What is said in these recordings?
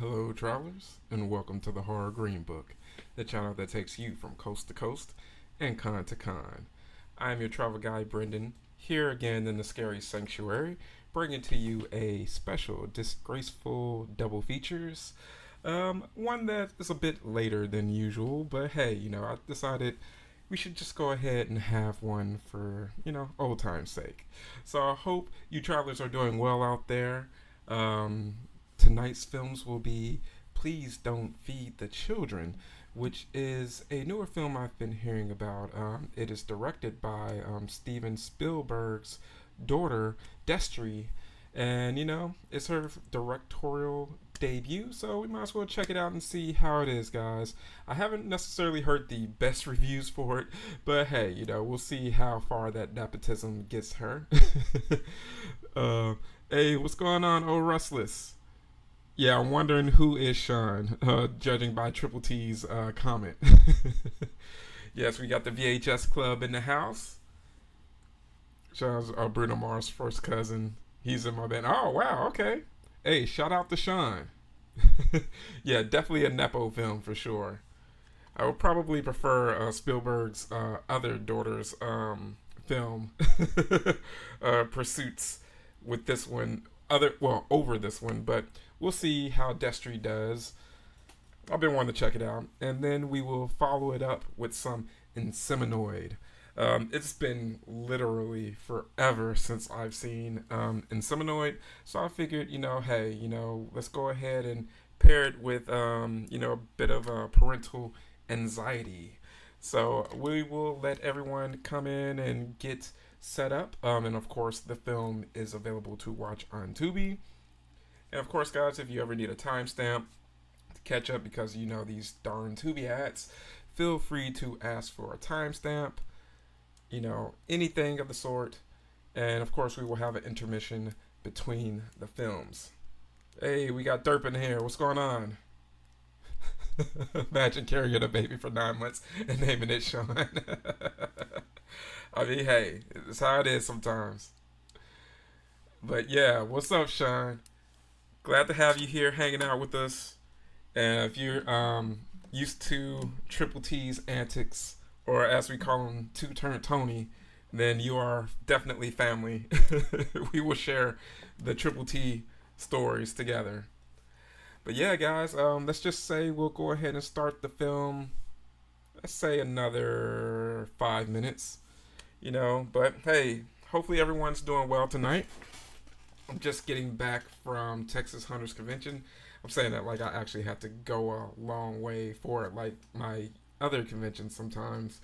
Hello, travelers, and welcome to the Horror Green Book, the channel that takes you from coast to coast and con to con. I am your travel guide, Brendan, here again in the scary sanctuary, bringing to you a special Disgraceful Double Features. One that is a bit later than usual, but hey, I decided we should just go ahead and have one for, old time's sake. So I hope you travelers are doing well out there. Um, Tonight's films will be Please Don't Feed the Children, which is a newer film I've been hearing about. It is directed by Steven Spielberg's daughter, Destry, and it's her directorial debut, so we might as well check it out and see how it is, guys. I haven't necessarily heard the best reviews for it, but hey, we'll see how far that nepotism gets her. Hey, what's going on, old Restless? Yeah, I'm wondering who is Sean, judging by Triple T's comment. Yes, we got the VHS Club in the house. Sean's Bruno Mars' first cousin. He's in my band. Oh, wow, okay. Hey, shout out to Sean. Yeah, definitely a Nepo film for sure. I would probably prefer Spielberg's other daughter's film, Pursuits, with this one. Over this one, but we'll see how Destry does. I've been wanting to check it out, and then we will follow it up with some Inseminoid. It's been literally forever since I've seen Inseminoid, so I figured, hey, let's go ahead and pair it with, a bit of parental anxiety. So we will let everyone come in and get set up, and of course, the film is available to watch on Tubi. And of course, guys, if you ever need a timestamp to catch up because these darn Tubi ads, feel free to ask for a timestamp, anything of the sort. And of course, we will have an intermission between the films. Hey, we got Derp in here. What's going on? Imagine carrying a baby for 9 months and naming it Sean. I mean, hey, it's how it is sometimes. But yeah, what's up, Sean? Glad to have you here hanging out with us. And if you're used to Triple T's antics, or as we call him, Two Turn Tony, then you are definitely family. We will share the Triple T stories together. But yeah, guys, let's just say we'll go ahead and start the film. Let's say another 5 minutes, But hey, hopefully everyone's doing well tonight. I'm just getting back from Texas Hunters Convention. I'm saying that like I actually had to go a long way for it, like my other conventions sometimes.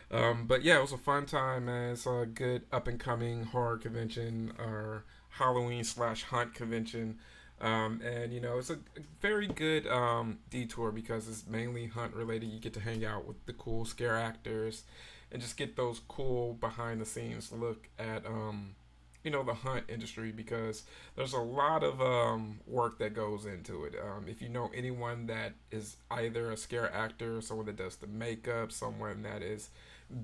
But yeah, it was a fun time, man. It's a good up and coming horror convention or Halloween/hunt convention. And it's a very good detour because it's mainly hunt related. You get to hang out with the cool scare actors and just get those cool behind the scenes look at the hunt industry, because there's a lot of work that goes into it. If you know anyone that is either a scare actor, someone that does the makeup, someone that is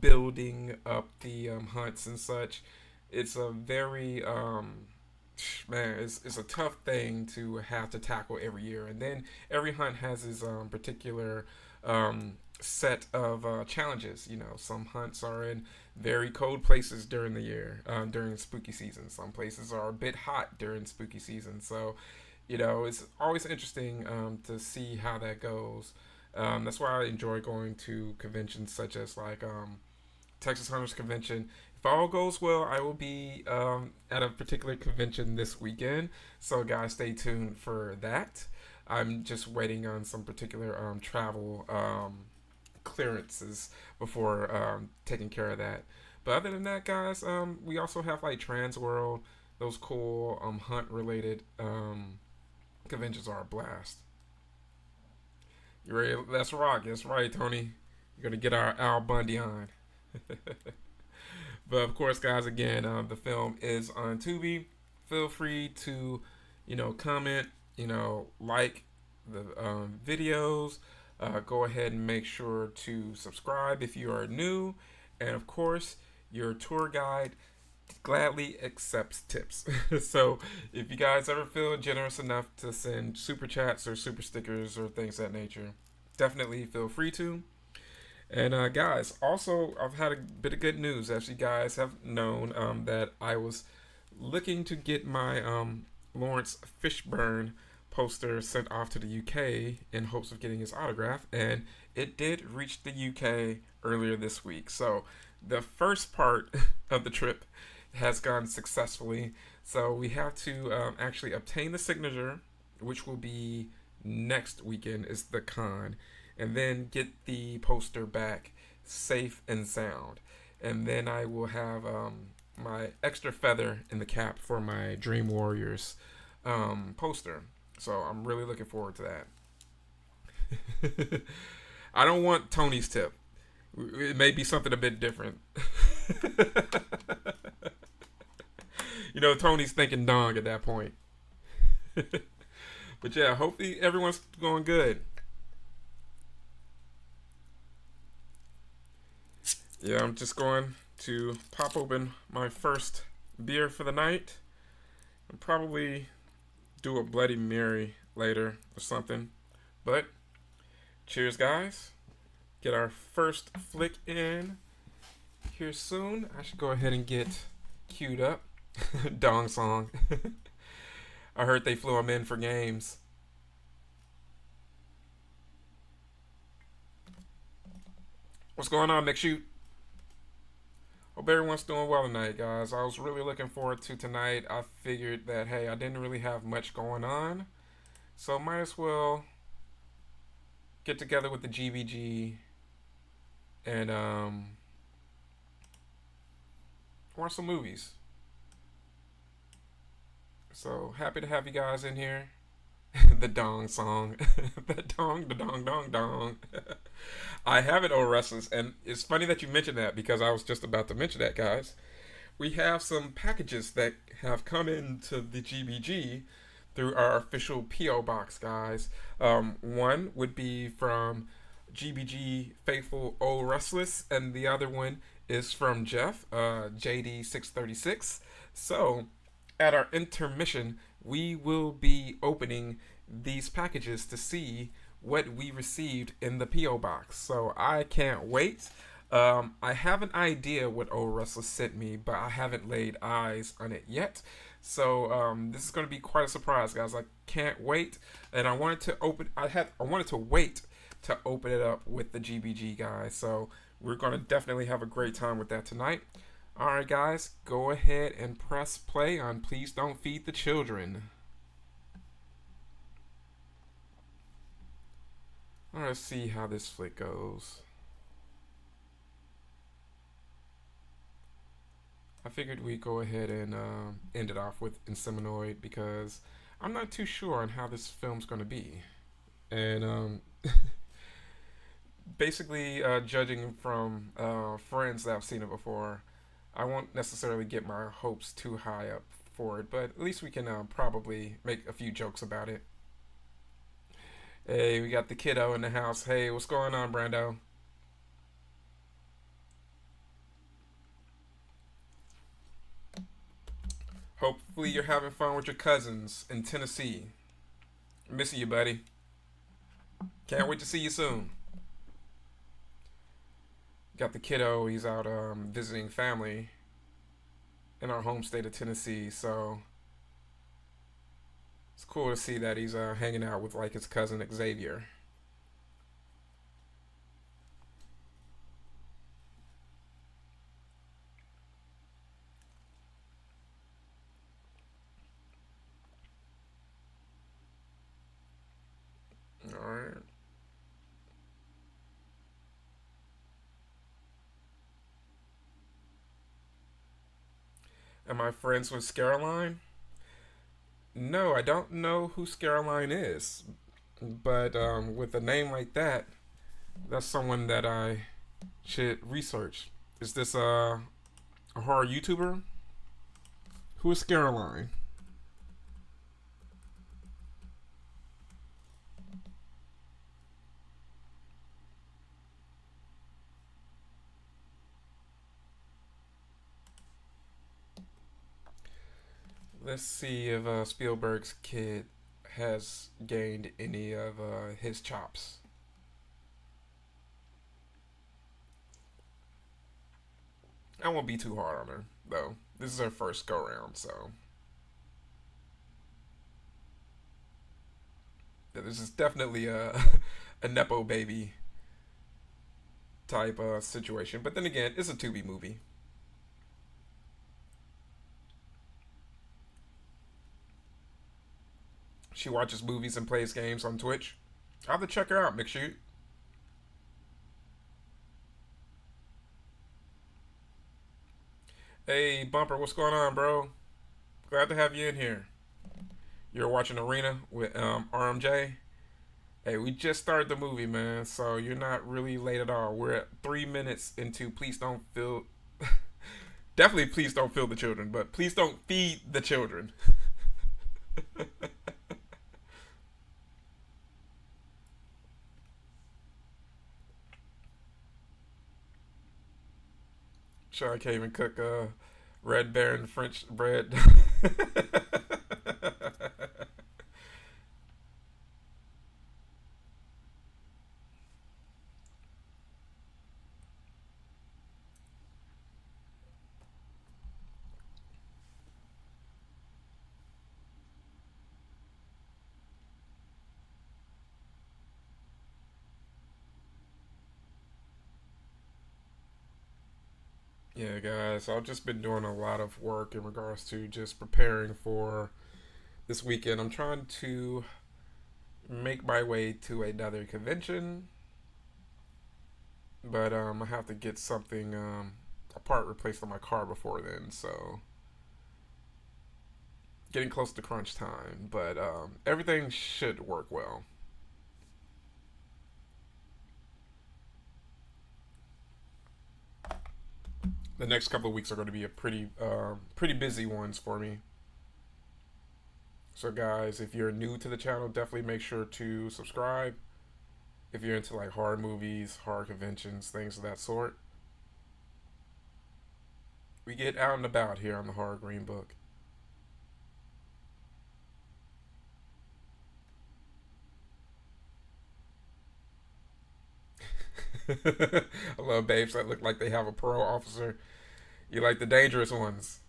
building up the hunts and such, it's a very man, it's a tough thing to have to tackle every year. And then every hunt has its particular set of challenges. Some hunts are in very cold places during the year, during spooky season. Some places are a bit hot during spooky season. So, it's always interesting to see how that goes. That's why I enjoy going to conventions such as like Texas Hunters Convention. If all goes well, I will be at a particular convention this weekend. So, guys, stay tuned for that. I'm just waiting on some particular travel clearances before taking care of that. But other than that, guys, we also have like Trans World. Those cool hunt related conventions are a blast. You ready? Let's rock. That's right, Tony. You're gonna get our Al Bundy on. But of course, guys, again, the film is on Tubi. Feel free to, comment, like the videos. Go ahead and make sure to subscribe if you are new. And of course, your tour guide, gladly accepts tips. So if you guys ever feel generous enough to send super chats or super stickers or things of that nature, definitely feel free to. And guys, also I've had a bit of good news. As you guys have known, that I was looking to get my Lawrence Fishburne poster sent off to the UK in hopes of getting his autograph, and it did reach the UK earlier this week. So the first part of the trip has gone successfully. So we have to actually obtain the signature, which will be next weekend, is the con, and then get the poster back safe and sound. And then I will have my extra feather in the cap for my Dream Warriors poster. So I'm really looking forward to that. I don't want Tony's tip. It may be something a bit different. You know, Tony's thinking dong at that point. But yeah, hopefully everyone's going good. Yeah, I'm just going to pop open my first beer for the night. And probably do a Bloody Mary later or something. But cheers, guys. Get our first flick in here soon. I should go ahead and get queued up. Dong song. I heard they flew him in for games. What's going on, McShoot? Hope everyone's doing well tonight, guys. I was really looking forward to tonight. I figured that, hey, I didn't really have much going on, so might as well get together with the GBG and watch some movies. So happy to have you guys in here. The dong song. The dong, dong. I have it on Restless, and it's funny that you mentioned that because I was just about to mention that, guys. We have some packages that have come into the GBG through our official P.O. box, guys. One would be from GBG Faithful O Restless, and the other one is from Jeff, JD636. So, at our intermission, we will be opening these packages to see what we received in the P.O. box. So I can't wait. I have an idea what Old Restless sent me, but I haven't laid eyes on it yet. So this is going to be quite a surprise, guys. I can't wait, and I wanted to open. I wanted to wait to open it up with the GBG guys. So we're going to definitely have a great time with that tonight. All right, guys, go ahead and press play on Please Don't Feed the Children. All right, let's see how this flick goes. I figured we'd go ahead and end it off with Inseminoid because I'm not too sure on how this film's going to be. And basically, judging from friends that have seen it before, I won't necessarily get my hopes too high up for it, but at least we can probably make a few jokes about it. Hey, we got the kiddo in the house. Hey, what's going on, Brando? Hopefully you're having fun with your cousins in Tennessee. Missing you, buddy. Can't wait to see you soon. Got the kiddo. He's out visiting family in our home state of Tennessee, so it's cool to see that he's hanging out with like his cousin Xavier. All right. Am I friends with Scaroline? No, I don't know who Scaroline is, but with a name like that, that's someone that I should research. Is this a horror YouTuber? Who is Scaroline? Let's see if Spielberg's kid has gained any of his chops. I won't be too hard on her though. This is her first go round, so yeah, this is definitely a a nepo baby type situation. But then again, it's a Tubi movie. She watches movies and plays games on Twitch. I'll have to check her out, McShoot. Hey, Bumper, what's going on, bro? Glad to have you in here. You're watching Arena with RMJ. Hey, we just started the movie, man, so you're not really late at all. We're at 3 minutes into Please Don't Feel. Definitely, please don't feel the children, but please don't feed the children. Sure, I can't even cook Red Baron French bread. Yeah, guys, I've just been doing a lot of work in regards to just preparing for this weekend. I'm trying to make my way to another convention, but I have to get something a part replaced on my car before then. So getting close to crunch time, but everything should work well. The next couple of weeks are going to be a pretty busy ones for me. So guys, if you're new to the channel, definitely make sure to subscribe. If you're into like horror movies, horror conventions, things of that sort, we get out and about here on the Horror Green Book. I love babes that look like they have a parole officer. You like the dangerous ones,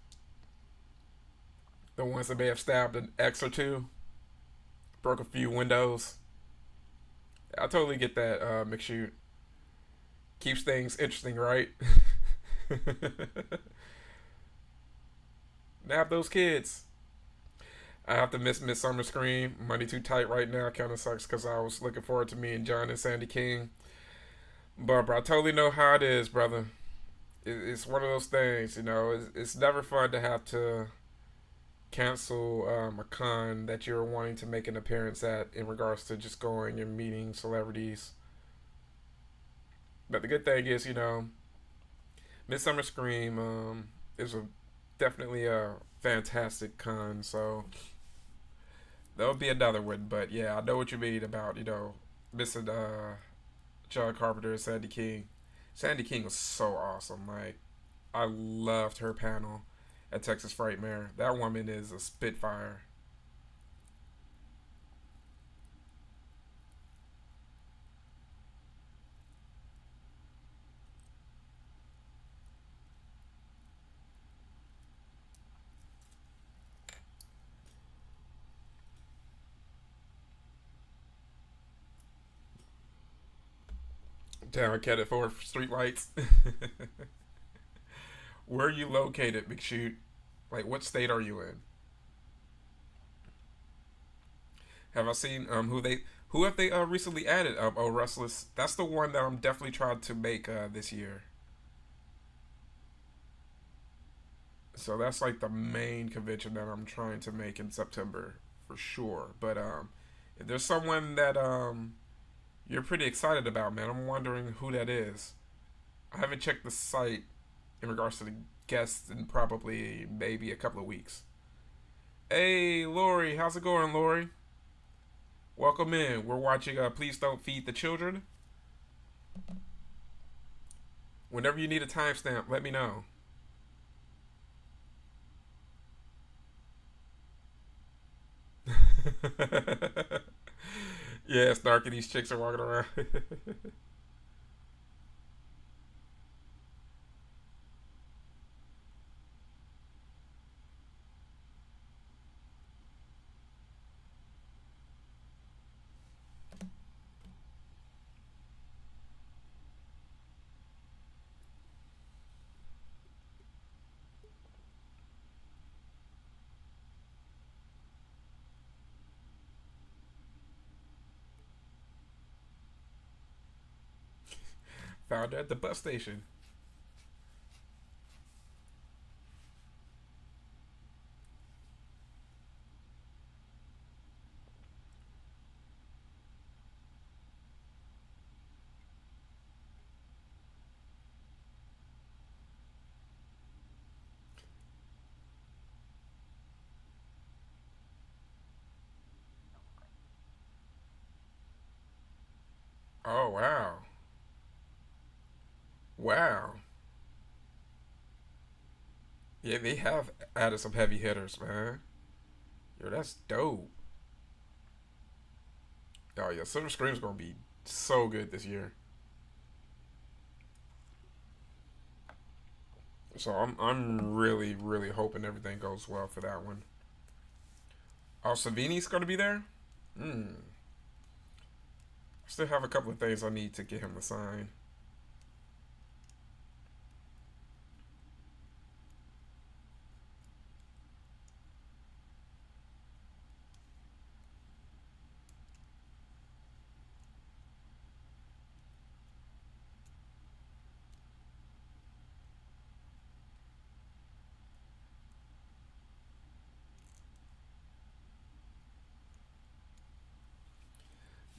the ones that may have stabbed an ex or two, broke a few windows. I totally get that, McShoot. Keeps things interesting, right? Nab those kids. I have to miss Midsummer Scream. Money too tight right now. Kind of sucks because I was looking forward to me and John and Sandy King. But bro, I totally know how it is, brother. It's one of those things, you know. It's never fun to have to cancel a con that you're wanting to make an appearance at in regards to just going and meeting celebrities. But the good thing is, you know, Midsummer Scream is definitely a fantastic con. So there'll be another one. But yeah, I know what you mean about, you know, missing John Carpenter and Sandy King. Sandy King was so awesome. Like, I loved her panel at Texas Frightmare. That woman is a spitfire. Down Cat for streetlights. Where are you located, McShoot? Like, what state are you in? Have I seen who have they recently added? Oh, Restless. That's the one that I'm definitely trying to make this year. So that's like the main convention that I'm trying to make in September for sure. But if there's someone that you're pretty excited about, man, I'm wondering who that is. I haven't checked the site in regards to the guests in probably maybe a couple of weeks. Hey, Lori, how's it going, Lori? Welcome in. We're watching Please Don't Feed the Children. Whenever you need a timestamp, let me know. Yeah, it's dark and these chicks are walking around. Found her at the bus station. Oh wow, wow. Yeah, they have added some heavy hitters, man. Yo, that's dope. Oh yeah, Silver Scream's gonna be so good this year. So I'm really hoping everything goes well for that one. Oh, Savini's gonna be there. Hmm. Still have a couple of things I need to get him to sign.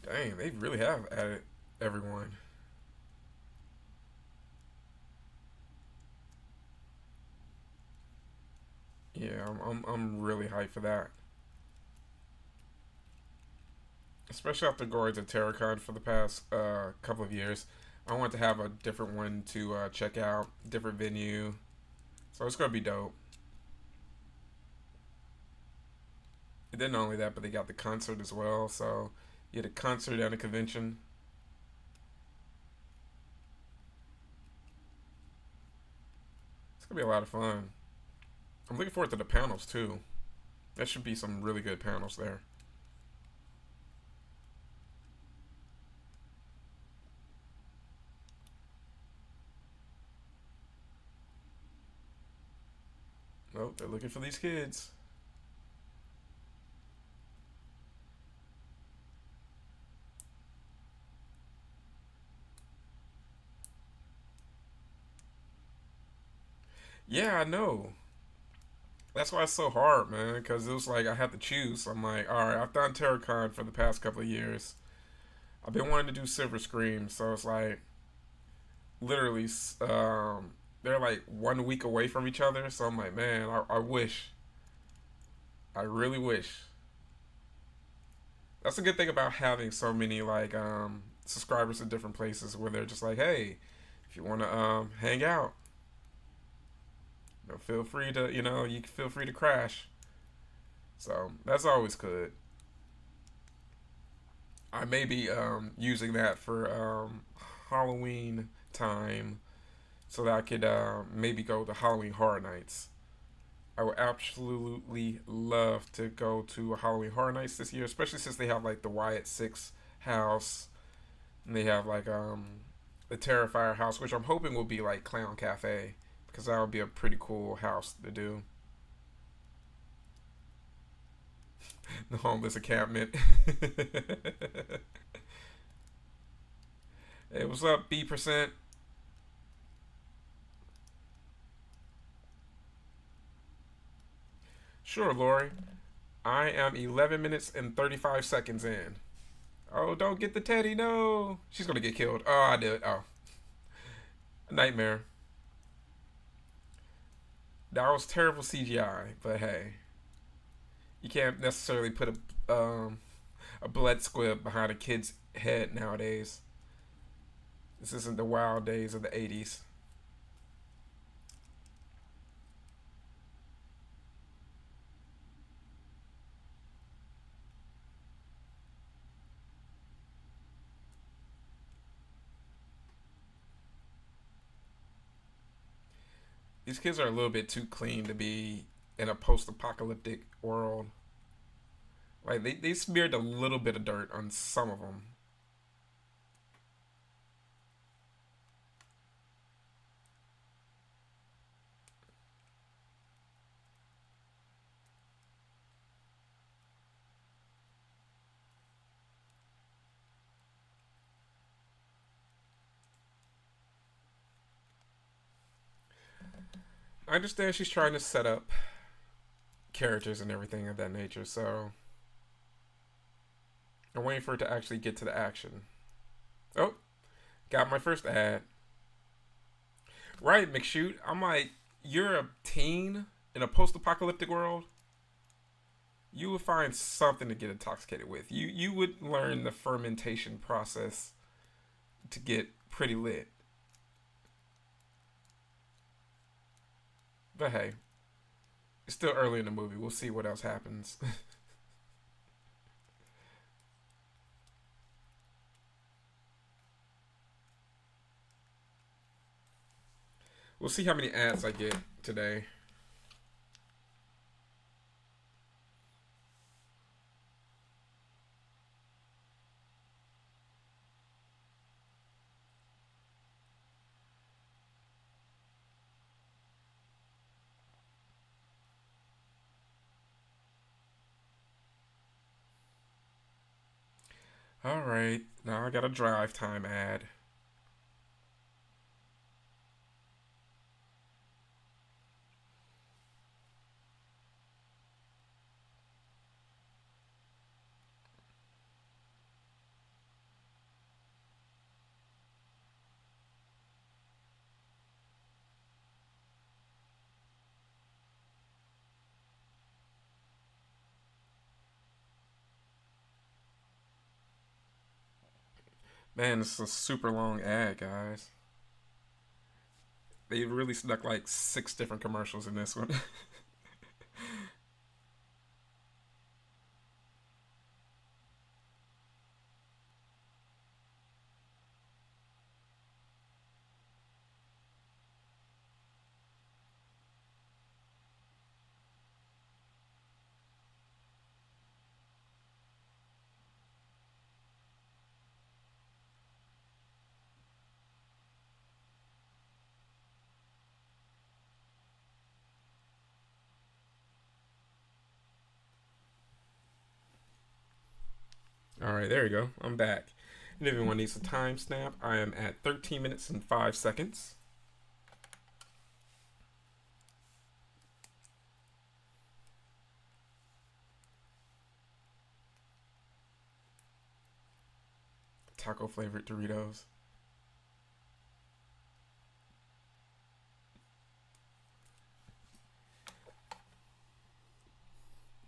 Dang, they really have added everyone. Yeah, I'm really hyped for that. Especially after going to TerraCon for the past couple of years. I want to have a different one to check out, different venue. So it's gonna be dope. And then not only that, but they got the concert as well. So you had a concert and a convention. It's gonna be a lot of fun. I'm looking forward to the panels too. There should be some really good panels there. Oh, they're looking for these kids. Yeah, I know. That's why it's so hard, man. Because it was like I had to choose. I'm like, all right, I've done TerraCon for the past couple of years. I've been wanting to do Silver Scream, so it's like literally, they're like 1 week away from each other. So I'm like, man, I wish, I really wish. That's a good thing about having so many like subscribers in different places where they're just like, hey, if you want to hang out, feel free to, you can feel free to crash. So that's always good. I may be using that for Halloween time so that I could maybe go to Halloween Horror Nights. I would absolutely love to go to Halloween Horror Nights this year, especially since they have like the Wyatt Six house and they have like the Terrifier house, which I'm hoping will be like Clown Cafe because that would be a pretty cool house to do. The homeless encampment. Hey, what's up, B%? Sure, Lori. I am 11 minutes and 35 seconds in. Oh, don't get the teddy. No. She's going to get killed. Oh, I did. Oh, nightmare. That was terrible CGI, but hey, you can't necessarily put a blood squib behind a kid's head nowadays. This isn't the wild days of the 80s. these kids are a little bit too clean to be in a post-apocalyptic world. Like they smeared a little bit of dirt on some of them. I understand she's trying to set up characters and everything of that nature, so I'm waiting for it to actually get to the action. Oh, got my first ad. Right, McShoot. I'm like, you're a teen in a post-apocalyptic world. You would find something to get intoxicated with. You would learn the fermentation process to get pretty lit. But hey, it's still early in the movie. We'll see what else happens. We'll see how many ads I get today. All right, now I got a drive time ad. Man, this is a super long ad, guys. They really snuck like 6 different commercials in this one. All right, there you go. I'm back. And if everyone needs a timestamp, I am at 13 minutes and 5 seconds. Taco flavored Doritos.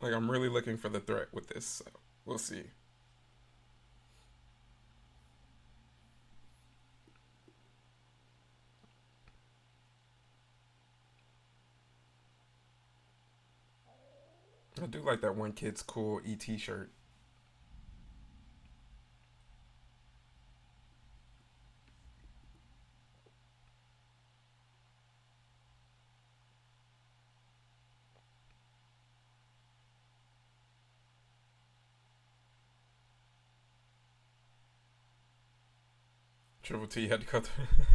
Like, I'm really looking for the threat with this, so we'll see. I do like that one kid's cool ET shirt. Triple T had to cut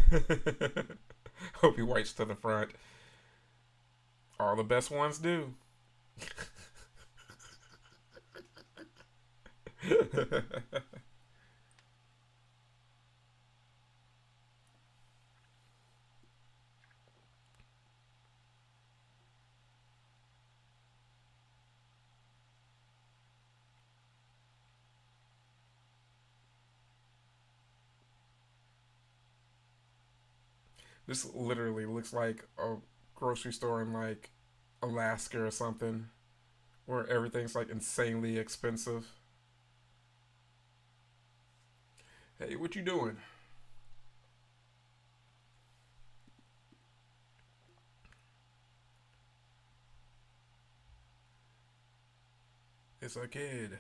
the Hope he whites to the front. All the best ones do. This literally looks like a grocery store in like Alaska or something, where everything's like insanely expensive. Hey, what you doing? It's a kid.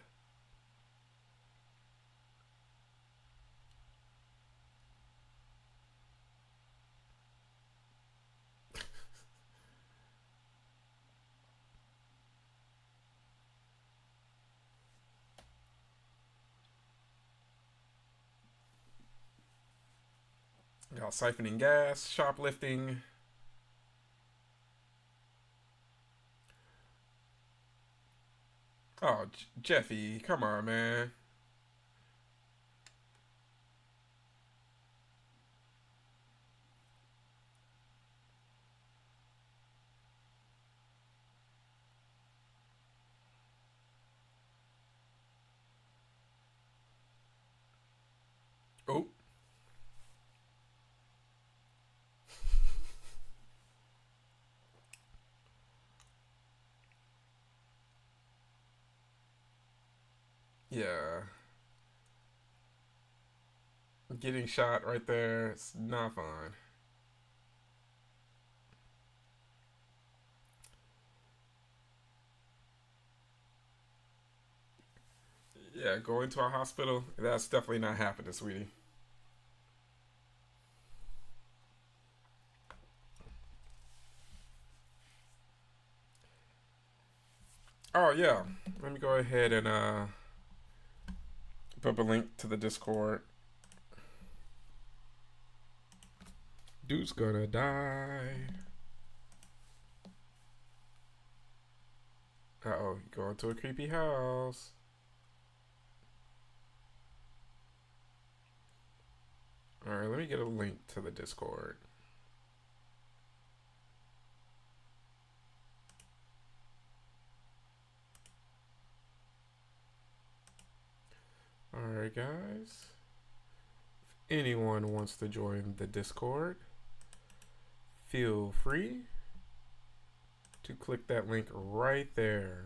Got siphoning gas, shoplifting. Oh, Jeffy, come on, man. Oh, yeah. Getting shot right there. It's not fun. Yeah, going to a hospital. That's definitely not happening, sweetie. Oh yeah. Let me go ahead and put a link to the Discord. Dude's gonna die. Uh oh, going to a creepy house. Alright, let me get a link to the Discord. Alright, guys. If anyone wants to join the Discord, feel free to click that link right there.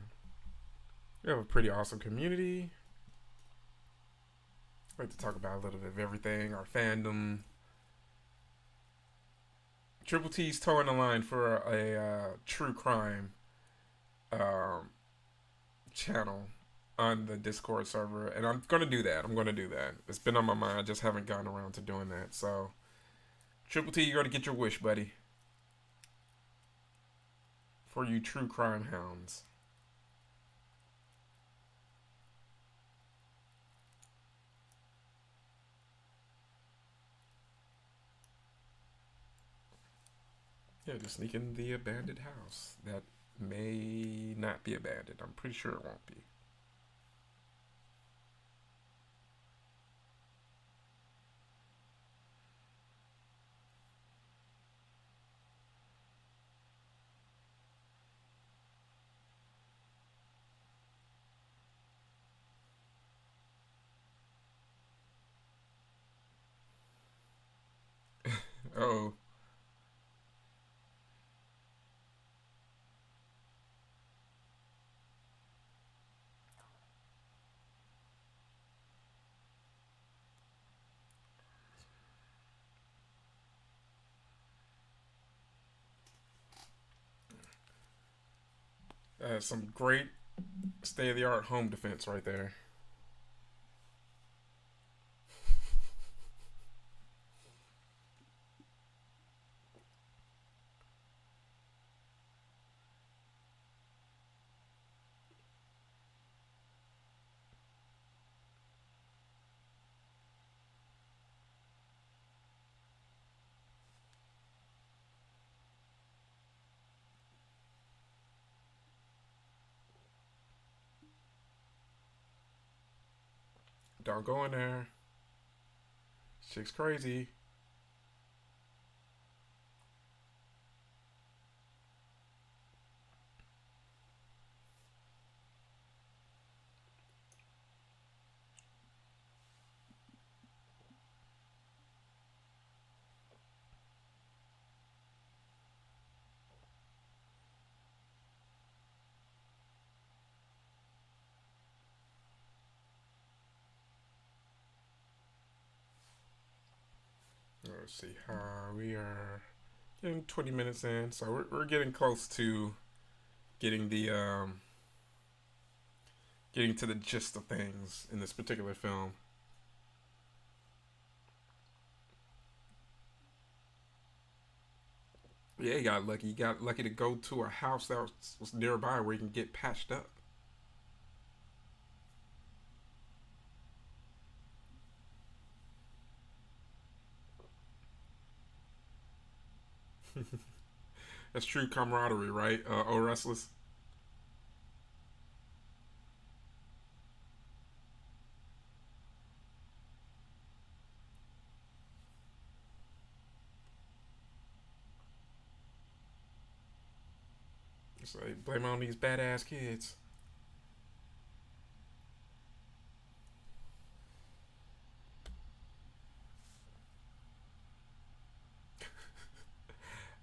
We have a pretty awesome community. I like to talk about a little bit of everything, our fandom. Triple T's towing the line for a true crime um, channel on the Discord server, and I'm gonna do that. I'm gonna do that. It's been on my mind. I just haven't gotten around to doing that. So, Triple T, you're gonna get your wish, buddy. For you true crime hounds. Yeah, just sneak in the abandoned house that may not be abandoned. I'm pretty sure it won't be. Oh, some great state of the art home defense right there. Don't go in there. Shit's crazy. Let's see how we are getting 20 minutes in, so we're getting close to getting the getting to the gist of things in this particular film. Yeah, he got lucky. He got lucky to go to a house that was nearby where he can get patched up. That's true camaraderie, right? Oh, restless. It's like blame it on these badass kids.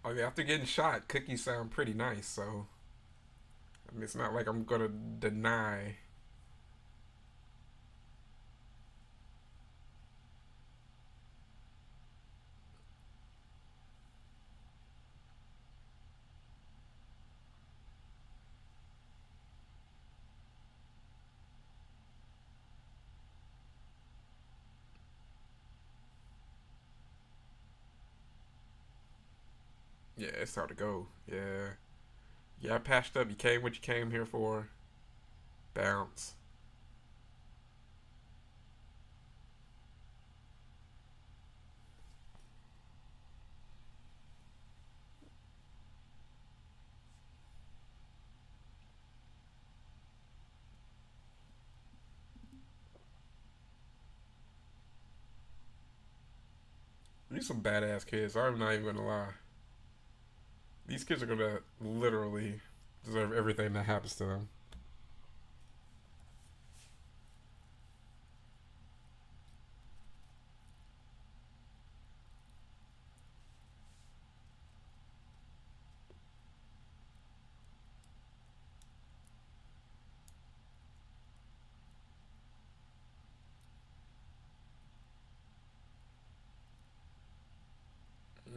I mean, after getting shot, cookies sound pretty nice. So I mean, it's not like I'm gonna deny. Yeah, it's time to go. Yeah, yeah. I patched up. You came what you came here for. Bounce. These some badass kids. I'm not even gonna lie. These kids are gonna literally deserve everything that happens to them.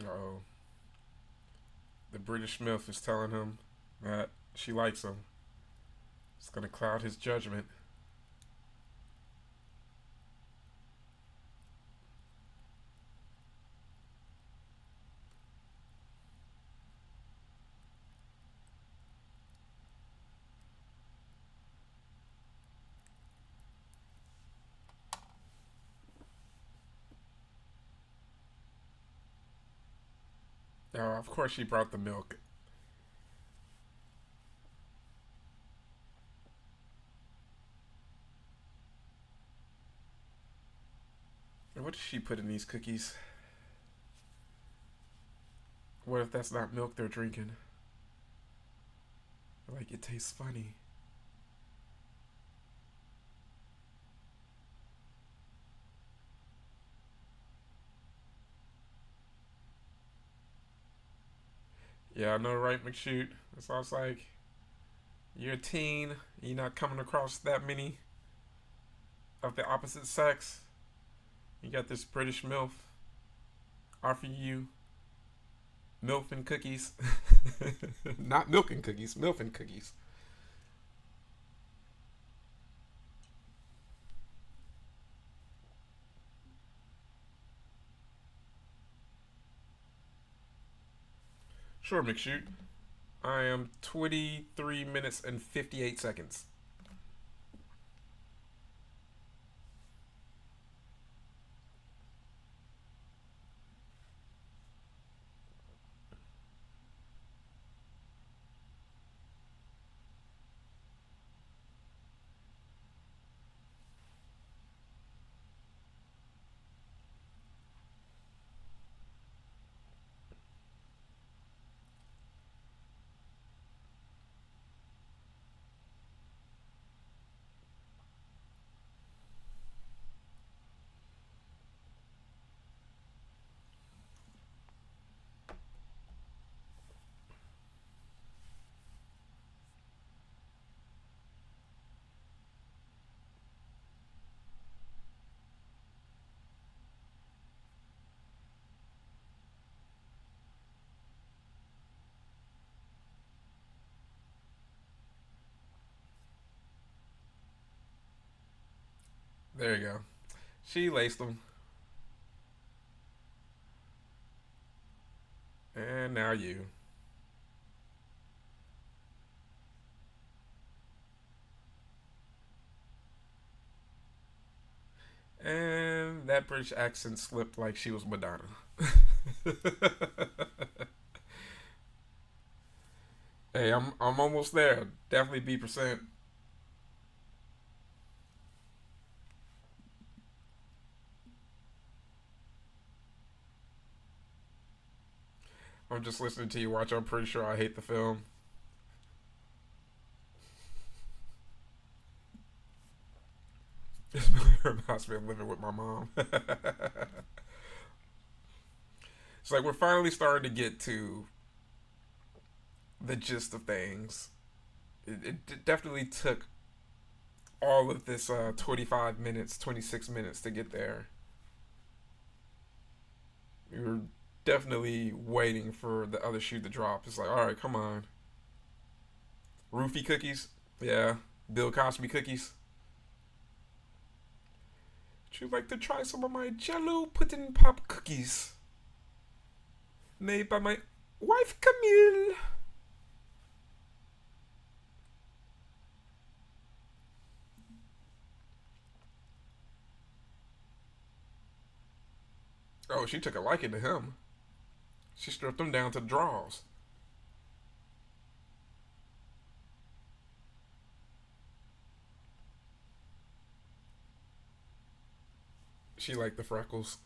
Oh, the British Smith is telling him that she likes him. It's gonna cloud his judgment. Oh, of course she brought the milk. What does she put in these cookies? What if that's not milk they're drinking? Like it tastes funny. Yeah, I know, right, McShoot? It's all like you're a teen. You're not coming across that many of the opposite sex. You got this British MILF offering you milk and cookies. Not milk and cookies, milk and cookies. Sure, McShoot. I am 23 minutes and 58 seconds. There you go. She laced them. And now you. And that British accent slipped like she was Madonna. Hey, I'm almost there. Definitely B%. I'm just listening to you watch. I'm pretty sure I hate the film. This movie reminds me of living with my mom. It's like we're finally starting to get to the gist of things. It definitely took all of this 25 minutes, 26 minutes to get there. We were definitely waiting for the other shoe to drop. It's like, all right, come on. Roofie cookies? Yeah. Bill Cosby cookies? Would you like to try some of my Jello pudding pop cookies? Made by my wife Camille. Oh, she took a liking to him. She stripped him down to the draws. She liked the freckles.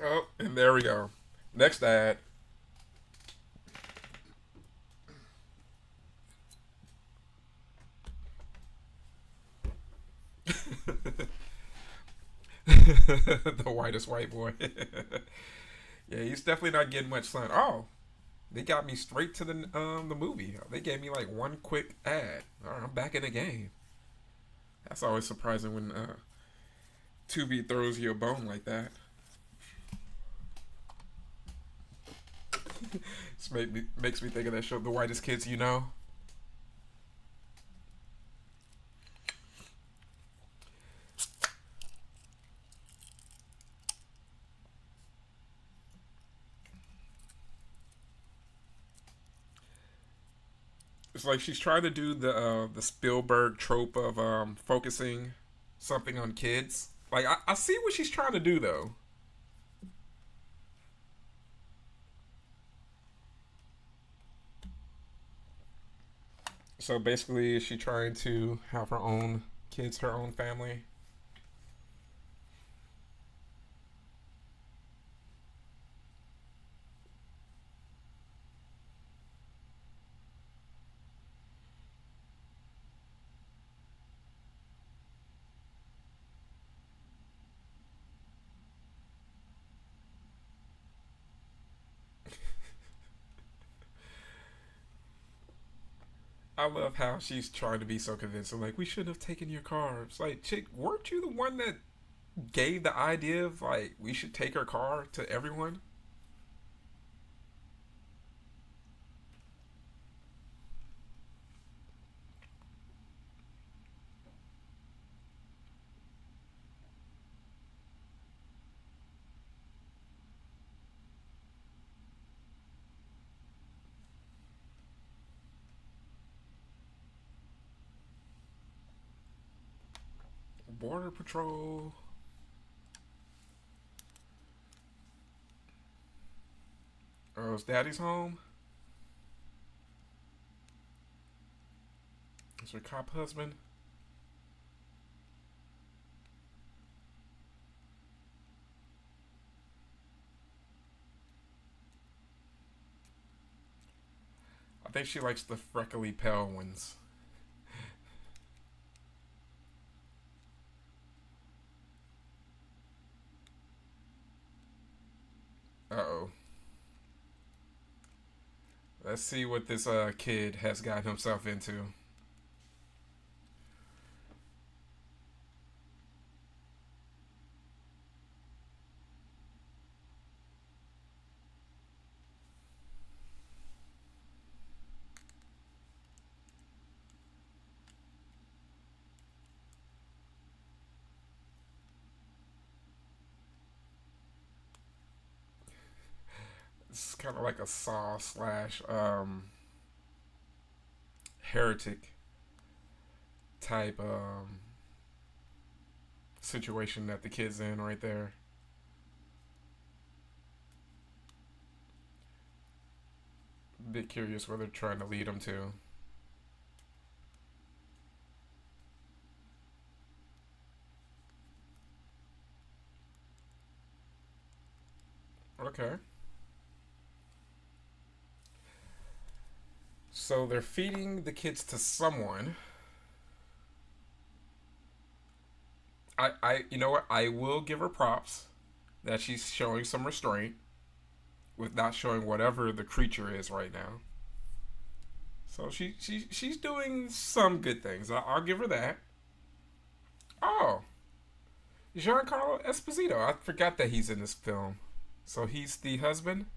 Oh, and there we go. Next ad. The whitest white boy. Yeah, he's definitely not getting much sun. Oh, they got me straight to the movie. They gave me like one quick ad. All right, I'm back in the game. That's always surprising when Tubi throws you a bone like that. This makes me think of that show, The Whitest Kids You Know. It's like she's trying to do the Spielberg trope of focusing something on kids. Like I see what she's trying to do though. So basically, is she trying to have her own kids, her own family? I love how she's trying to be so convincing. Like, we should have taken your car. It's like, chick, weren't you the one that gave the idea of like we should take her car to everyone? Border Patrol. Oh, is Daddy's home? Is her cop husband? I think she likes the freckly pale ones. Uh oh. Let's see what this kid has gotten himself into. It's kind of like a Saw slash heretic type situation that the kid's in right there. Bit curious where they're trying to lead him to. Okay. So they're feeding the kids to someone. You know what? I will give her props that she's showing some restraint with not showing whatever the creature is right now. So she's doing some good things. I'll give her that. Oh, Giancarlo Esposito. I forgot that he's in this film. So he's the husband,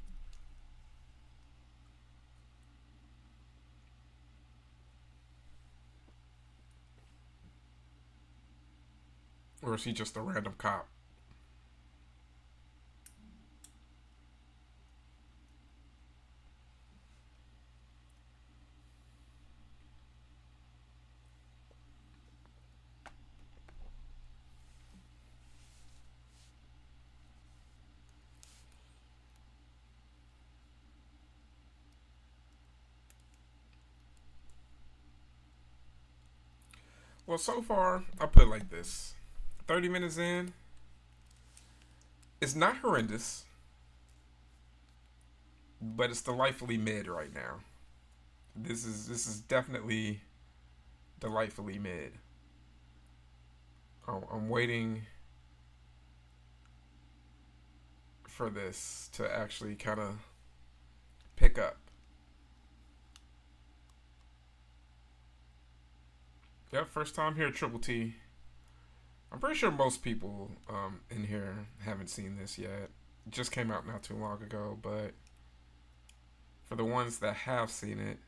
or is he just a random cop? Well, so far I put it like this: 30 minutes in, it's not horrendous, but it's delightfully mid right now. This is definitely delightfully mid. I'm waiting for this to actually kind of pick up. Yep, first time here, Triple T. I'm pretty sure most people in here haven't seen this yet. It just came out not too long ago, but for the ones that have seen it,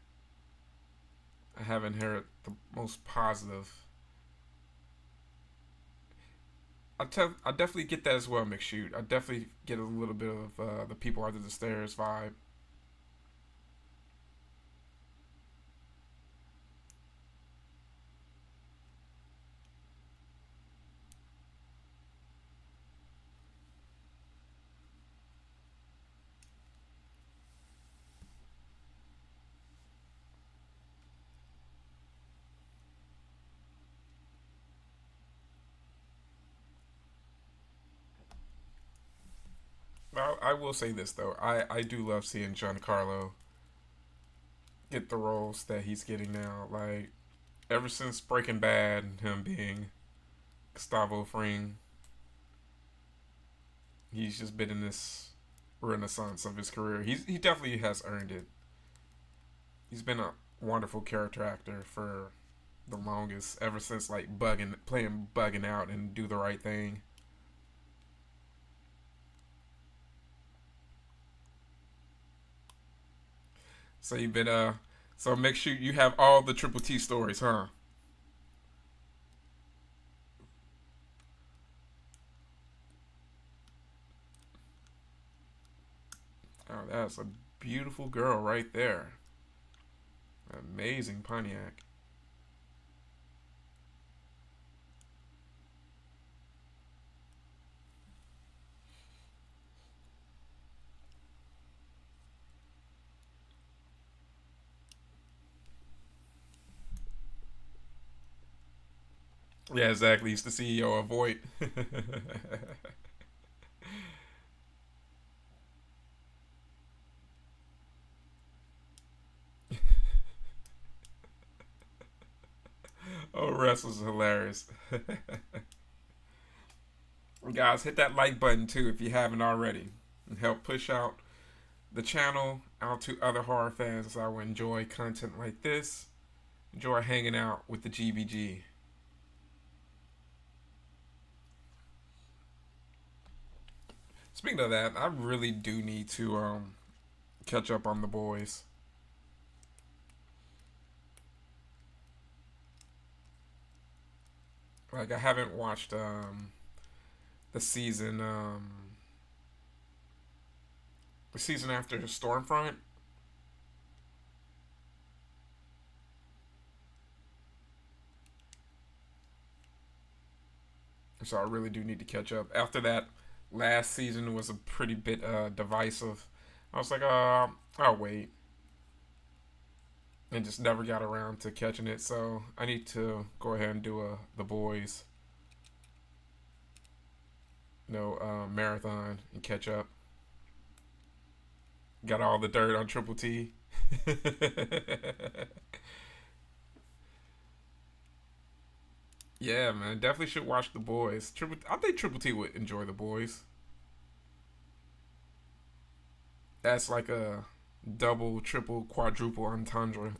I haven't heard the most positive. I definitely get that as well, McShoot. I definitely get a little bit of the people under the stairs vibe. I will say this though, I do love seeing Giancarlo get the roles that he's getting now. Like ever since Breaking Bad, him being Gustavo Fring, he's just been in this renaissance of his career. He definitely has earned it. He's been a wonderful character actor for the longest, ever since like bugging out and do the right thing. So you've been so make sure you have all the Triple T stories, huh? Oh, that's a beautiful girl right there. Amazing Pontiac. Yeah, exactly. He's the CEO of Voight. Oh, Russ was hilarious. Guys, hit that like button too if you haven't already, and help push out the channel out to other horror fans that will enjoy content like this. Enjoy hanging out with the GBG. Speaking of that, I really do need to catch up on the boys. Like I haven't watched the season the season after Stormfront. So I really do need to catch up. After that last season was a pretty bit divisive. I was like, I'll wait, and just never got around to catching it. So I need to go ahead and do a The Boys, marathon and catch up. Got all the dirt on Triple T. Yeah, man, definitely should watch The Boys. I think Triple T would enjoy The Boys. That's like a double, triple, quadruple entendre.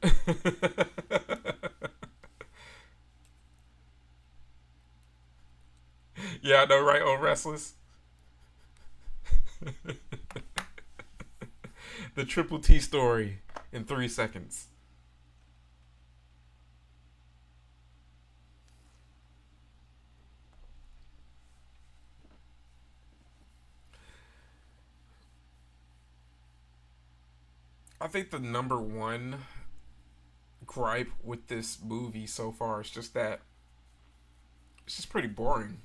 Yeah, I know, right? Oh, Restless. The Triple T story in 3 seconds. I think the number one gripe with this movie so far is just that it's just pretty boring.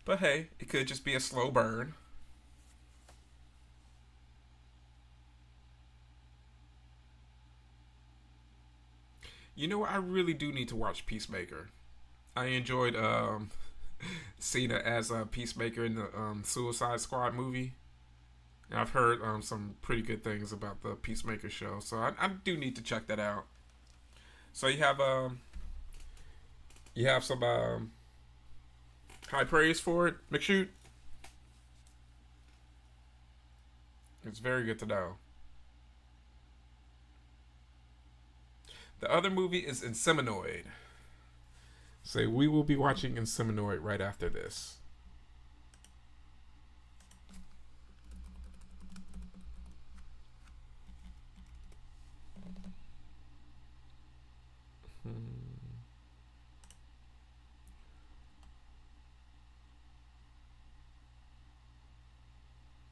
But hey, it could just be a slow burn. You know what? I really do need to watch Peacemaker. I enjoyed Cena as a Peacemaker in the Suicide Squad movie. And I've heard some pretty good things about the Peacemaker show, so I do need to check that out. So you have some high praise for it, McShoot. It's very good to know. The other movie is Inseminoid. So we will be watching Inseminoid right after this.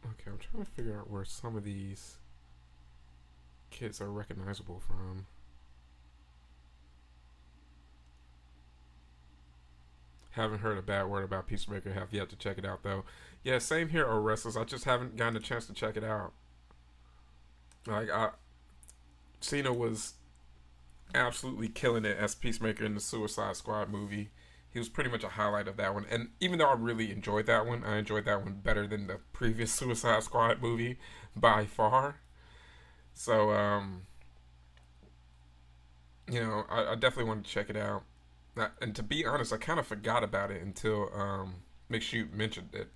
Okay, I'm trying to figure out where some of these kids are recognizable from. Haven't heard a bad word about Peacemaker. Have yet to check it out though. Yeah, same here, O Restless. I just haven't gotten a chance to check it out. Like Cena was absolutely killing it as Peacemaker in the Suicide Squad movie. He was pretty much a highlight of that one. And even though I really enjoyed that one, I enjoyed that one better than the previous Suicide Squad movie by far. So, I definitely wanted to check it out. And to be honest, I kind of forgot about it until McShoot mentioned it.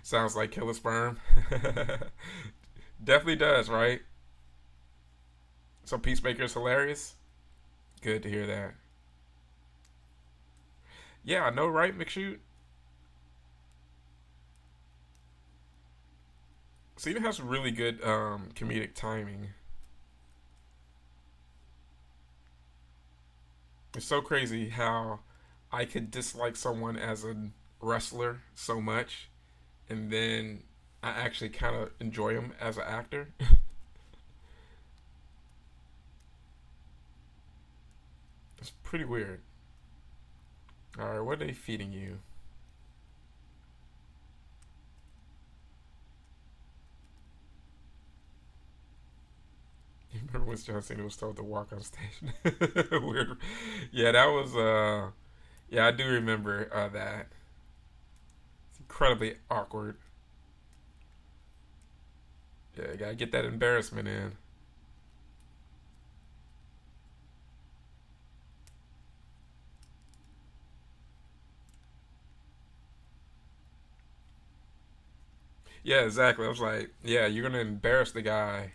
Sounds like Killer Sperm. Definitely does, right? So Peacemaker is hilarious. Good to hear that. Yeah, I know, right, McShoot? Cena has really good comedic timing. It's so crazy how I could dislike someone as a wrestler so much, and then I actually kind of enjoy him as an actor. It's pretty weird. All right, what are they feeding you? You remember when John Cena was told to walk on stage? Weird. Yeah, that was. Yeah, I do remember that. It's incredibly awkward. Yeah, you gotta get that embarrassment in. Yeah, exactly. I was like, yeah, you're gonna embarrass the guy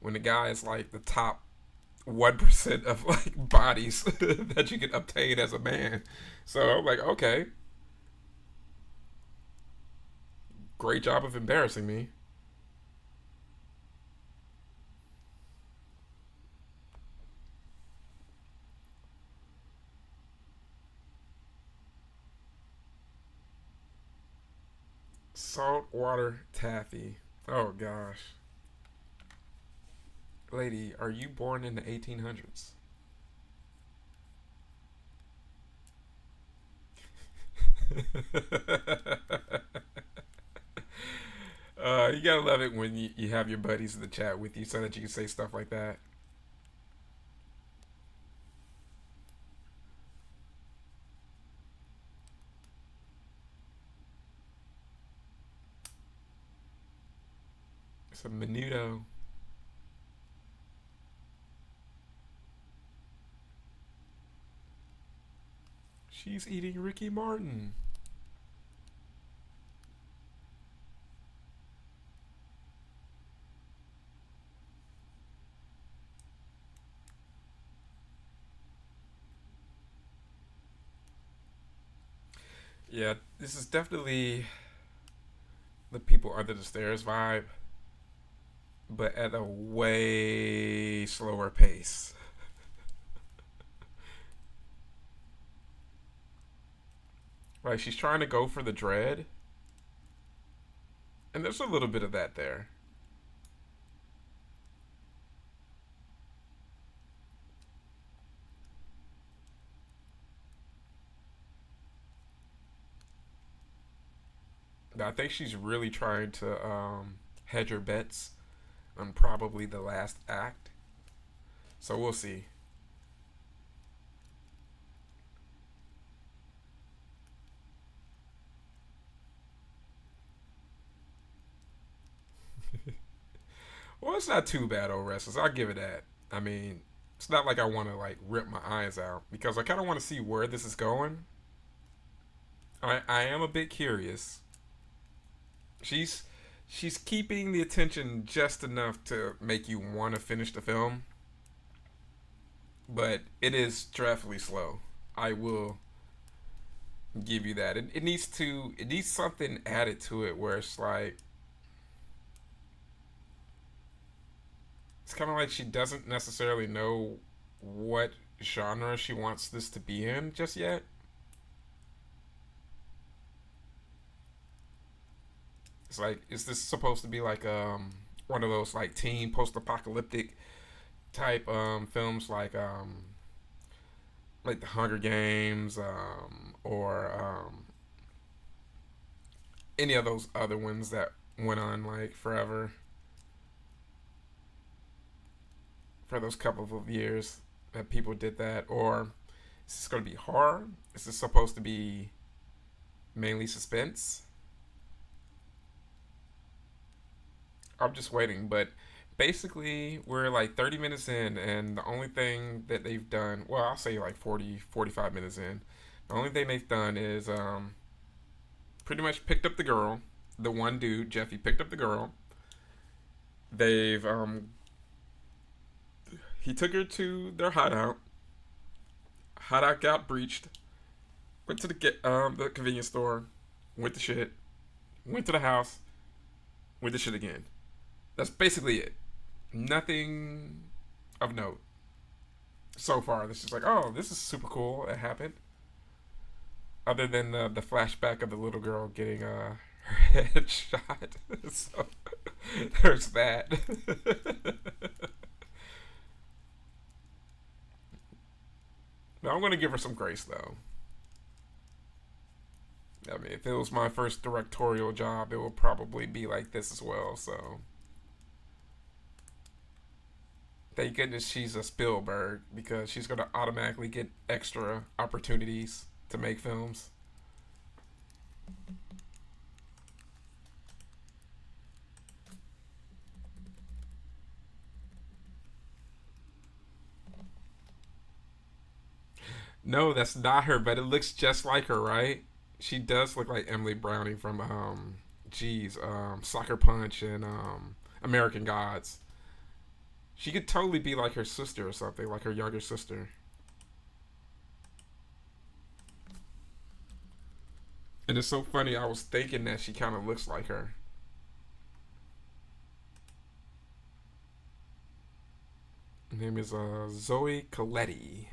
when the guy is like the top 1% of like bodies that you can obtain as a man. So I'm like, okay, great job of embarrassing me. Saltwater taffy. Oh gosh. Lady, are you born in the 1800s? You gotta love it when you have your buddies in the chat with you so that you can say stuff like that. It's a menudo. She's eating Ricky Martin. Yeah, this is definitely the people under the stairs vibe, but at a way slower pace. Like she's trying to go for the dread, and there's a little bit of that there. I think she's really trying to hedge her bets on probably the last act. So we'll see. Well, it's not too bad, old Restless. I'll give it that. I mean, it's not like I want to like rip my eyes out because I kind of want to see where this is going. I am a bit curious. She's she's keeping the attention just enough to make you want to finish the film, but it is dreadfully slow. I will give you that. It needs something added to it where it's like it's kind of like she doesn't necessarily know what genre she wants this to be in just yet. It's like, is this supposed to be like one of those like teen post-apocalyptic type films like the Hunger Games or any of those other ones that went on like forever for those couple of years that people did that, or is this going to be horror? Is this supposed to be mainly suspense? I'm just waiting, but basically we're like 30 minutes in, and the only thing that they've done, well, I'll say like 40, 45 minutes in, the only thing they've done is pretty much picked up the girl. The one dude, Jeffy, picked up the girl. They've he took her to their hideout. Hideout got breached. Went to the convenience store. Went to shit. Went to the house. Went to shit again. That's basically it. Nothing of note so far. It's just like, oh, this is super cool. It happened. Other than the flashback of the little girl getting her head shot. So there's that. No, I'm gonna give her some grace though. I mean, if it was my first directorial job, it would probably be like this as well. So thank goodness she's a Spielberg because she's gonna automatically get extra opportunities to make films. No, that's not her, but it looks just like her, right? She does look like Emily Browning from Soccer Punch and American Gods. She could totally be like her sister or something, like her younger sister. And it's so funny. I was thinking that she kind of looks like her. Her name is Zoe Coletti.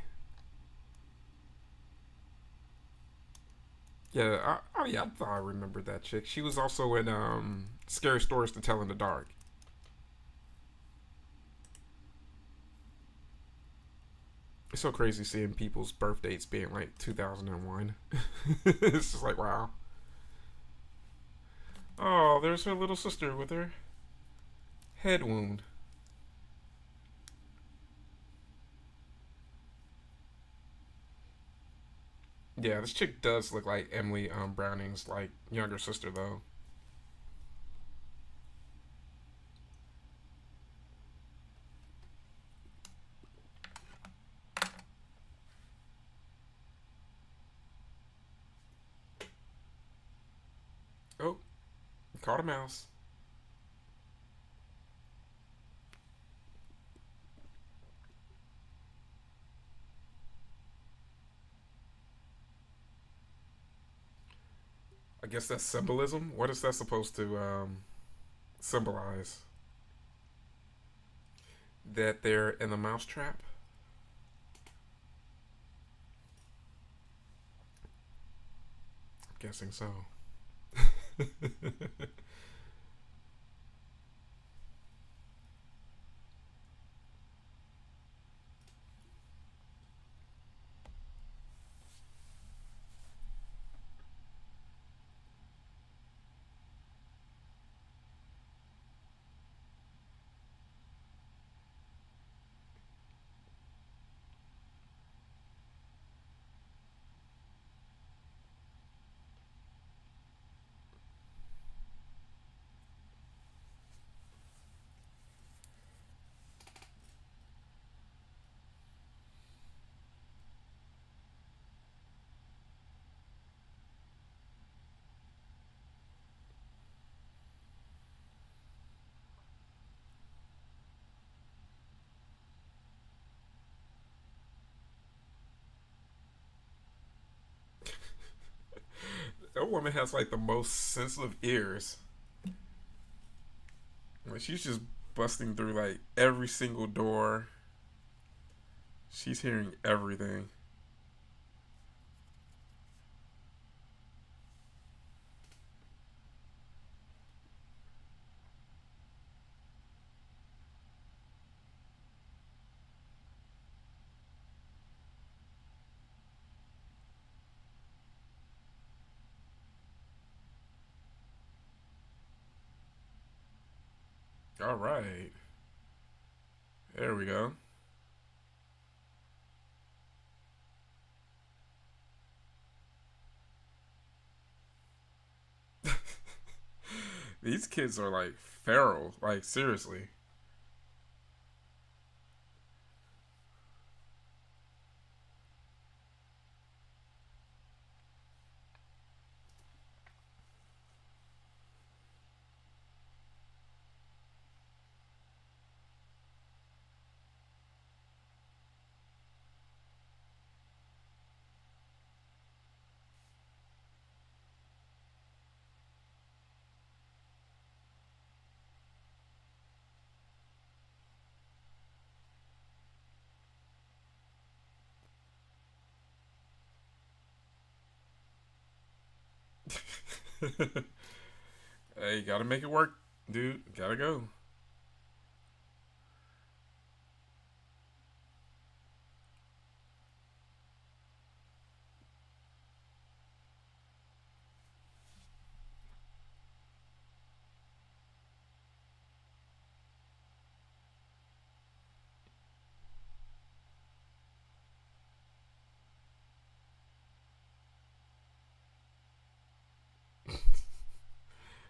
Yeah, oh yeah, I thought I remembered that chick. She was also in Scary Stories to Tell in the Dark. It's so crazy seeing people's birth dates being like 2001. It's just like, wow. Oh, there's her little sister with her head wound. Yeah, this chick does look like Emily Browning's like younger sister though. Oh, caught a mouse. I guess that's symbolism. What is that supposed to symbolize? That they're in the mousetrap? I'm guessing so. That woman has like the most sensitive ears. Like she's just busting through like every single door. She's hearing everything. All right. There we go. These kids are like feral. Like seriously. Hey, gotta make it work, dude. Gotta go.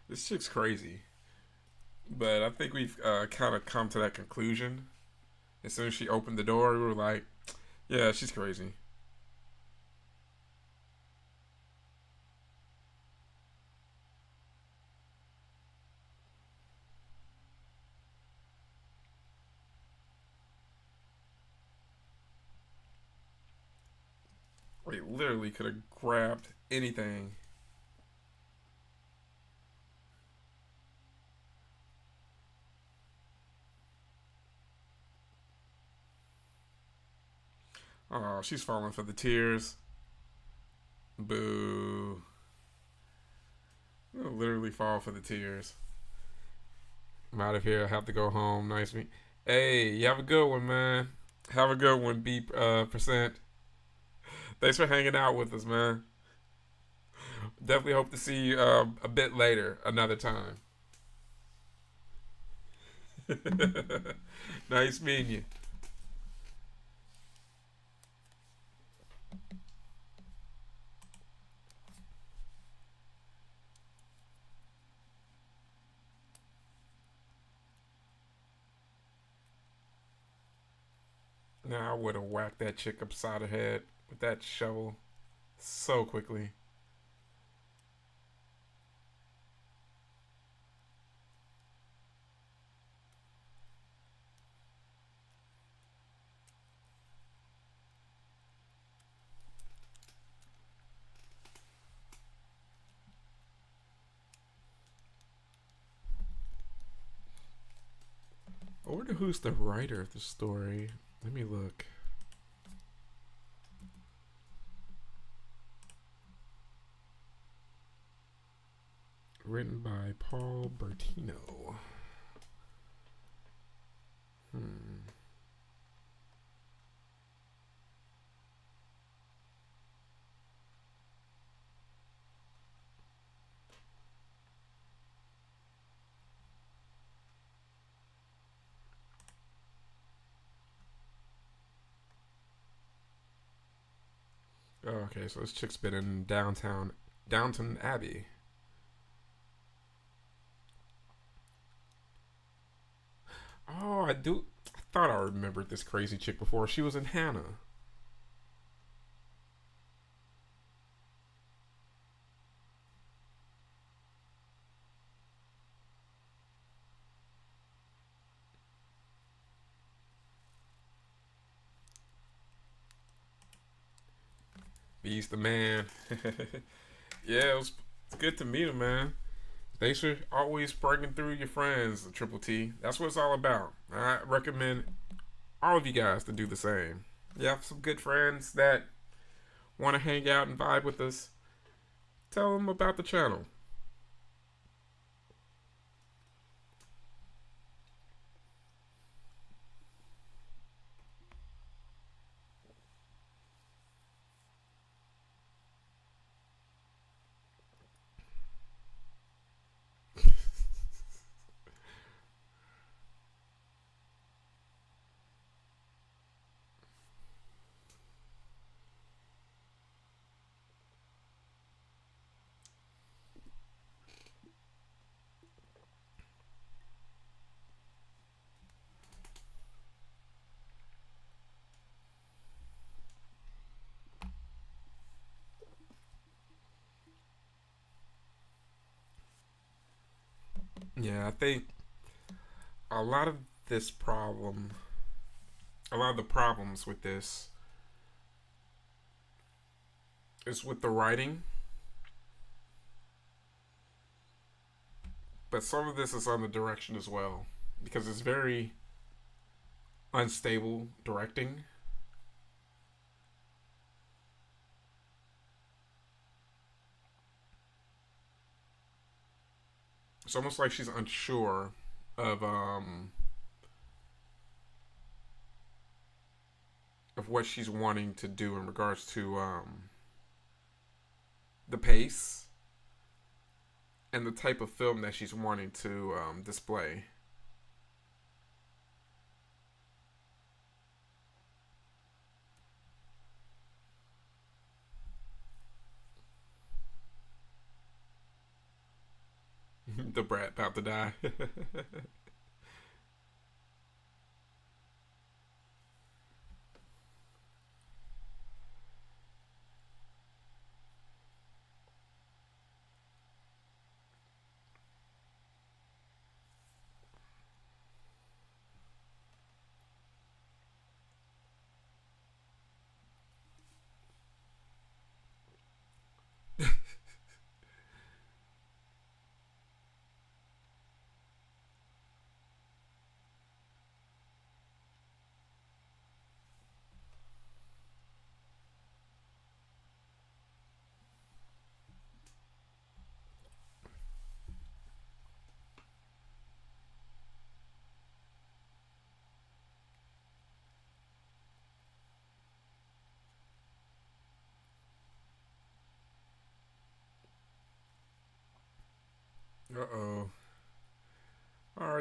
This chick's crazy. But I think we've kind of come to that conclusion. As soon as she opened the door, we were like, yeah, she's crazy. Like, literally could have grabbed anything. Oh, she's falling for the tears. Boo. I'll literally fall for the tears. I'm out of here. I have to go home. Nice meet. Hey, you have a good one, man. Have a good one, B percent. Thanks for hanging out with us, man. Definitely hope to see you a bit later, another time. Nice meeting you. Now I would have whacked that chick upside her head with that shovel so quickly. I wonder who's the writer of the story. Let me look. Written by Paul Bertino. Hmm. Oh, okay, so this chick's been in Downton Abbey. Oh, I do. I thought I remembered this crazy chick before. She was in Hannah. He's the man. Yeah, it's good to meet him, man. Thanks for always bringing through your friends, Triple T. That's what it's all about. I recommend all of you guys to do the same. You have some good friends that want to hang out and vibe with us. Tell them about the channel. Yeah, I think a lot of this problem, a lot of the problems with this is with the writing, but some of this is on the direction as well because it's very unstable directing. It's almost like she's unsure of of what she's wanting to do in regards to the pace and the type of film that she's wanting to display. The brat about to die.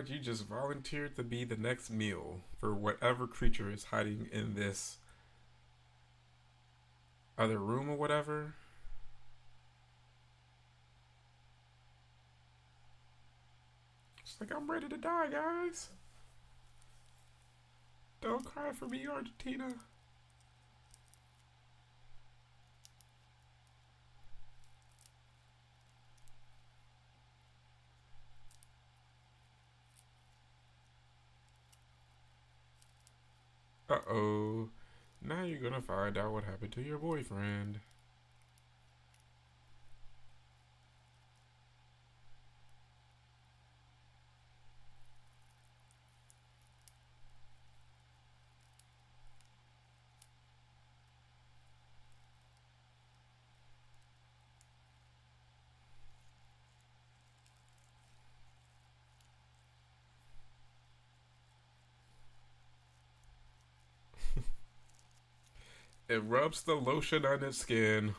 like you just volunteered to be the next meal for whatever creature is hiding in this other room or whatever. It's like, I'm ready to die, guys. Don't cry for me, Argentina. Uh-oh. Now you're gonna find out what happened to your boyfriend. It rubs the lotion on its skin,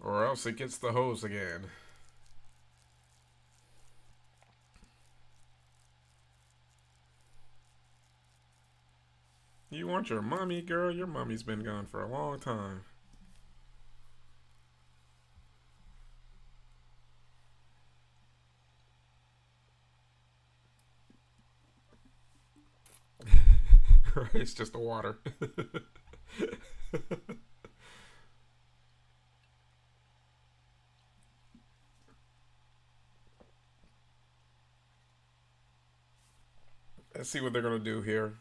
or else it gets the hose again. You want your mommy, girl? Your mommy's been gone for a long time. Right, it's just the water. Let's see what they're gonna do here.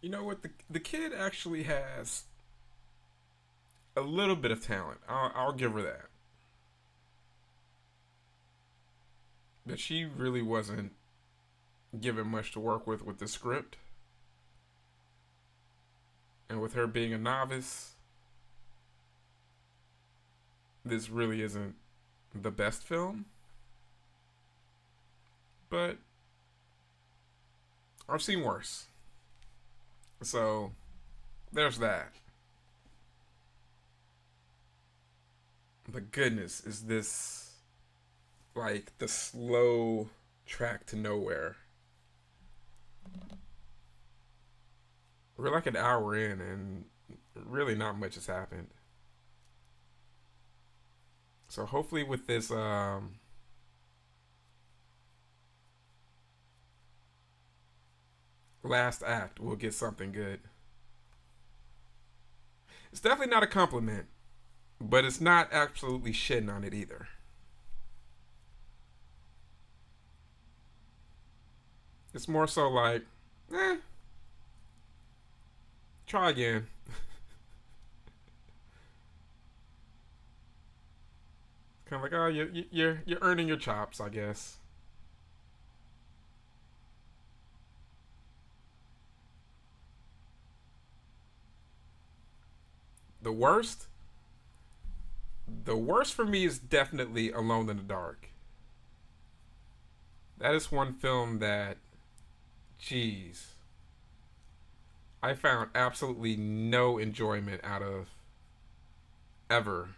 You know what? The kid actually has a little bit of talent. I'll give her that. But she really wasn't given much to work with the script. And with her being a novice, this really isn't the best film. But I've seen worse. So there's that. But goodness, is this like the slow track to nowhere? We're like an hour in and really not much has happened. So hopefully with this last act we'll get something good. It's definitely not a compliment, but it's not absolutely shitting on it either. It's more so like, try again. Kind of like, oh, you're earning your chops, I guess. The worst, the worst for me is definitely Alone in the Dark. That is one film that, geez, I found absolutely no enjoyment out of ever.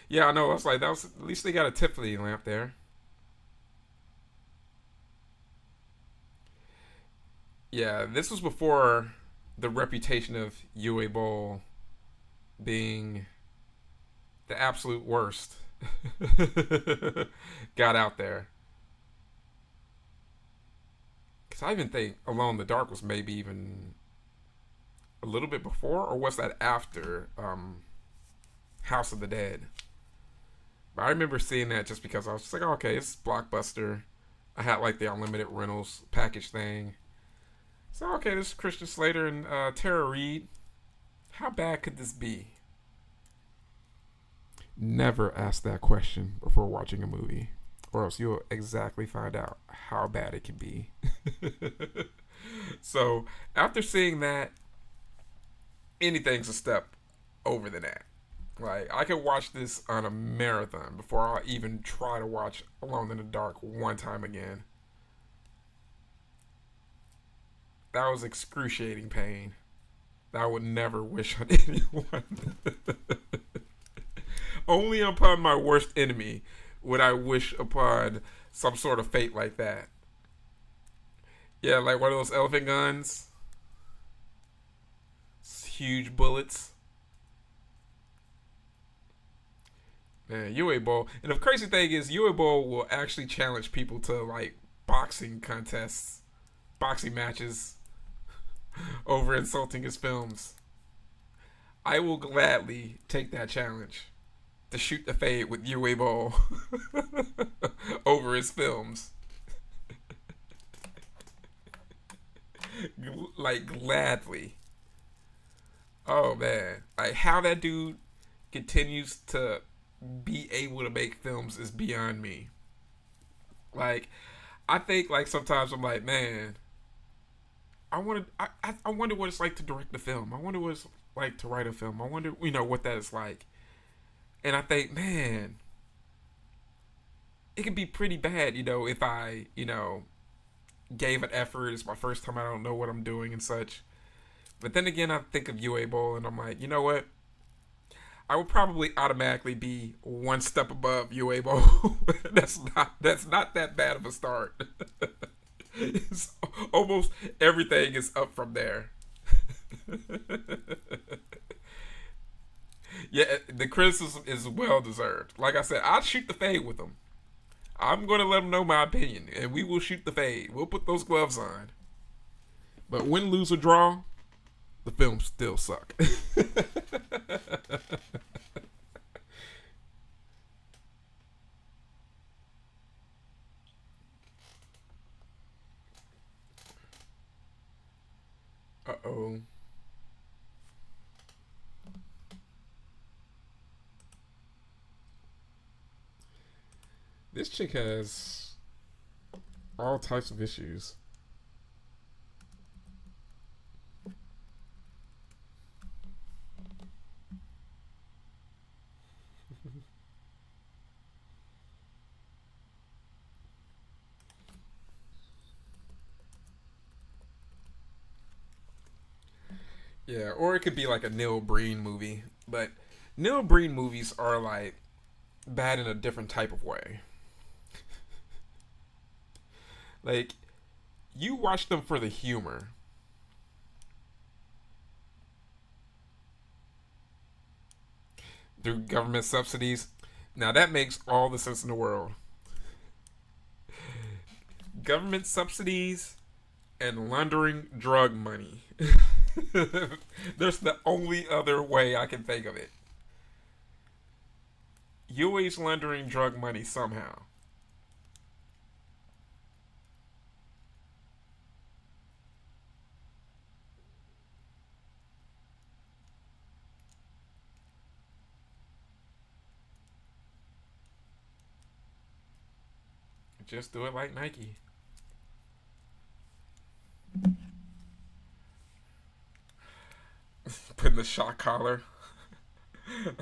Yeah, I know. I was like, that was at least they got a Tiffany lamp there. Yeah, this was before the reputation of Yue Bowl being the absolute worst got out there. Because I even think Alone in the Dark was maybe even a little bit before, or was that after House of the Dead? But I remember seeing that just because I was just like, oh, okay, it's Blockbuster. I had like the unlimited rentals package thing. So okay, this is Christian Slater and Tara Reid. How bad could this be? Never ask that question before watching a movie, or else you'll exactly find out how bad it can be. So after seeing that, anything's a step over than that. Like I could watch this on a marathon before I even try to watch Alone in the Dark one time again. That was excruciating pain that I would never wish on anyone. Only upon my worst enemy would I wish upon some sort of fate like that. Yeah, like one of those elephant guns, huge bullets. Man, UA Bowl. And the crazy thing is, UA Bowl will actually challenge people to like boxing contests, boxing matches over insulting his films. I will gladly take that challenge to shoot the fade with UA Bowl over his films. Like, gladly. Oh, man. Like, how that dude continues to be able to make films is beyond me. Like, I think, like, sometimes I'm like, man, I wonder what it's like to direct a film. I wonder what it's like to write a film. I wonder, what that is like. And I think, man, it could be pretty bad, if I, gave an effort. It's my first time. I don't know what I'm doing and such. But then again, I think of UA Bowl and I'm like, you know what? I would probably automatically be one step above UA Bowl. That's not that bad of a start. It's almost everything is up from there. Yeah, the criticism is well deserved. Like I said, I'd shoot the fade with them. I'm going to let them know my opinion, and we will shoot the fade. We'll put those gloves on. But win, lose, or draw, the films still suck. Uh-oh. This chick has all types of issues. Yeah, or it could be like a Neil Breen movie. But Neil Breen movies are like bad in a different type of way. Like, you watch them for the humor. Through government subsidies. Now that makes all the sense in the world. Government subsidies and laundering drug money. There's the only other way I can think of it. You always laundering drug money somehow. Just do it like Nike. Putting the shock collar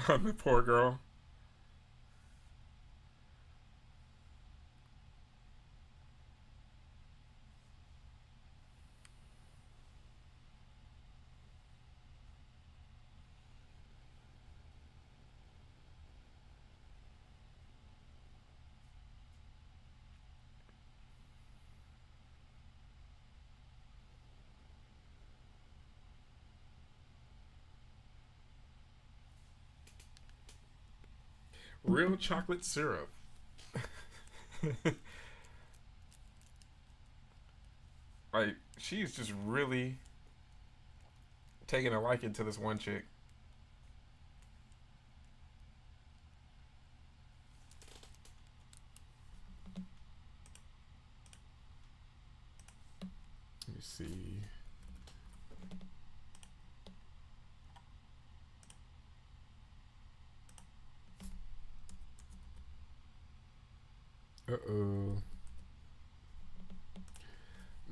on the poor girl. Real chocolate syrup. Like, she's just really taking a liking to this one chick. Let me see. Uh-oh.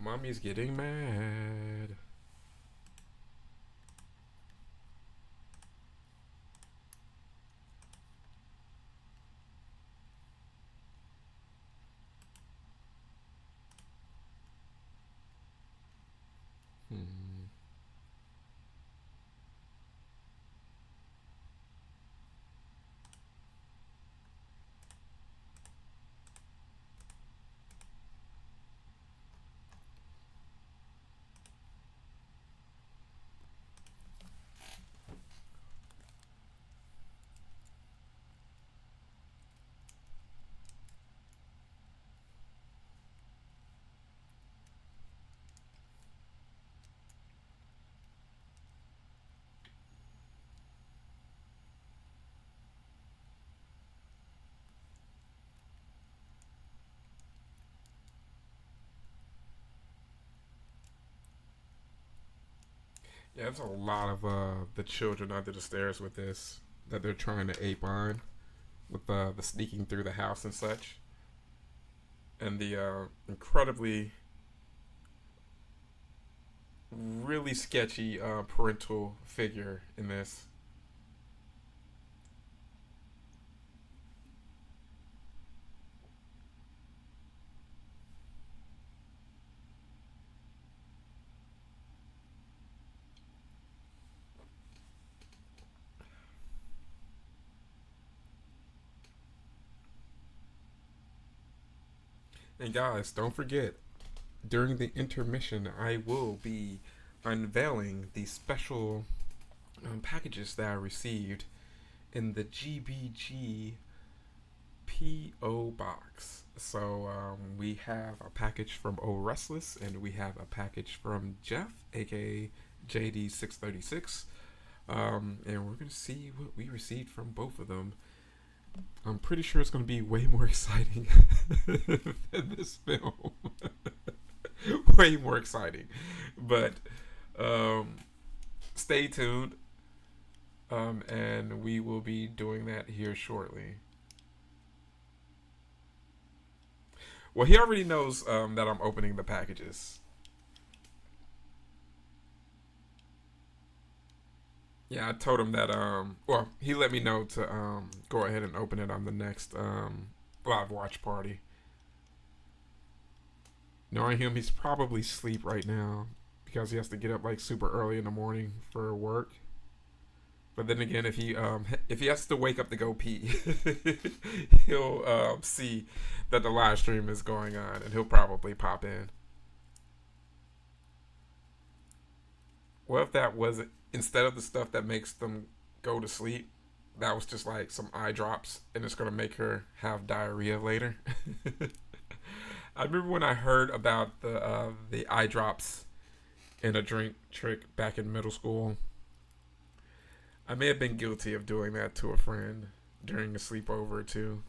Mommy's getting mad. Hmm. Yeah, there's a lot of the children under the stairs with this that they're trying to ape on with the sneaking through the house and such, and the incredibly really sketchy parental figure in this. And guys, don't forget, during the intermission, I will be unveiling the special packages that I received in the GBG PO box. So we have a package from O Restless, and we have a package from Jeff, aka JD636. And we're gonna see what we received from both of them. I'm pretty sure it's gonna be way more exciting than this film. Way more exciting, but um, stay tuned. And we will be doing that here shortly. Well, he already knows that I'm opening the packages. Yeah, I told him that. Well, he let me know to go ahead and open it on the next live watch party. Knowing him, he's probably asleep right now because he has to get up like super early in the morning for work. But then again, if he has to wake up to go pee, he'll see that the live stream is going on, and he'll probably pop in. What if that was instead of the stuff that makes them go to sleep? That was just like some eye drops, and it's gonna make her have diarrhea later. I remember when I heard about the eye drops in a drink trick back in middle school. I may have been guilty of doing that to a friend during a sleepover too,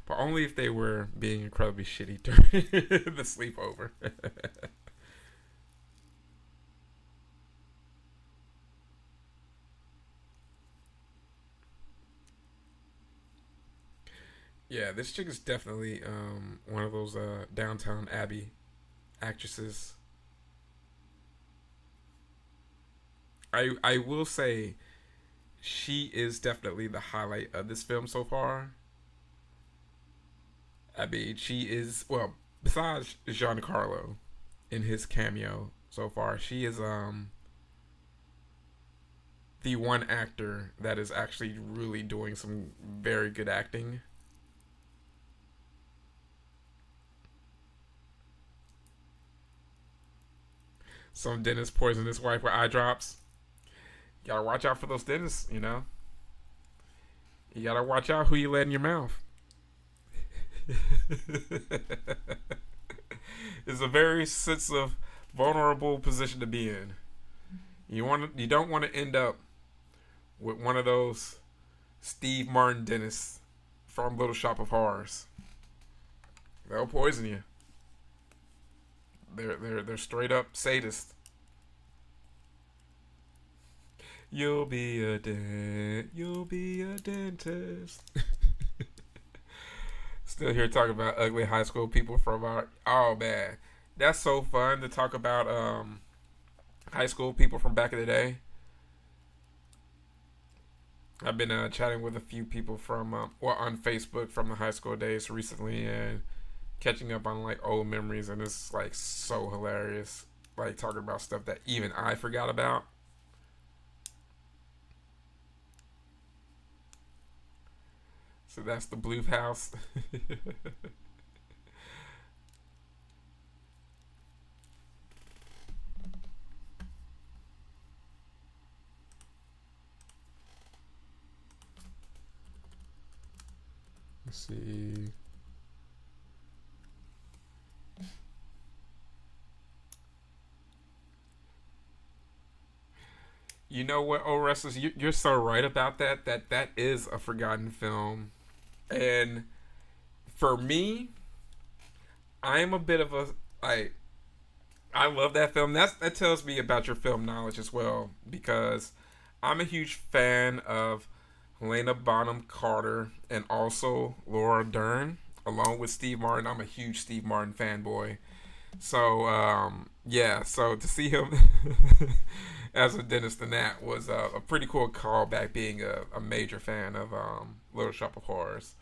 but only if they were being incredibly shitty during the sleepover. Yeah, this chick is definitely one of those Downtown Abbey actresses. I will say she is definitely the highlight of this film so far. I mean, she is well besides Giancarlo in his cameo so far. She is the one actor that is actually really doing some very good acting. Some dentist poisoned his wife with eye drops. You gotta watch out for those dentists, you know. You gotta watch out who you let in your mouth. It's a very sensitive, vulnerable position to be in. You don't want to end up with one of those Steve Martin dentists from Little Shop of Horrors. They'll poison you. They're straight up sadists. You'll be a dentist. Still here talking about ugly high school people from our. Oh man, that's so fun to talk about high school people from back in the day. I've been chatting with a few people from on Facebook from the high school days recently, and catching up on like old memories, and it's like so hilarious. Like talking about stuff that even I forgot about. So that's the Blue House. Let's see. You know what, oh Restless, you're so right about that. That is a forgotten film, and for me, I'm a bit of a I love that film. That tells me about your film knowledge as well, because I'm a huge fan of Helena Bonham Carter and also Laura Dern, along with Steve Martin. I'm a huge Steve Martin fanboy. So yeah, so to see him as a dentist in that was a pretty cool callback, being a major fan of Little Shop of Horrors.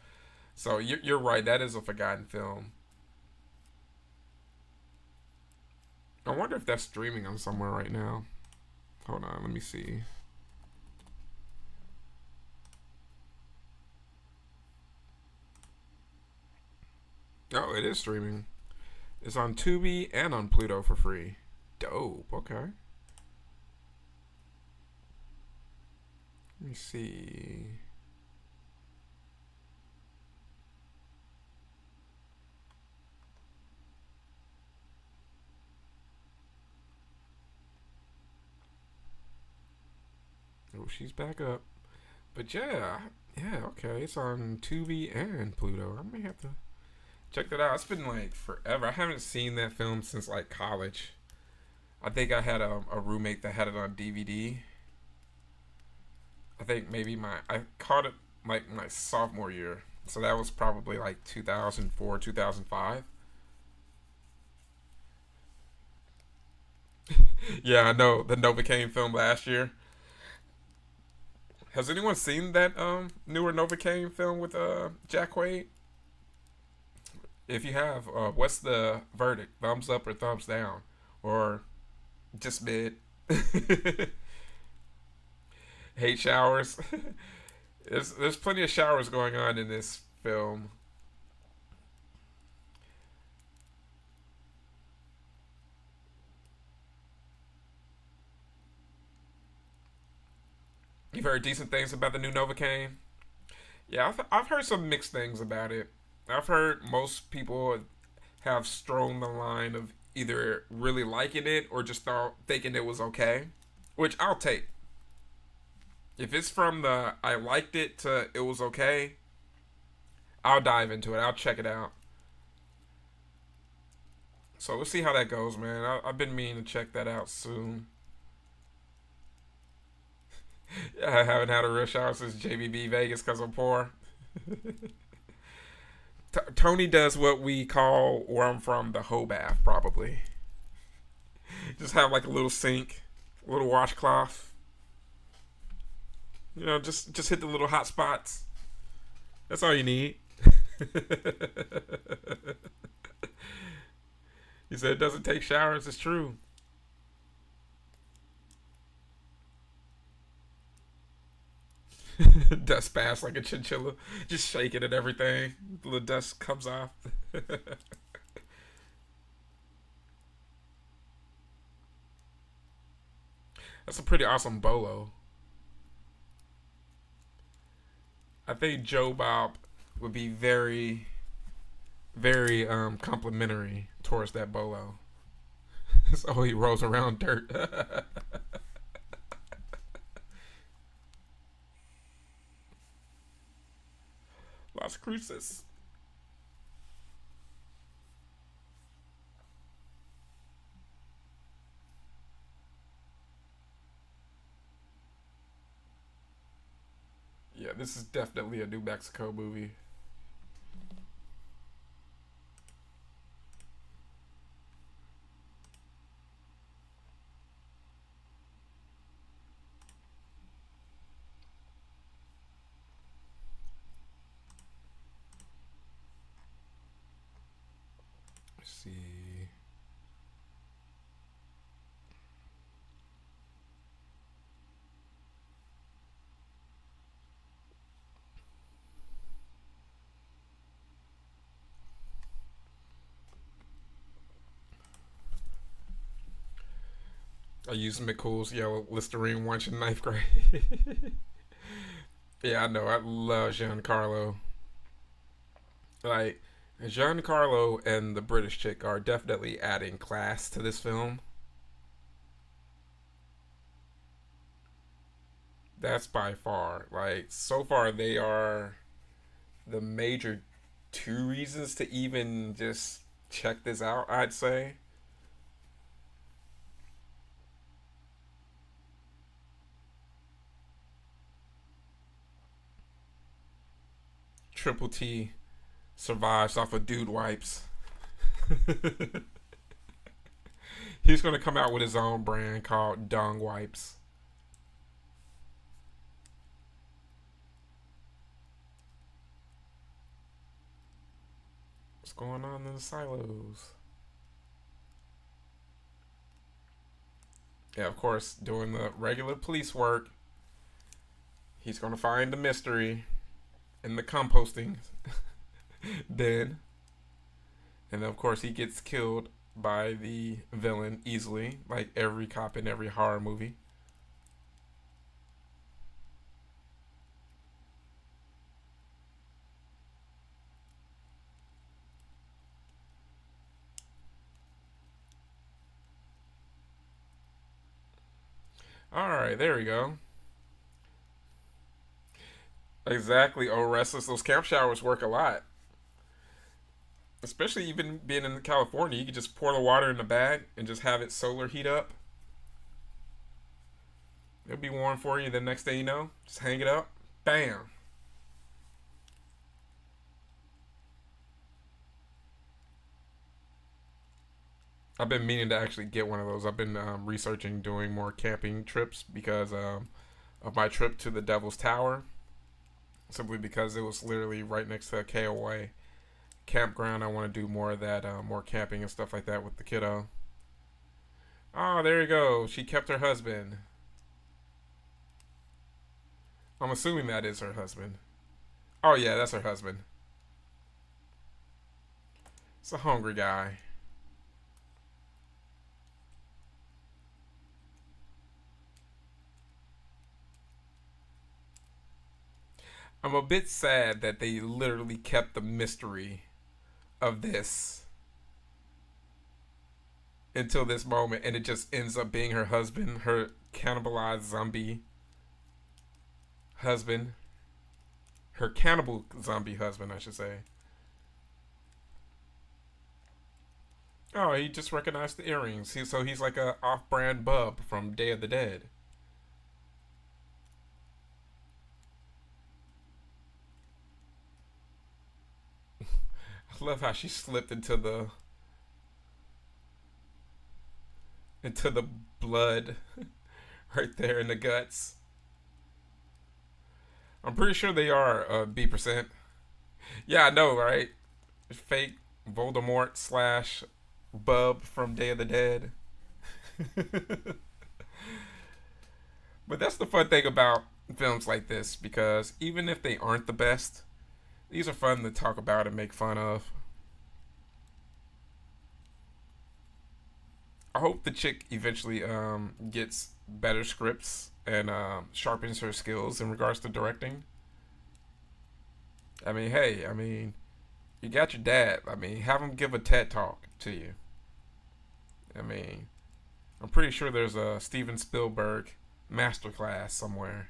So you're right, that is a forgotten film. I wonder if that's streaming on somewhere right now. Hold on, let me see. Oh, it is streaming. It's on Tubi and on Pluto for free. Dope. Okay. Let me see. Oh, she's back up. But yeah, yeah, okay. It's on Tubi and Pluto. I may have to check that out. It's been like forever. I haven't seen that film since like college. I think I had a roommate that had it on DVD. I think maybe I caught it like my sophomore year. So that was probably like 2004, 2005. Yeah, I know. The Novocaine film last year. Has anyone seen that newer Novocaine film with Jack Quaid? If you have, what's the verdict? Thumbs up or thumbs down? Or just mid? Hate showers. There's plenty of showers going on in this film. You've heard decent things about the new Novocaine? Yeah, I've heard some mixed things about it. I've heard most people have strung the line of either really liking it or just thinking it was okay, which I'll take. If it's from the I liked it to it was okay, I'll dive into it. I'll check it out. So we'll see how that goes, man. I've been meaning to check that out soon. Yeah, I haven't had a real shower since JBB Vegas because I'm poor. Tony does what we call where I'm from the hoe bath, probably. Just have like a little sink, a little washcloth. You know, just hit the little hot spots. That's all you need. He said it doesn't take showers. It's true. Dust fast like a chinchilla, just shaking and everything. The little dust comes off. That's a pretty awesome bolo. I think Joe Bob would be very very complimentary towards that bolo. So he rolls around dirt. Las Cruces. Yeah, this is definitely a New Mexico movie. Let's see. I use McCool's yellow Listerine once in ninth grade. Yeah, I know. I love Giancarlo. Like, Giancarlo and the British chick are definitely adding class to this film. That's by far. Like, so far, they are the major two reasons to even just check this out, I'd say. Triple T survives off of dude wipes. He's going to come out with his own brand called Dong Wipes. What's going on in the silos? Yeah, of course, doing the regular police work. He's going to find the mystery in the composting bin. And then, of course, he gets killed by the villain easily, like every cop in every horror movie. Alright, there we go. Exactly. Oh, restless. Those camp showers work a lot. Especially even being in California, you could just pour the water in the bag and just have it solar heat up. It'll be warm for you. The next day, you know, just hang it up. Bam. I've been meaning to actually get one of those. I've been researching doing more camping trips because of my trip to the Devil's Tower. Simply because it was literally right next to a KOA campground. I want to do more of that, more camping and stuff like that with the kiddo. Oh, there you go. She kept her husband. I'm assuming that is her husband. Oh, yeah, that's her husband. It's a hungry guy. I'm a bit sad that they literally kept the mystery of this until this moment and it just ends up being her husband, her cannibalized zombie husband. Her cannibal zombie husband, I should say. Oh, he just recognized the earrings. So he's like a off-brand bub from Day of the Dead. I love how she slipped into the blood right there in the guts. I'm pretty sure they are B%. Yeah, I know, right? Fake Voldemort slash Bub from Day of the Dead. But that's the fun thing about films like this because even if they aren't the best, these are fun to talk about and make fun of. I hope the chick eventually gets better scripts and sharpens her skills in regards to directing. I mean, hey, I mean, You got your dad. I mean, have him give a TED talk to you. I mean, I'm pretty sure there's a Steven Spielberg masterclass somewhere.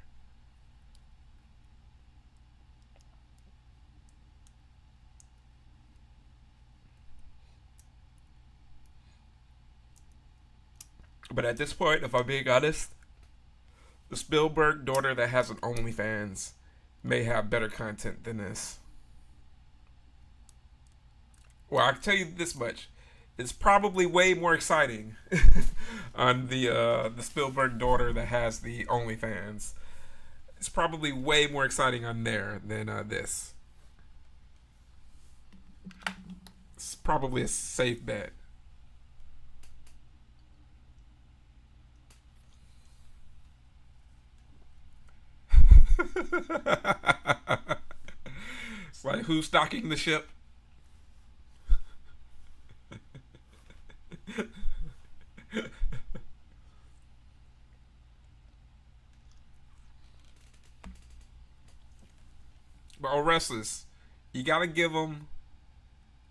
But at this point, if I'm being honest, the Spielberg daughter that has an OnlyFans may have better content than this. Well, I can tell you this much: it's probably way more exciting on the Spielberg daughter that has the OnlyFans. It's probably way more exciting on there than this. It's probably a safe bet. It's like who's stocking the ship? But Restless, you gotta give them,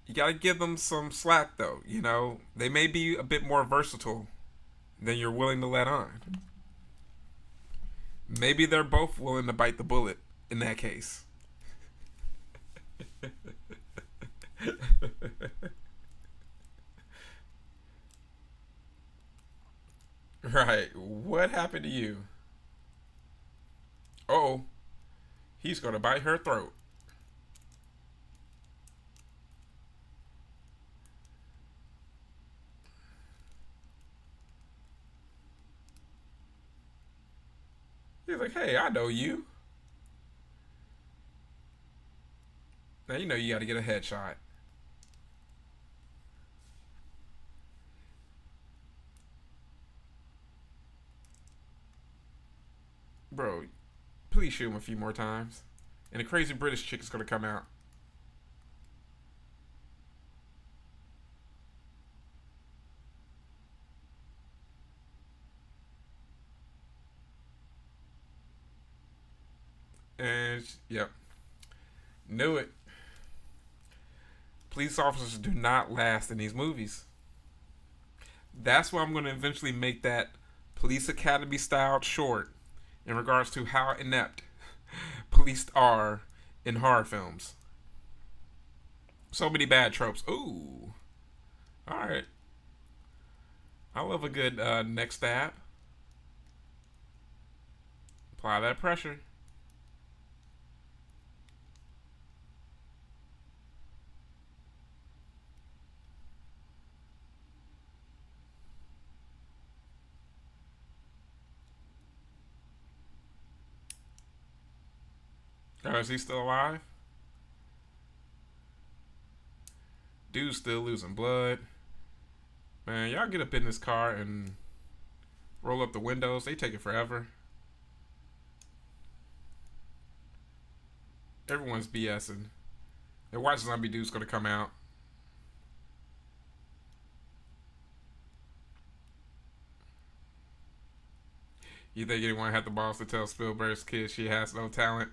you gotta give them some slack though. You know, they may be a bit more versatile than you're willing to let on. Maybe they're both willing to bite the bullet in that case. Right. What happened to you? Oh, he's gonna bite her throat. He's like, hey, I know you. Now you know you gotta get a headshot. Bro, please shoot him a few more times. And the crazy British chick is gonna come out. And, yep. Knew it. Police officers do not last in these movies. That's why I'm going to eventually make that Police Academy styled short in regards to how inept police are in horror films. So many bad tropes. Ooh. Alright. I love a good neck stab. Apply that pressure. Oh, is he still alive? Dude's still losing blood. Man, y'all get up in this car and roll up the windows. They take it forever. Everyone's BSing. And watch Zombie Dude's gonna come out. You think anyone had the balls to tell Spielberg's kid she has no talent?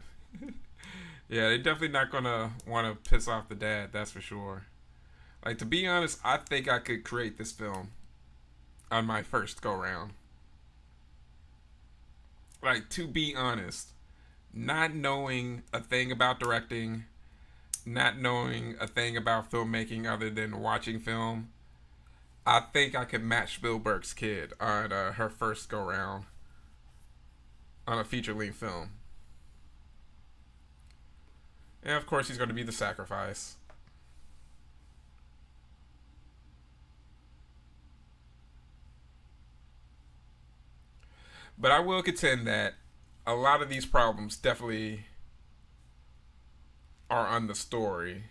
Yeah, they're definitely not gonna want to piss off the dad. That's for sure. Like, to be honest, I think I could create this film on my first go round. Like, to be honest, not knowing a thing about directing, not knowing a thing about filmmaking other than watching film, I think I could match Spielberg's kid on her first go round on a feature length film. And of course, he's going to be the sacrifice. But I will contend that a lot of these problems definitely are on the story.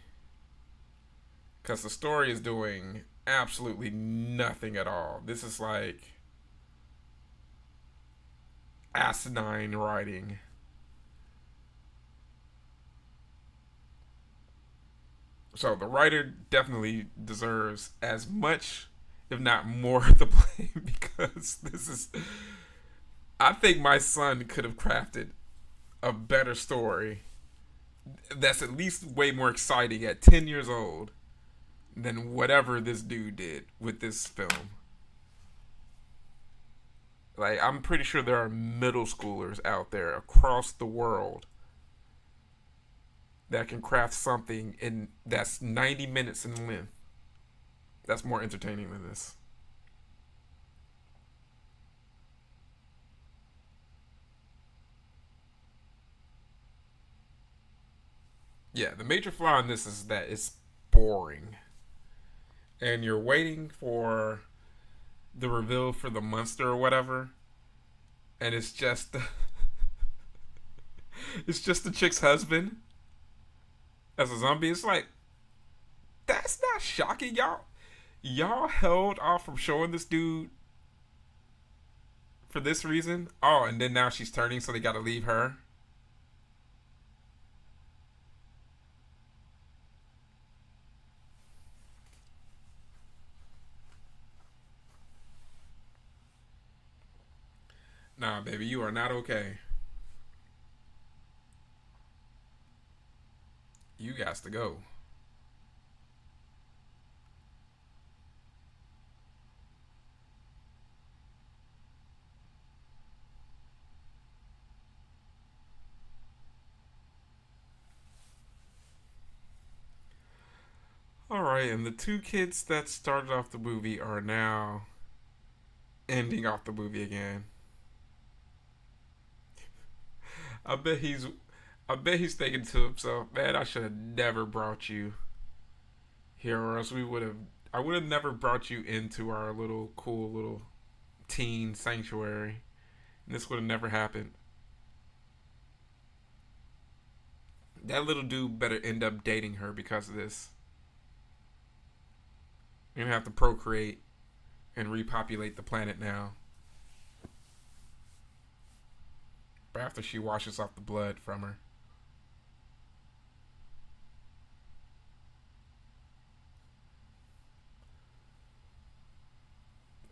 Because the story is doing absolutely nothing at all. This is like asinine writing. So the writer definitely deserves as much, if not more, the blame because this is. I think my son could have crafted a better story that's at least way more exciting at 10 years old than whatever this dude did with this film. Like, I'm pretty sure there are middle schoolers out there across the world that can craft something in that's 90 minutes in length. That's more entertaining than this. Yeah, the major flaw in this is that it's boring. And you're waiting for the reveal for the monster or whatever, and it's just it's just the chick's husband as a zombie. It's like, that's not shocking, y'all. Y'all held off from showing this dude for this reason. Oh, and then now she's turning, so they got to leave her. Nah, baby, you are not okay. You got to go. All right, and the two kids that started off the movie are now ending off the movie again. I bet he's I bet he's thinking to himself, man, I should have never brought you here, or else we would have. I would have never brought you into our little cool little teen sanctuary, and this would have never happened. That little dude better end up dating her because of this. You're gonna have to procreate and repopulate the planet now. But after she washes off the blood from her.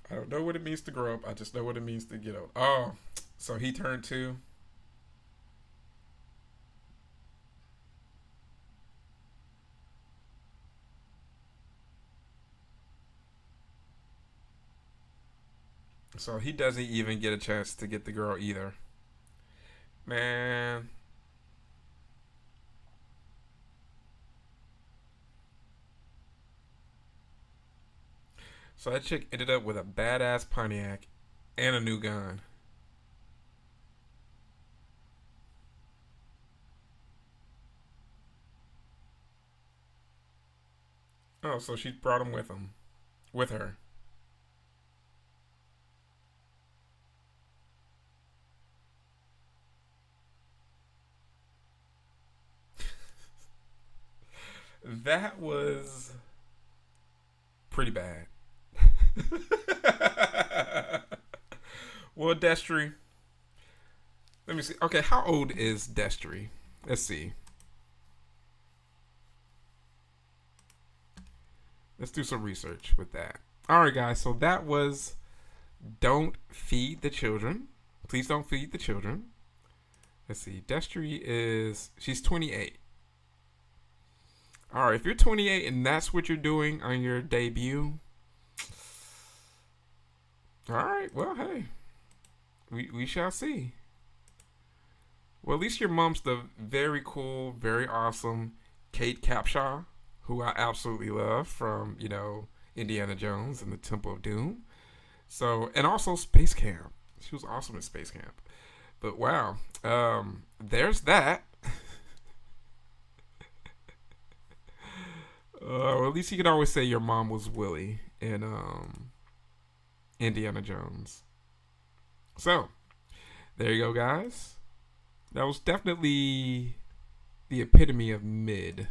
I don't know what it means to grow up. I just know what it means to get old. Oh, so he turned two. So he doesn't even get a chance to get the girl either. Man. So that chick ended up with a badass Pontiac and a new gun. Oh, so she brought him with her. That was pretty bad. Well, Destry. Let me see. Okay, how old is Destry? Let's see. Let's do some research with that. All right, guys. So that was Don't Feed the Children. Please don't feed the children. Let's see. Destry is she's 28. All right, if you're 28 and that's what you're doing on your debut, all right. Well, hey, we shall see. Well, at least your mom's the very cool, very awesome Kate Capshaw, who I absolutely love from Indiana Jones and the Temple of Doom. So, and also Space Camp. She was awesome in Space Camp. But wow, there's that. Well, at least you could always say your mom was Willie in Indiana Jones. So, there you go, guys. That was definitely the epitome of mid.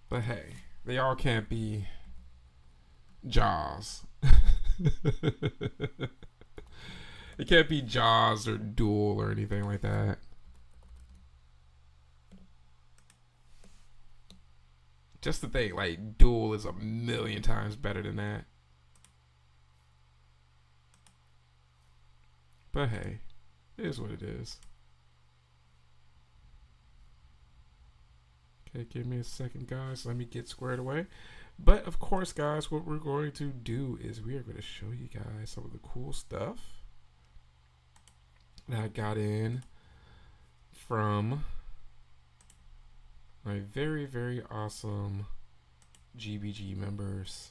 But hey, they all can't be Jaws. It can't be Jaws or Duel or anything like that. Just the thing, like, Duel is a million times better than that. But hey, it is what it is. Okay, give me a second, guys. Let me get squared away. But of course, guys, what we're going to do is we are going to show you guys some of the cool stuff that I got in from my very, very awesome GBG members.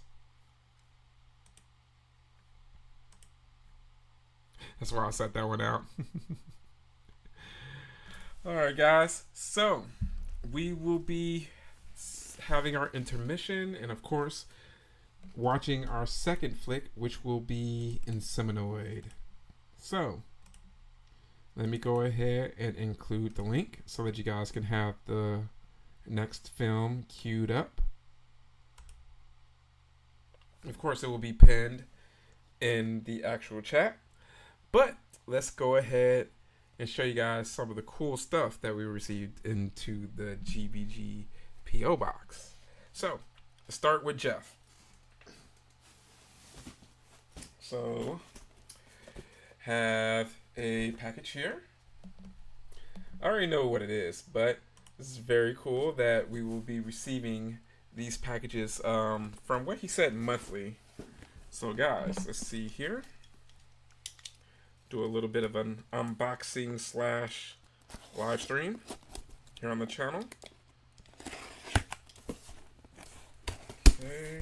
That's why I set that one out. Alright, guys. So, we will be having our intermission and, of course, watching our second flick, which will be Inseminoid. So, let me go ahead and include the link so that you guys can have the next film queued up. Of course, it will be pinned in the actual chat. But let's go ahead and show you guys some of the cool stuff that we received into the GBG PO box. So, let's start with Jeff. So, have a package here. I already know what it is, but this is very cool that we will be receiving these packages from what he said monthly. So guys, let's see here. Do a little bit of an unboxing slash live stream here on the channel. Okay.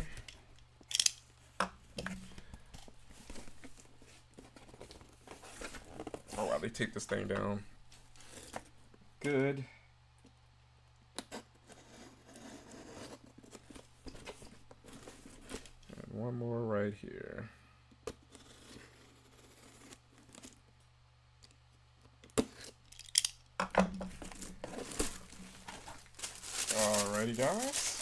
Oh wow, they take this thing down. Good. And one more right here. Alrighty, guys.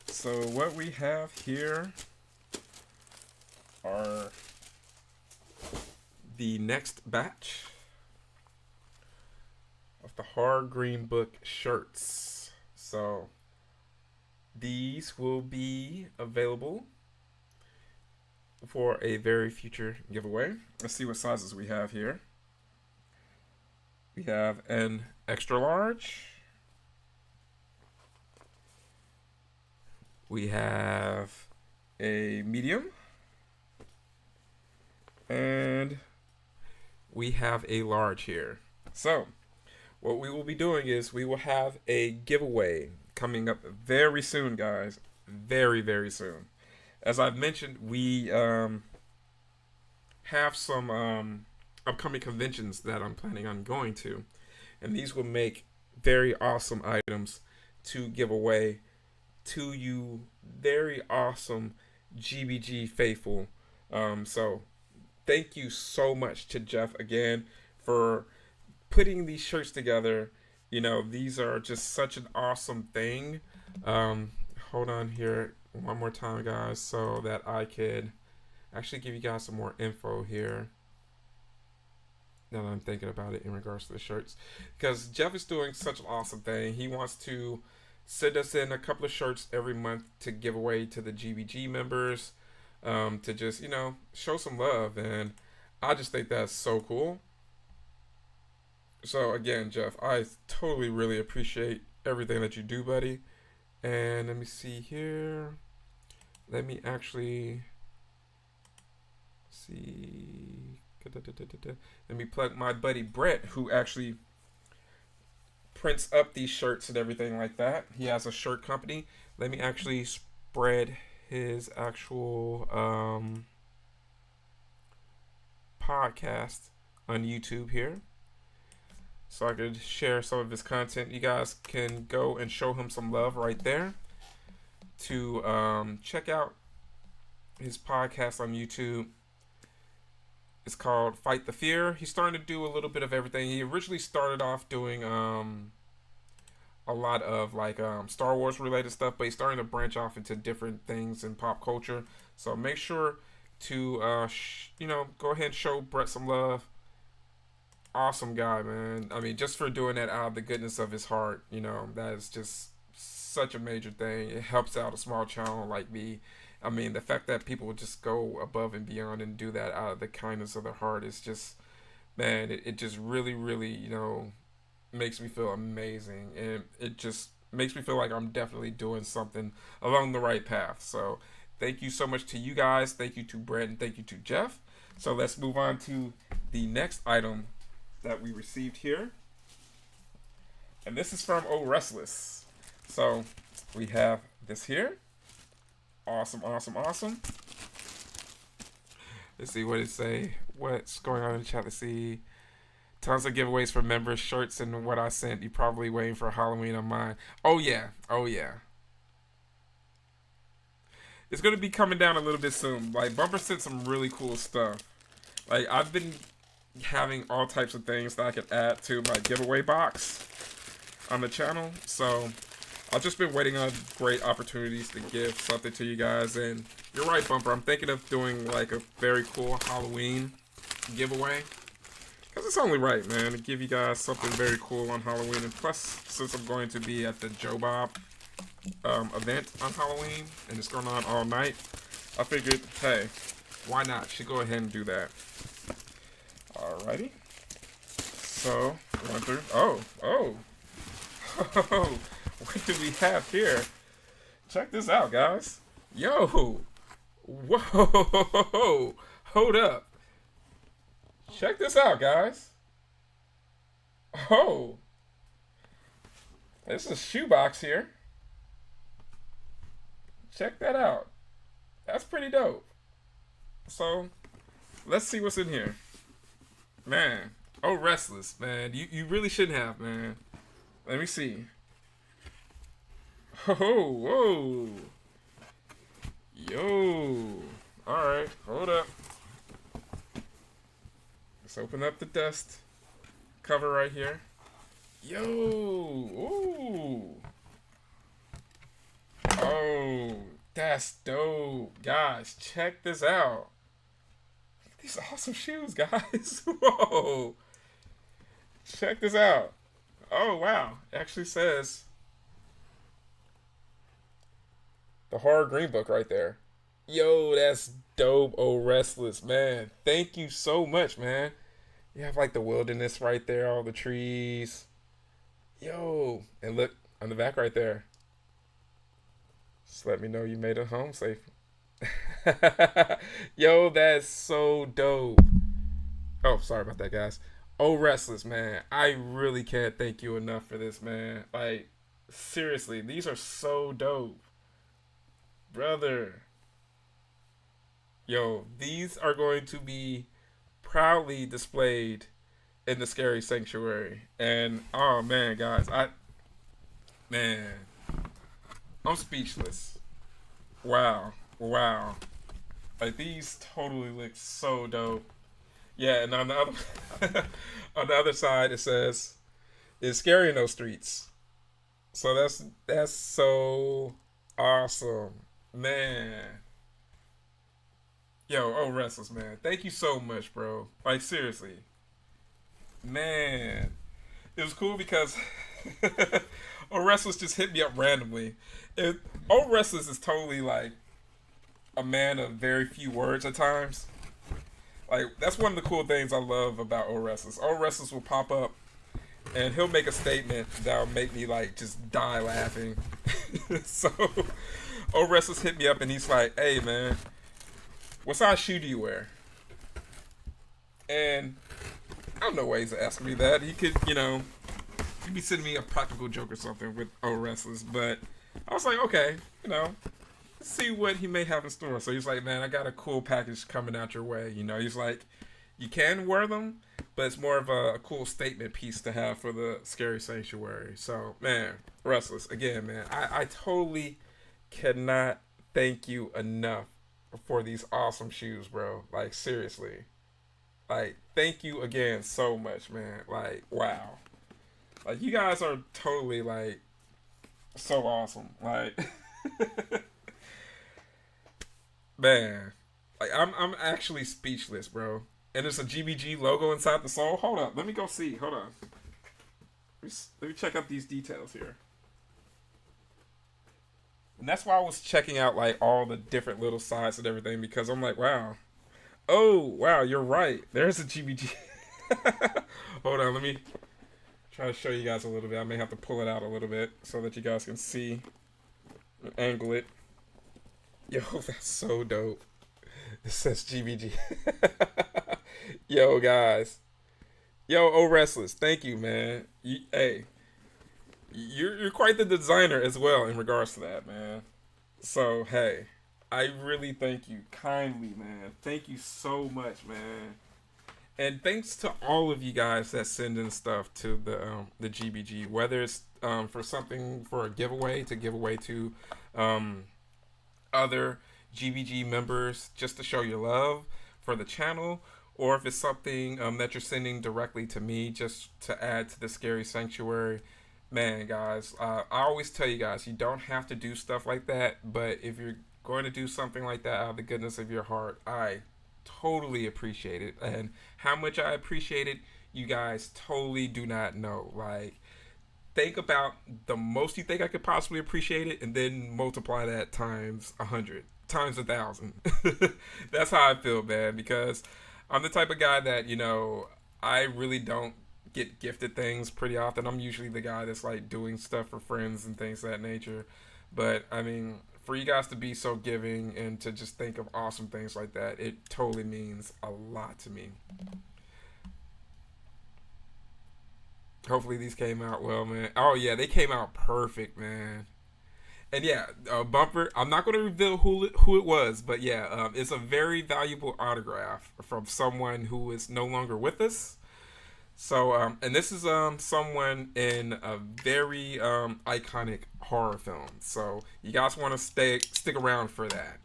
So what we have here are the next batch of the Hard Green Book shirts. So these will be available for a very future giveaway. Let's see what sizes we have here. We have an extra large. We have a medium. And we have a large here. So what we will be doing is we will have a giveaway coming up very soon, guys. Very, very soon. As I've mentioned, we have some upcoming conventions that I'm planning on going to. And these will make very awesome items to give away to you very awesome GBG faithful. So thank you so much to Jeff again for putting these shirts together. You know, these are just such an awesome thing. Hold on here one more time, guys, so that I could actually give you guys some more info here. Now that I'm thinking about it in regards to the shirts, because Jeff is doing such an awesome thing. He wants to send us in a couple of shirts every month to give away to the GBG members, to just, you know, show some love. And I just think that's so cool. So again, Jeff, I totally really appreciate everything that you do, buddy. And let me see here. Let me actually see. Let me plug my buddy Brett, who actually prints up these shirts and everything like that. He has a shirt company. Let me actually spread his actual podcast on YouTube here, so I could share some of his content. You guys can go and show him some love right there. To check out his podcast on YouTube. It's called Fight the Fear. He's starting to do a little bit of everything. He originally started off doing a lot of like Star Wars related stuff, but he's starting to branch off into different things in pop culture. So make sure to you know, go ahead and show Brett some love. Awesome guy, man. I mean, just for doing that out of the goodness of his heart, you know, that is just such a major thing. It helps out a small channel like me. I mean, the fact that people would just go above and beyond and do that out of the kindness of their heart is just, man, it just really, really, you know, makes me feel amazing. And it just makes me feel like I'm definitely doing something along the right path. So thank you so much to you guys. Thank you to Brett and thank you to Jeff. So let's move on to the next item that we received here. And this is from Oh Restless. So we have this here. Awesome, awesome, awesome. Let's see what it say. What's going on in the chat? Let's see. Tons of giveaways for members, shirts, and what I sent. You probably waiting for Halloween on mine. Oh yeah, oh yeah. It's gonna be coming down a little bit soon. Like Bumper sent some really cool stuff. Like I've been having all types of things that I could add to my giveaway box on the channel. So I've just been waiting on great opportunities to give something to you guys. And you're right, Bumper. I'm thinking of doing like a very cool Halloween giveaway. Because it's only right, man, to give you guys something very cool on Halloween. And plus, since I'm going to be at the Joe Bob event on Halloween, and it's going on all night, I figured, hey, why not? Should go ahead and do that. Alrighty. So, going through. Oh. What do we have here? Check this out, guys. Yo. Whoa. Hold up. Check this out, guys. Oh. This is a shoebox here. Check that out. That's pretty dope. So, let's see what's in here. Man. Oh, Restless, man. You really shouldn't have, man. Let me see. Oh, whoa. Yo. Alright, hold up. Let's open up the dust cover right here. Yo. Ooh. Oh, that's dope. Guys, check this out. Look at these awesome shoes, guys. Whoa. Check this out. Oh, wow. It actually says the Horror Green Book right there. Yo, that's dope. Oh, Restless, man. Thank you so much, man. You have like the wilderness right there, all the trees. Yo, and look on the back right there. Just let me know you made it home safe. Yo, that's so dope. Oh, sorry about that, guys. Oh, Restless, man. I really can't thank you enough for this, man. Like, seriously, these are so dope. Brother. Yo, these are going to be proudly displayed in the Scary Sanctuary. And, oh, man, guys. I'm speechless. Wow. Like, these totally look so dope. Yeah, and on the other on the other side it says, "It's scary in those streets." So that's so awesome, man. Yo, oh Restless, man, thank you so much, bro. Like seriously, man, it was cool because oh Restless just hit me up randomly. Oh Restless is totally like a man of very few words at times. Like, that's one of the cool things I love about O Restless. O Restless will pop up, and he'll make a statement that'll make me, like, just die laughing. So, O Restless hit me up, and he's like, hey, man, what size shoe do you wear? And I don't know ways of asking me that. He could, he'd be sending me a practical joke or something with O Restless, but I was like, okay, see what he may have in store. So he's like, man, I got a cool package coming out your way. He's like, you can wear them, but it's more of a cool statement piece to have for the Scary Sanctuary. So, man, Restless, again, man, I totally cannot thank you enough for these awesome shoes, bro. Like, seriously. Like, thank you again so much, man. Like, wow. Like, you guys are totally, like, so awesome. Like... Man, like I'm actually speechless, bro. And there's a GBG logo inside the sole. Hold up, let me go see. Hold on. Let me check out these details here. And that's why I was checking out like all the different little sides and everything because I'm like, wow. Oh, wow, you're right. There's a GBG. Hold on, let me Try to show you guys a little bit. I may have to pull it out a little bit so that you guys can see and angle it. Yo, that's so dope. It says GBG. Yo, guys. Yo, O Restless. Thank you, man. Hey, you're quite the designer as well in regards to that, man. So hey, I really thank you kindly, man. Thank you so much, man. And thanks to all of you guys that send in stuff to the GBG, whether it's for something for a giveaway to give away to um, other GBG members just to show your love for the channel, or if it's something that you're sending directly to me just to add to the scary sanctuary. Man, guys, I always tell you guys, you don't have to do stuff like that, but if you're going to do something like that out of the goodness of your heart, I totally appreciate it. And how much I appreciate it, you guys totally do not know. Like, think about the most you think I could possibly appreciate it, and then multiply that times 100, times 1,000. That's how I feel, man, because I'm the type of guy that, I really don't get gifted things pretty often. I'm usually the guy that's like doing stuff for friends and things of that nature. But I mean, for you guys to be so giving and to just think of awesome things like that, it totally means a lot to me. Hopefully these came out well, man. Oh yeah, they came out perfect, man. And yeah, bumper. I'm not going to reveal who it was, but yeah, it's a very valuable autograph from someone who is no longer with us. So, and this is someone in a very iconic horror film. So you guys want to stick around for that.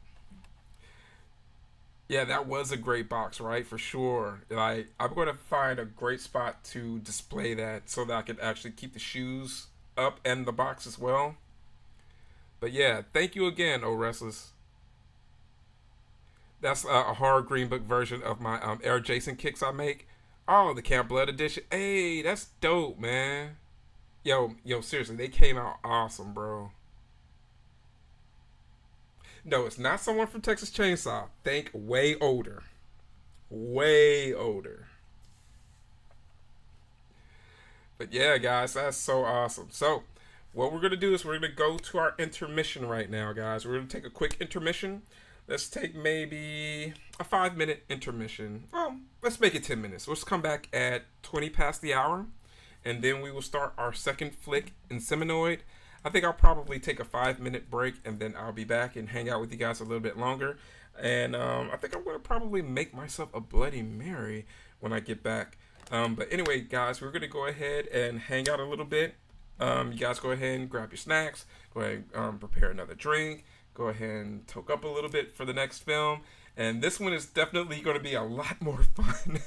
Yeah, that was a great box, right? For sure. Like, I'm going to find a great spot to display that so that I can actually keep the shoes up and the box as well. But yeah, thank you again, O Restless. That's a horror green book version of my Air Jason kicks I make. Oh, the Camp Blood edition. Hey, that's dope, man. Yo, seriously, they came out awesome, bro. No, it's not someone from Texas Chainsaw. Think way older. Way older. But yeah, guys, that's so awesome. So, what we're going to do is we're going to go to our intermission right now, guys. We're going to take a quick intermission. Let's take maybe a 5-minute intermission. Well, let's make it 10 minutes. Let's come back at 20 past the hour, and then we will start our second flick, Inseminoid. I think I'll probably take a 5-minute break, and then I'll be back and hang out with you guys a little bit longer. And I think I'm going to probably make myself a Bloody Mary when I get back. But anyway, guys, we're going to go ahead and hang out a little bit. You guys go ahead and grab your snacks. Go ahead and prepare another drink. Go ahead and toke up a little bit for the next film. And this one is definitely going to be a lot more fun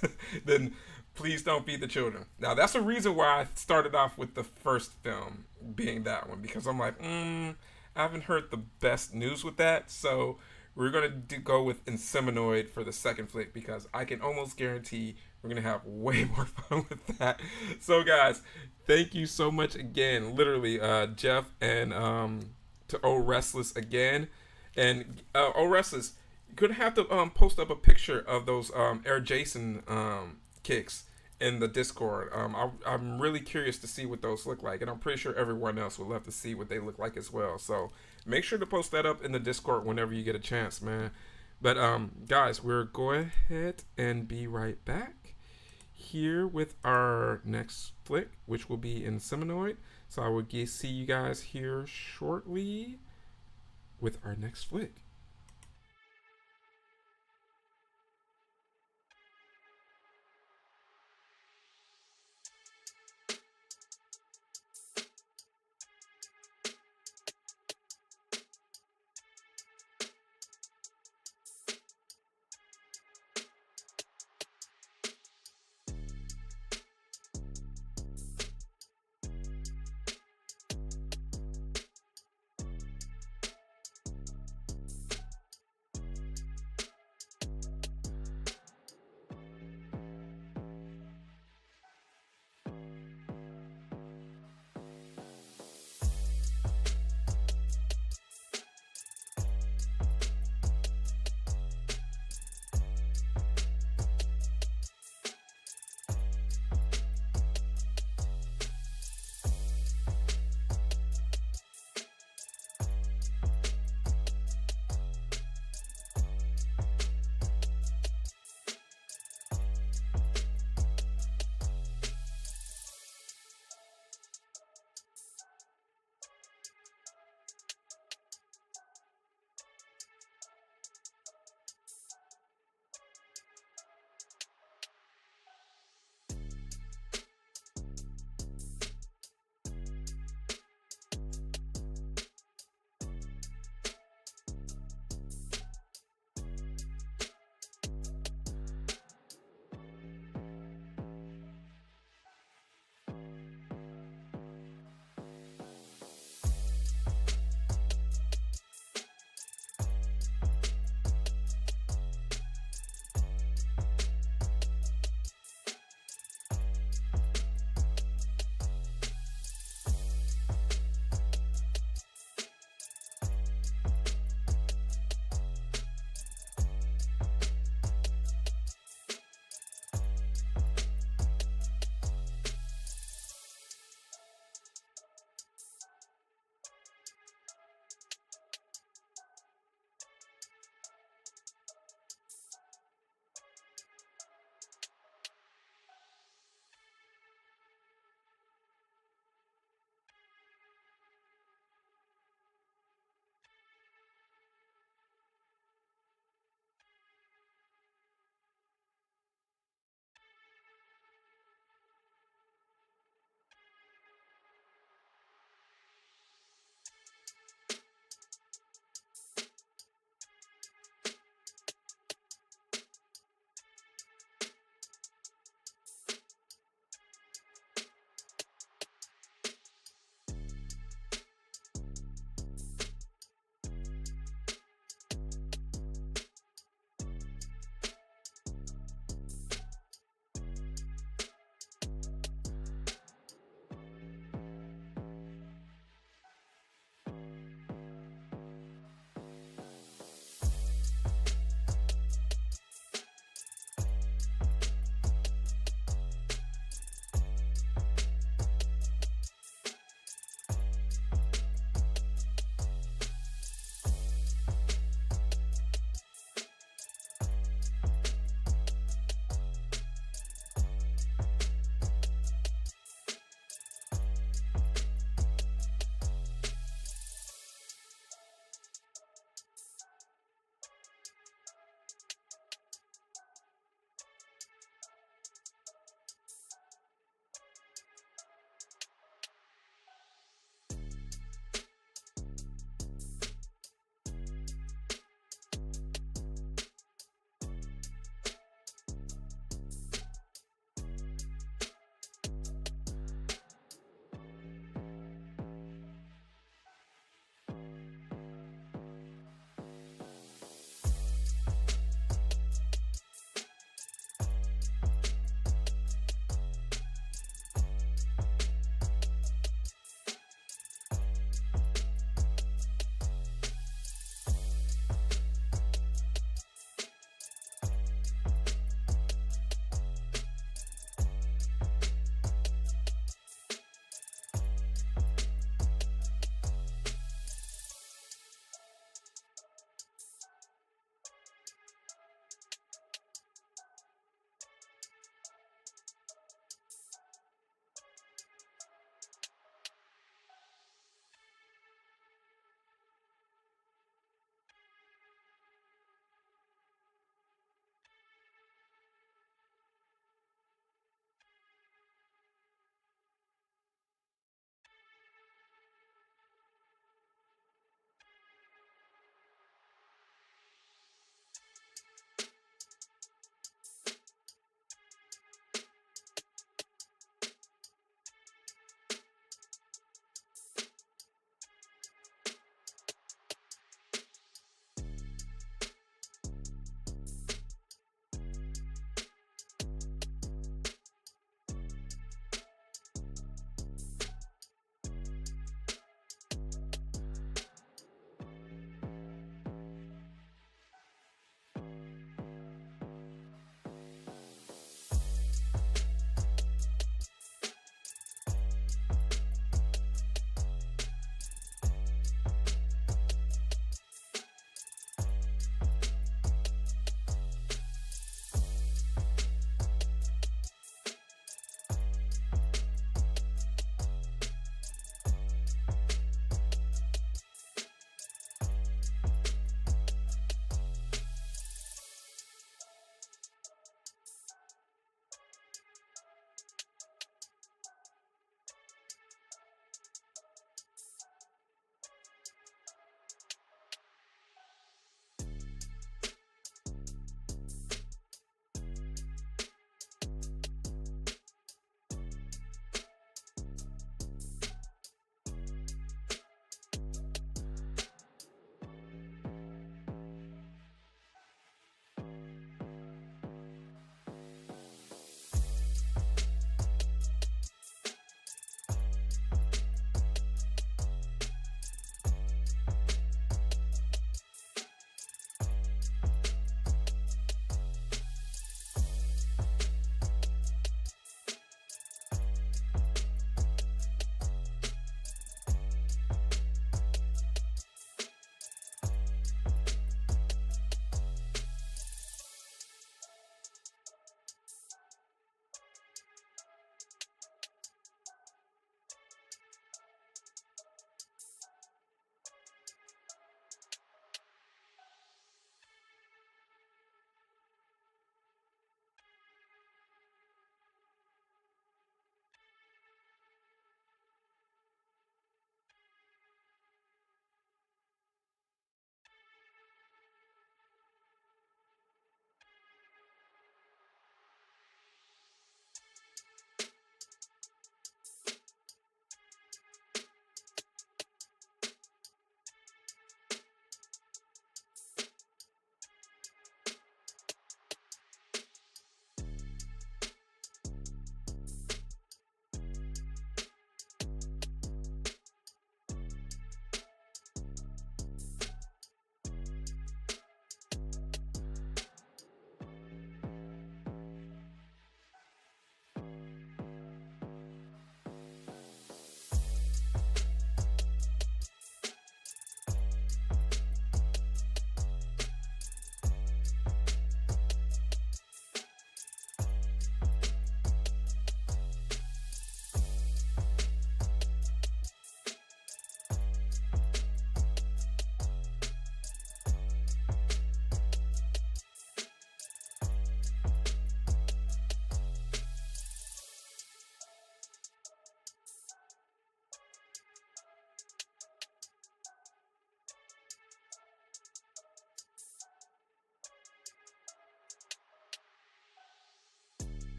than Please Don't Feed the Children. Now, that's the reason why I started off with the first film being that one. Because I'm like, I haven't heard the best news with that. So we're going to go with Inseminoid for the second flick. Because I can almost guarantee we're going to have way more fun with that. So, guys, thank you so much again. Literally, Jeff and to O Restless again. And O Restless, you're going to have to post up a picture of those Air Jason kicks in the Discord. I'm really curious to see what those look like. And I'm pretty sure everyone else would love to see what they look like as well. So make sure to post that up in the Discord whenever you get a chance, man. But guys, we're going ahead and be right back here with our next flick, which will be Inseminoid. So I will see you guys here shortly with our next flick.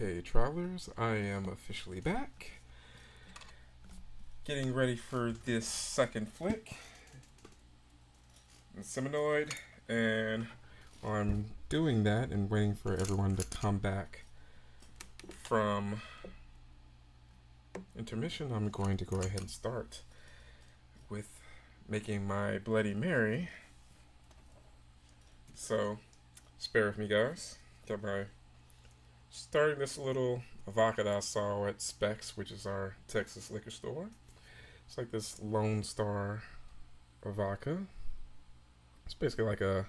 Okay, travelers, I am officially back. Getting ready for this second flick, Inseminoid, and while I'm doing that and waiting for everyone to come back from intermission, I'm going to go ahead and start with making my Bloody Mary. So, spare with me, guys. Got my starting this little vodka that I saw at Specs, which is our Texas liquor store. It's like this Lone Star vodka. It's basically like a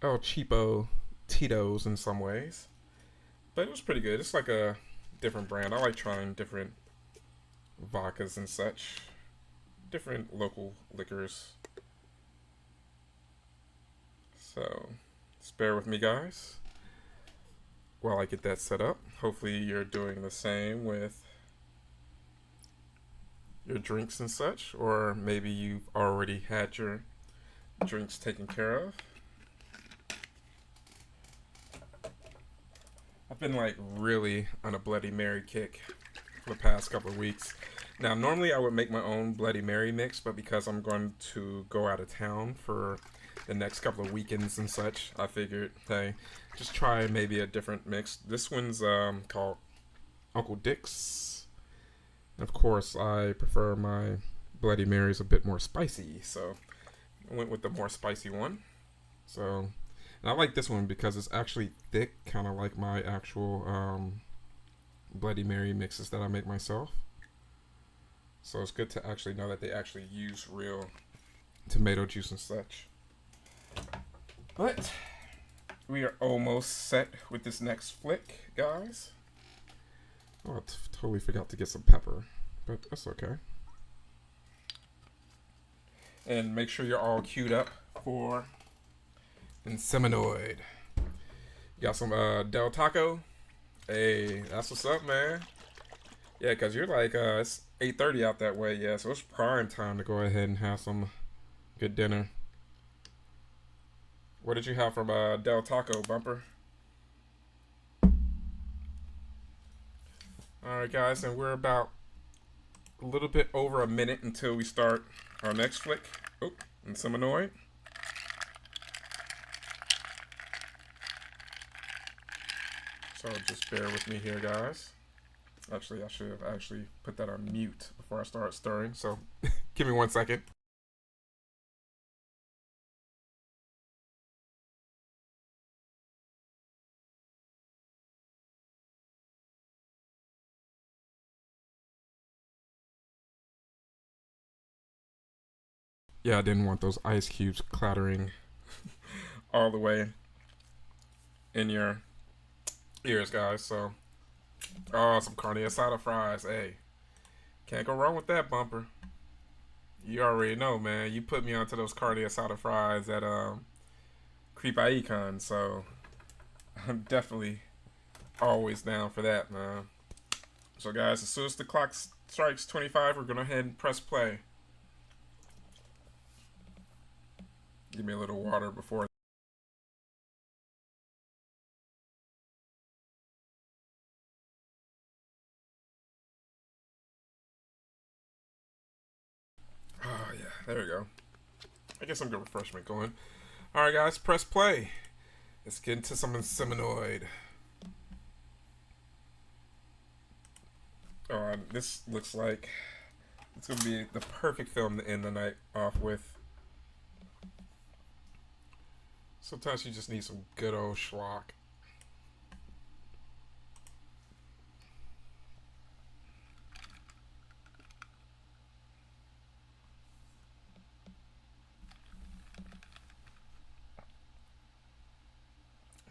El Cheapo Tito's in some ways, but it was pretty good. It's like a different brand. I like trying different vodkas and such, different local liquors. So, just bear with me, guys, while I get that set up. Hopefully, you're doing the same with your drinks and such, or maybe you've already had your drinks taken care of. I've been like really on a Bloody Mary kick for the past couple of weeks. Now, normally I would make my own Bloody Mary mix, but because I'm going to go out of town for the next couple of weekends and such, I figured, hey, just try maybe a different mix. This one's called Uncle Dick's. And of course, I prefer my Bloody Marys a bit more spicy, so I went with the more spicy one. So, and I like this one because it's actually thick, kind of like my actual Bloody Mary mixes that I make myself. So it's good to actually know that they actually use real tomato juice and such. But we are almost set with this next flick, guys. Oh, I totally forgot to get some pepper, but that's okay. And make sure you're all queued up for Inseminoid. You got some Del Taco? Hey, that's what's up, man. Yeah, because you're like, it's 8:30 out that way, yeah, so it's prime time to go ahead and have some good dinner. What did you have from Del Taco, Bumper? Alright, guys, and we're about a little bit over a minute until we start our next flick. Oh, Inseminoid. So just bear with me here, guys. Actually, I should have actually put that on mute before I start stirring, so give me 1 second. Yeah, I didn't want those ice cubes clattering all the way in your ears, guys. So, oh, some carne asada fries. Hey, can't go wrong with that, Bumper. You already know, man. You put me onto those carne asada fries at Creep Icon, so I'm definitely always down for that, man. So, guys, as soon as the clock strikes 25, we're gonna go ahead and press play. Give me a little water before. Oh, yeah, there we go. I guess some good refreshment going. Alright, guys, press play. Let's get into some Inseminoid. This looks like it's going to be the perfect film to end the night off with. Sometimes you just need some good old schlock.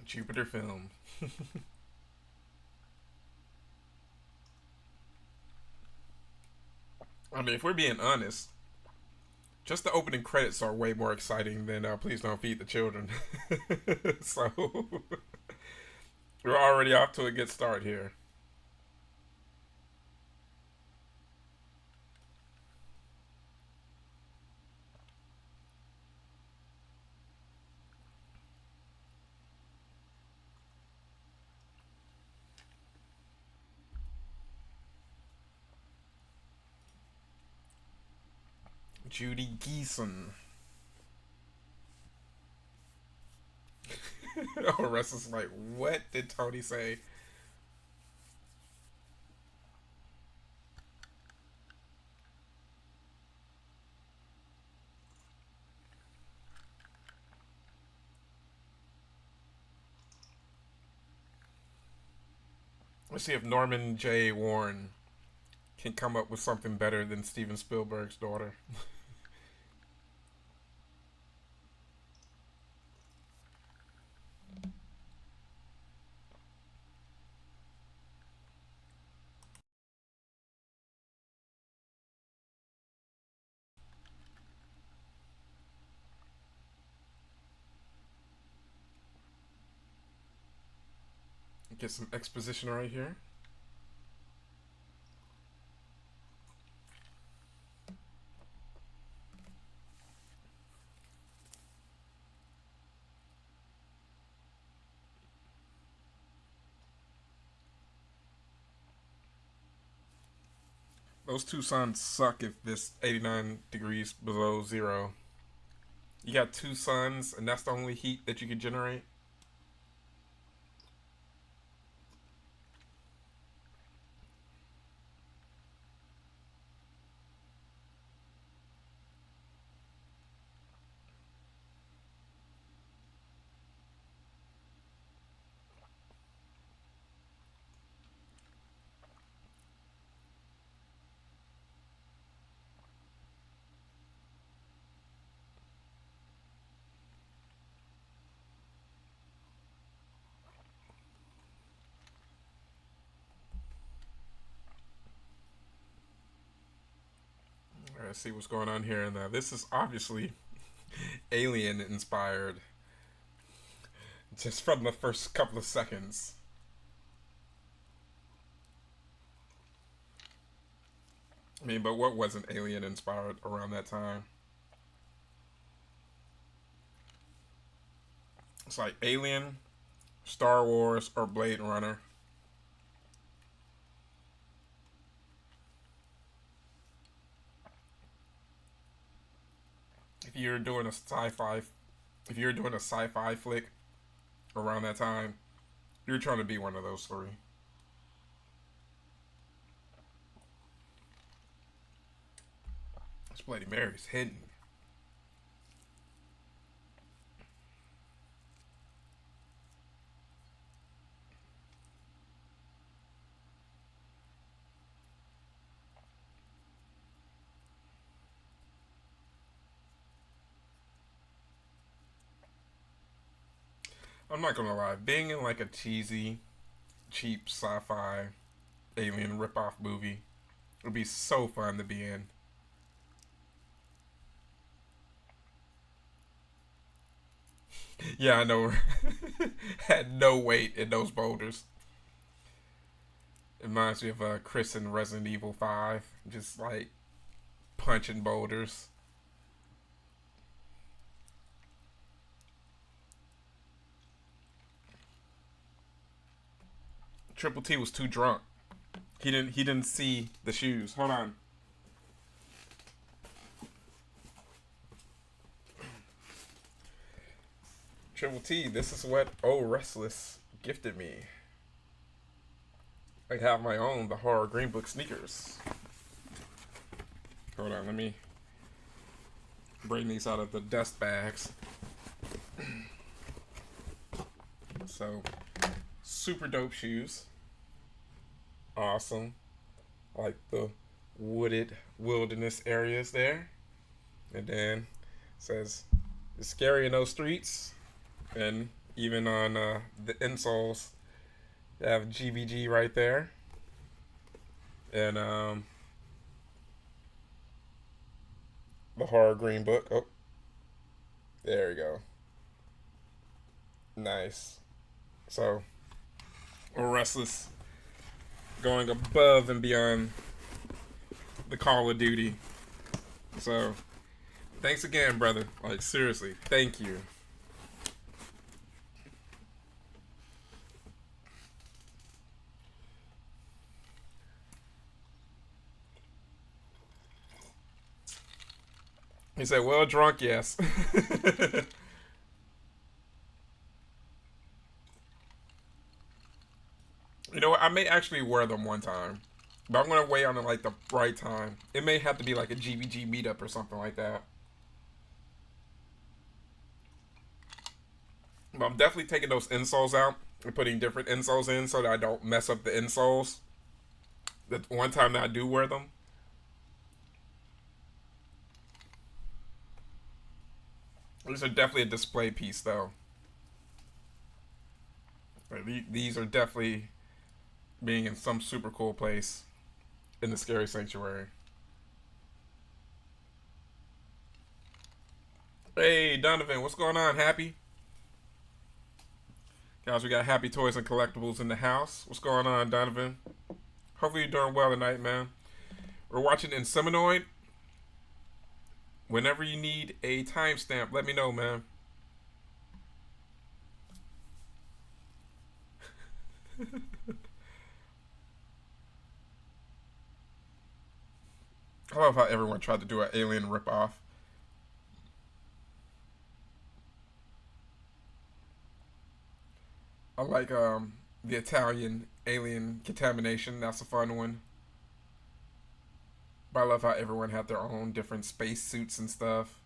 Jupiter film. I mean, if we're being honest, just the opening credits are way more exciting than Please Don't Feed the Children. So, we're already off to a good start here. Judy Geeson. Oh, Russ is like, what did Tony say? Let's see if Norman J. Warren can come up with something better than Steven Spielberg's daughter. Get some exposition right here. Those two suns suck if this 89 degrees below zero. You got two suns, and that's the only heat that you can generate. All right, let's see what's going on here. Now, this is obviously alien inspired, just from the first couple of seconds. I mean, but what wasn't alien inspired around that time? It's like Alien, Star Wars, or Blade Runner. If you're doing a sci-fi, if you're doing a sci-fi flick around that time, you're trying to be one of those three. This Bloody Mary's hidden. I'm not gonna lie, being in like a cheesy, cheap sci-fi alien ripoff movie would be so fun to be in. Yeah, I know. Had no weight in those boulders. It reminds me of Chris in Resident Evil 5, just like punching boulders. Triple T was too drunk. He didn't see the shoes. Hold on. Triple T, this is what Oh Restless gifted me. I have my own, the Horror Green Book sneakers. Hold on, let me bring these out of the dust bags. So, super dope shoes. Awesome. Like the wooded wilderness areas there. And then it says, it's scary in those streets. And even on the insoles, they have GBG right there. And the Horror Green Book. Oh, there we go. Nice. So, we're Restless going above and beyond the Call of Duty. So, thanks again, brother. Like, seriously, thank you. He said, "Well, drunk, yes." You know what? I may actually wear them one time, but I'm gonna wait on it like the right time. It may have to be like a GVG meetup or something like that. But I'm definitely taking those insoles out and putting different insoles in so that I don't mess up the insoles. The one time that I do wear them, these are definitely a display piece though. These are definitely being in some super cool place in the scary sanctuary. Hey Donovan, what's going on? Happy? Guys, we got Happy Toys and Collectibles in the house. What's going on, Donovan? Hopefully you're doing well tonight, man. We're watching Inseminoid. Whenever you need a timestamp, let me know, man. I love how everyone tried to do an alien ripoff. I like the Italian alien contamination. That's a fun one. But I love how everyone had their own different space suits and stuff.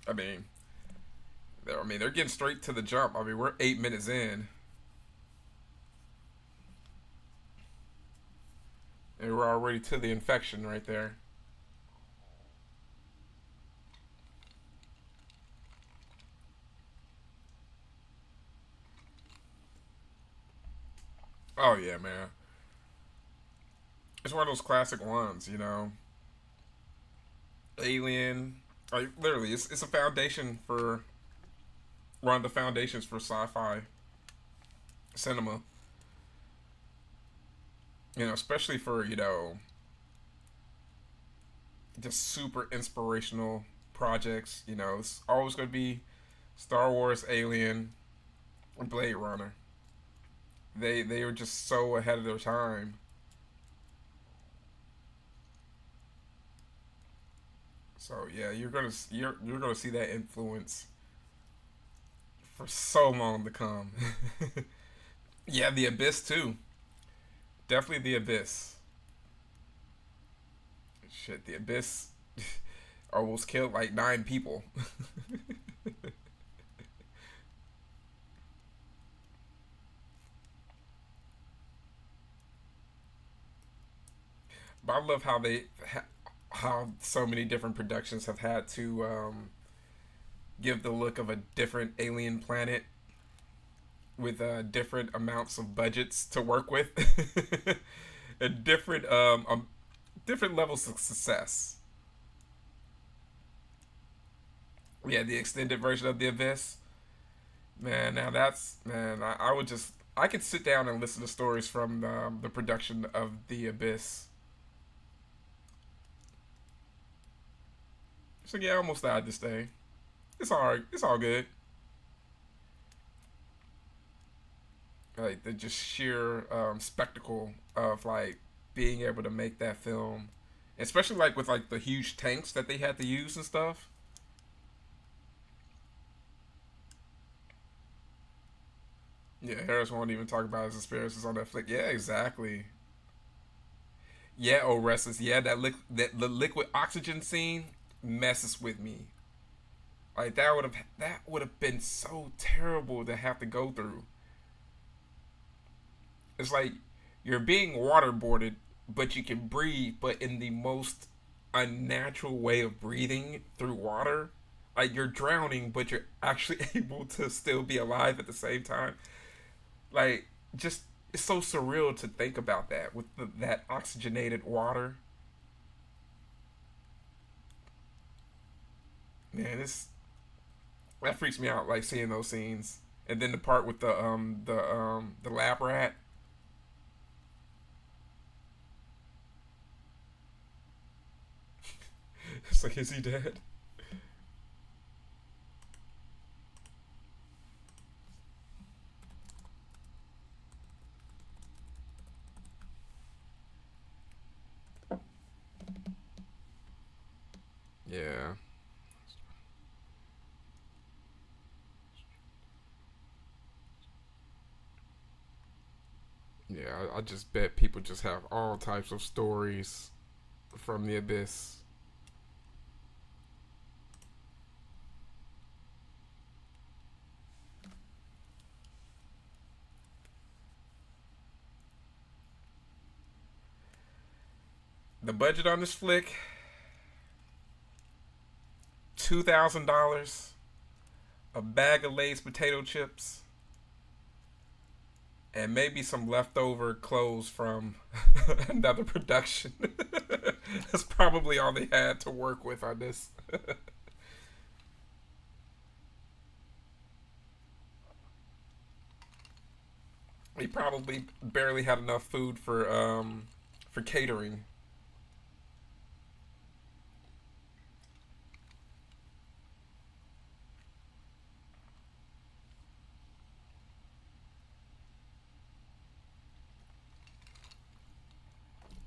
I mean, they're getting straight to the jump. I mean, we're 8 minutes in, and we're already to the infection right there. Oh yeah, man. It's one of those classic ones, you know. Alien, like literally, it's a foundation for one of the foundations for sci-fi cinema. You know, especially for just super inspirational projects. You know, it's always going to be Star Wars, Alien, and Blade Runner. They were just so ahead of their time. So yeah, you're gonna see that influence for so long to come. Yeah, the Abyss too. Definitely the Abyss. Shit, the Abyss almost killed like 9 people. But I love how how so many different productions have had to give the look of a different alien planet with different amounts of budgets to work with, and different levels of success. Yeah, the extended version of the Abyss, man. Now that's man. I would just I could sit down and listen to stories from the production of the Abyss. So yeah, I almost died this day. It's all right. It's all good. Like the just sheer spectacle of like being able to make that film, especially like with like the huge tanks that they had to use and stuff. Yeah, Harris won't even talk about his experiences on that flick. Yeah, exactly. Yeah, oh Restless. Yeah, that the liquid oxygen scene messes with me. Like that would have been so terrible to have to go through. It's like you're being waterboarded, but you can breathe, but in the most unnatural way of breathing through water. Like you're drowning, but you're actually able to still be alive at the same time. Like just it's so surreal to think about that with that oxygenated water. Man, it's that freaks me out. Like seeing those scenes, and then the part with the lab rat. It's like, is he dead? Yeah. Yeah, I just bet people just have all types of stories from the abyss. The budget on this flick, $2,000, a bag of Lay's potato chips, and maybe some leftover clothes from another production. That's probably all they had to work with on this. They probably barely had enough food for catering.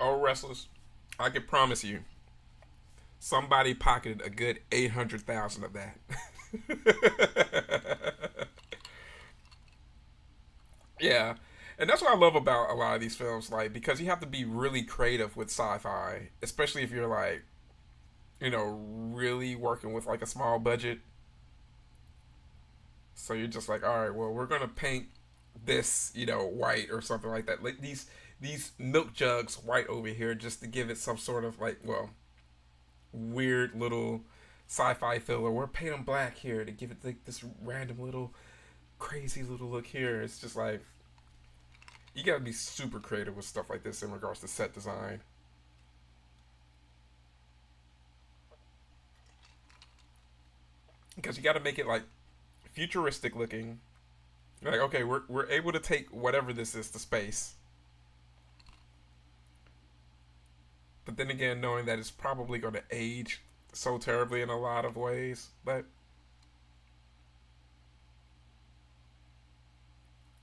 Oh, wrestlers, I can promise you, somebody pocketed a good 800,000 of that. Yeah, and that's what I love about a lot of these films, like because you have to be really creative with sci-fi, especially if you're like, really working with like a small budget. So you're just like, all right, well, we're gonna paint this, white or something like that. Like these milk jugs white over here, just to give it some sort of like, well, weird little sci-fi filler. We're paint them black here to give it like this random little crazy little look here. It's just like you gotta be super creative with stuff like this in regards to set design because you got to make it like futuristic looking. Like, okay, we're able to take whatever this is to space, but then again, knowing that it's probably going to age so terribly in a lot of ways. But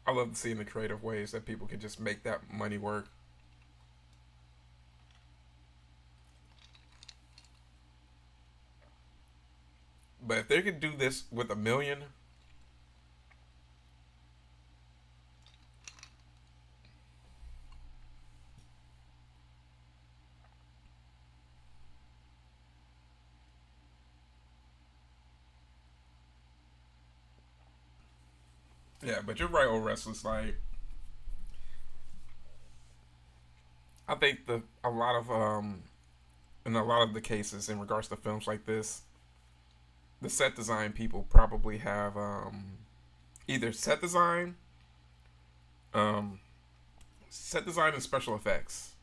I love seeing the creative ways that people can just make that money work. But if they could do this with 1 million, yeah. But you're right, old wrestlers. Like, I think the a lot of in a lot of the cases in regards to films like this, the set design people probably have either um, set design and special effects.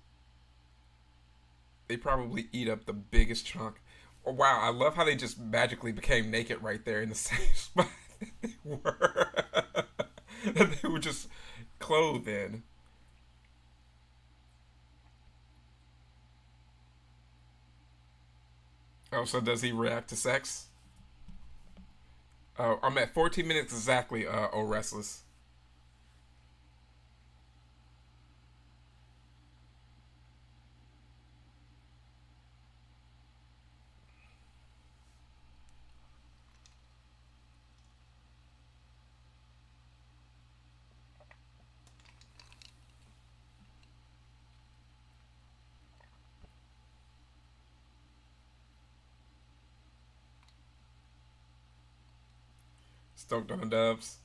They probably eat up the biggest chunk. Oh, wow, I love how they just magically became naked right there in the same spot that they were. That they were just clothed in. Oh, so does he react to sex? Oh, I'm at 14 minutes exactly. Oh, restless. Stoked on the dubs.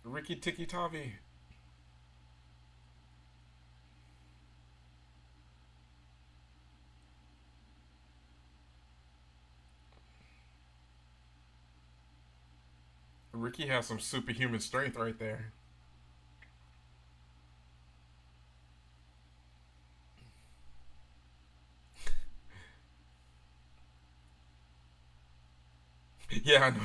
Ricky Tikki Tavi. Ricky has some superhuman strength right there. Yeah, I know.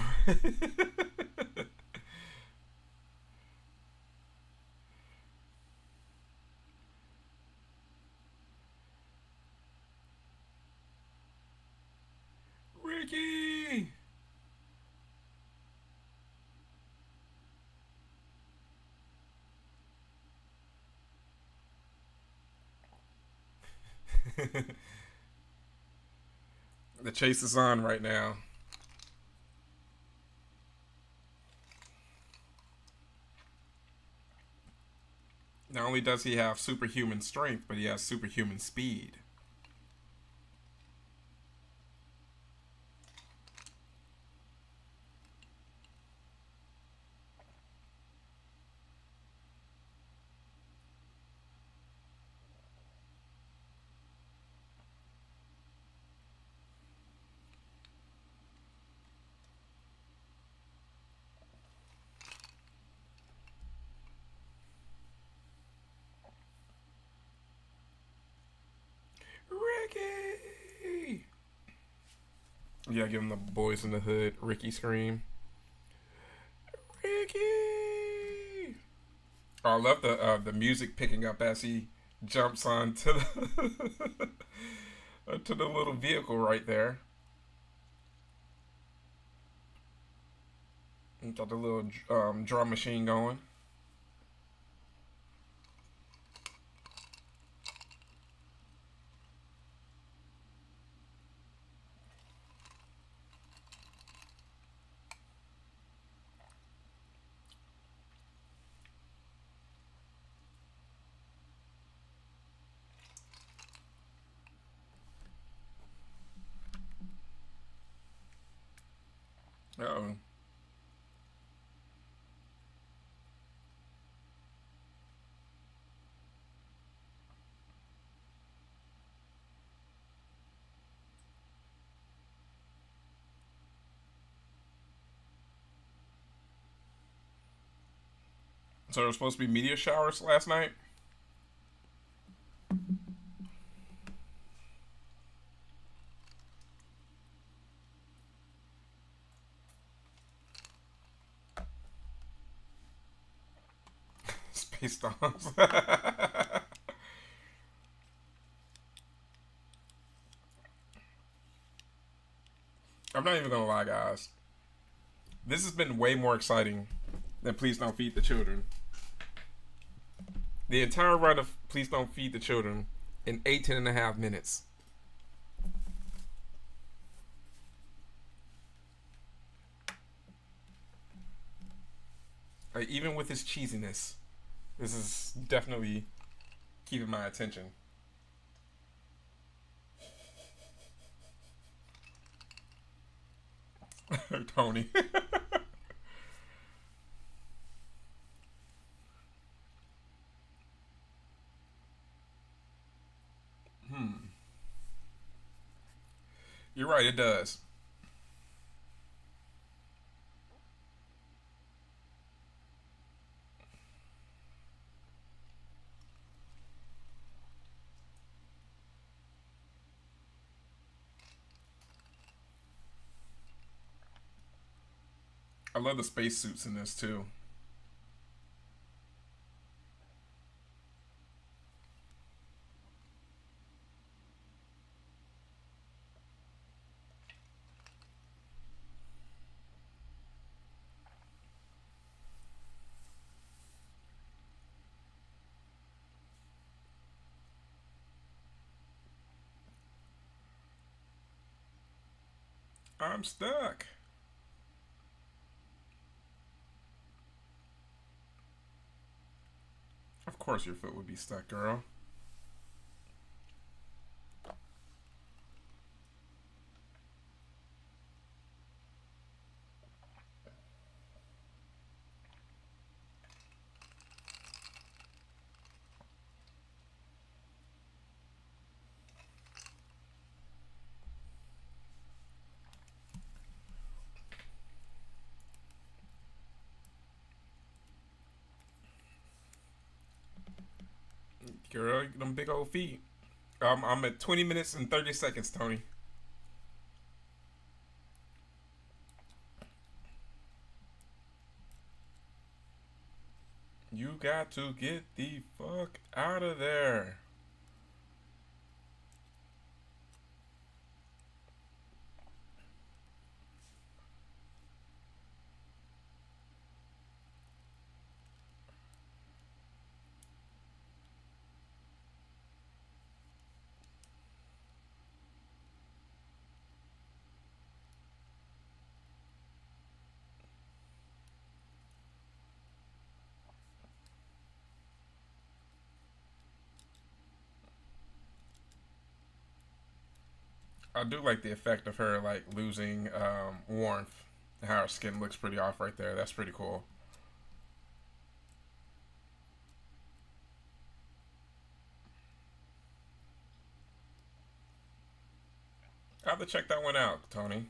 Ricky. The chase is on right now. Not only does he have superhuman strength, but he has superhuman speed. Ricky. Yeah, give him the boys in the hood Ricky scream. Ricky. Oh, I love the music picking up as he jumps onto the to the little vehicle right there. And got the little drum machine going. Oh, so there was supposed to be meteor showers last night. Space dogs. I'm not even gonna lie, guys. This has been way more exciting than Please Don't Feed the Children. The entire run of Please Don't Feed the Children in 18.5 minutes. Like, even with his cheesiness, this is definitely keeping my attention. Tony. Hmm. You're right, it does. I love the spacesuits in this too. I'm stuck. Of course your foot would be stuck, girl. Girl, them big old feet. I'm at 20 minutes and 30 seconds, Tony. You got to get the fuck out of there. I do like the effect of her like losing warmth. How her skin looks pretty off right there. That's pretty cool. I have to check that one out, Tony.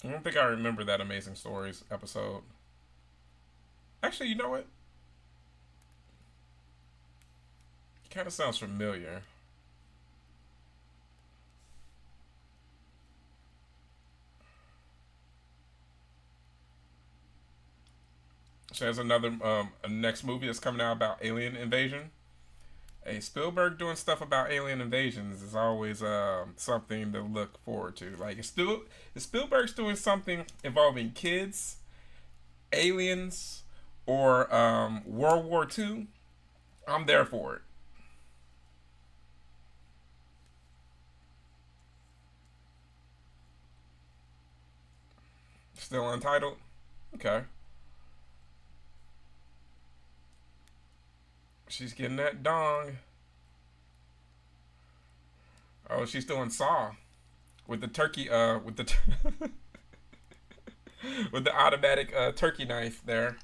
I don't think I remember that Amazing Stories episode. Actually, you know what? It kind of sounds familiar. So there's another a next movie that's coming out about alien invasion. Hey, Spielberg doing stuff about alien invasions is always something to look forward to. Like, if Spielberg's doing something involving kids, aliens, or World War II, I'm there for it. Still untitled? Okay. She's getting that dong. Oh, she's doing Saw with the turkey. With the with the automatic turkey knife there.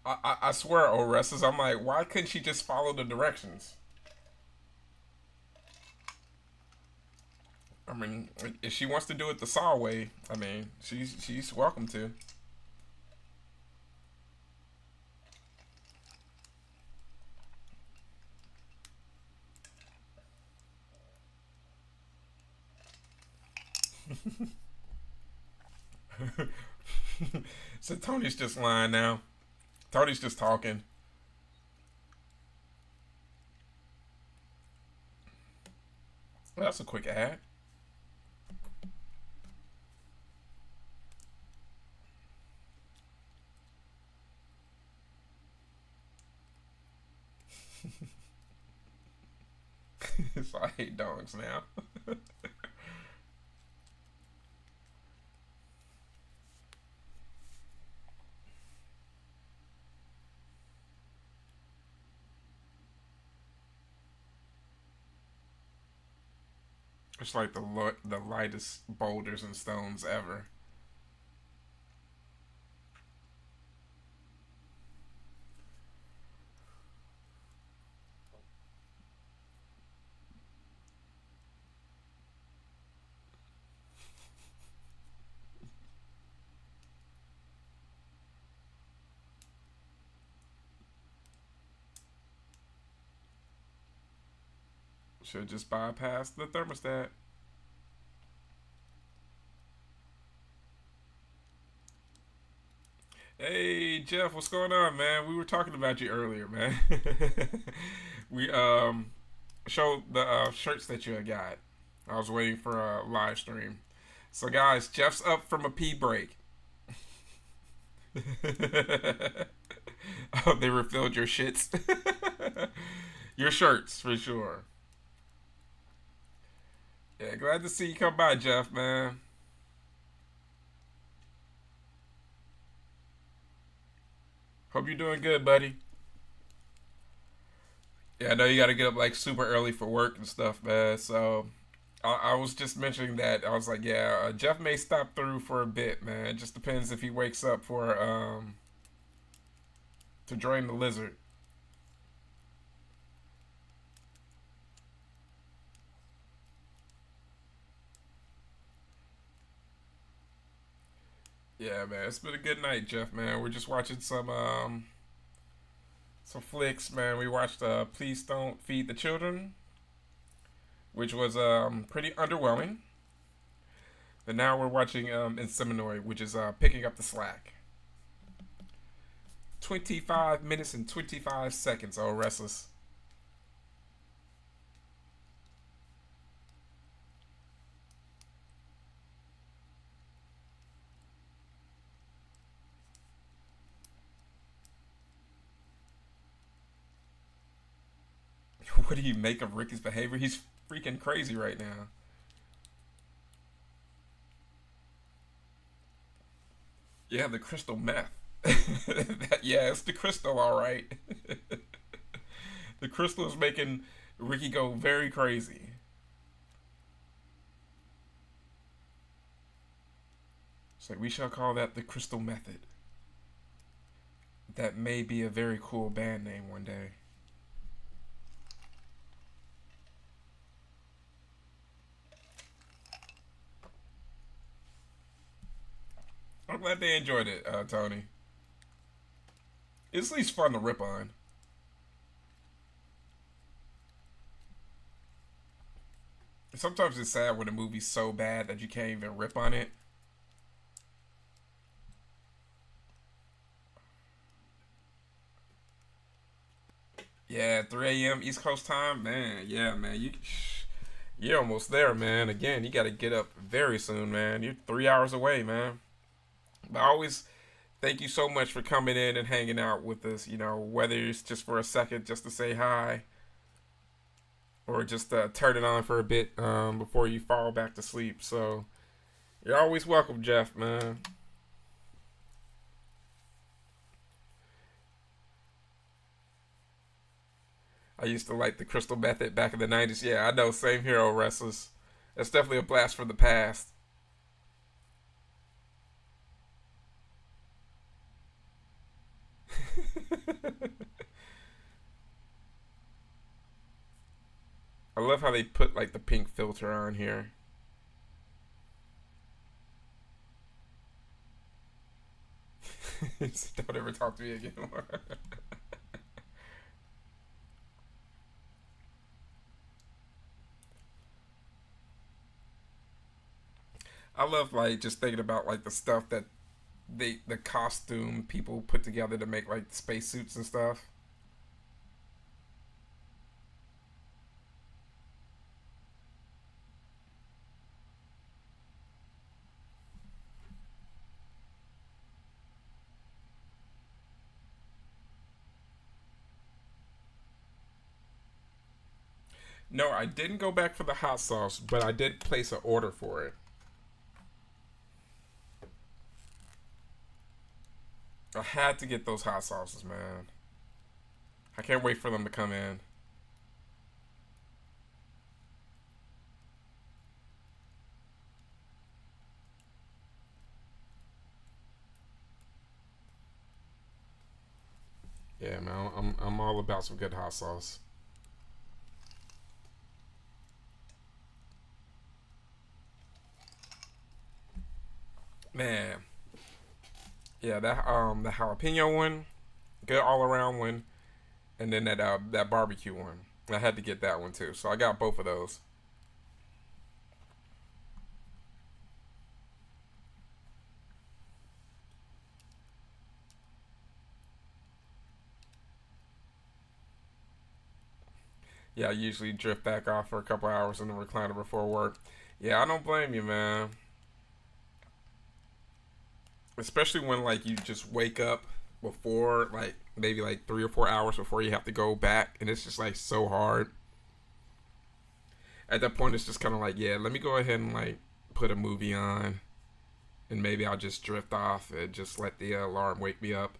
I swear, Orestes, I'm like, why couldn't she just follow the directions? I mean, if she wants to do it the Saw way, I mean, she's welcome to. So Tony's just lying now. Tony's just talking. Well, that's a quick ad. So I hate dogs now. It's like the lightest boulders and stones ever. Should just bypass the thermostat. Hey Jeff, what's going on, man? We were talking about you earlier, man. We showed the shirts that you had got. I was waiting for a live stream. So guys, Jeff's up from a pee break. Oh, they refilled your shits. Your shirts for sure. Yeah, glad to see you come by, Jeff, man. Hope you're doing good, buddy. Yeah, I know you got to get up like super early for work and stuff, man. So I was just mentioning that. I was like, yeah, Jeff may stop through for a bit, man. It just depends if he wakes up for to join the lizard. Yeah, man, it's been a good night, Jeff. Man, we're just watching some flicks, man. We watched Please Don't Feed the Children which was pretty underwhelming. And now we're watching Inseminoid, which is picking up the slack. 25 minutes and 25 seconds. Oh, restless. What do you make of Ricky's behavior? He's freaking crazy right now. Yeah, the crystal meth. Yeah, it's the crystal, all right. The crystal is making Ricky go very crazy. It's like we shall call that the crystal method. That may be a very cool band name one day. I'm glad they enjoyed it, Tony. It's at least fun to rip on. Sometimes it's sad when a movie's so bad that you can't even rip on it. Yeah, 3 a.m. East Coast time, man. Yeah, man, you're almost there, man. Again, you got to get up very soon, man. You're 3 hours away, man. But I always thank you so much for coming in and hanging out with us. You know, whether it's just for a second, just to say hi, or just turn it on for a bit before you fall back to sleep. So you're always welcome, Jeff, man. I used to like the Crystal Method back in the 90s. Yeah, I know. Same hero wrestlers. That's definitely a blast from the past. I love how they put like the pink filter on here. Don't ever talk to me again. I love like just thinking about like the stuff that the costume people put together to make like spacesuits and stuff. No, I didn't go back for the hot sauce, but I did place an order for it. I had to get those hot sauces, man. I can't wait for them to come in. Yeah, man, I'm all about some good hot sauce. Man, yeah, that the jalapeno one, good all around one, and then that barbecue one. I had to get that one too, so I got both of those. Yeah, I usually drift back off for a couple hours in the recliner before work. Yeah, I don't blame you, man. Especially when like you just wake up before like maybe like 3 or 4 hours before you have to go back, and it's just like so hard. At that point, it's just kind of like, yeah, let me go ahead and like put a movie on, and maybe I'll just drift off and just let the alarm wake me up.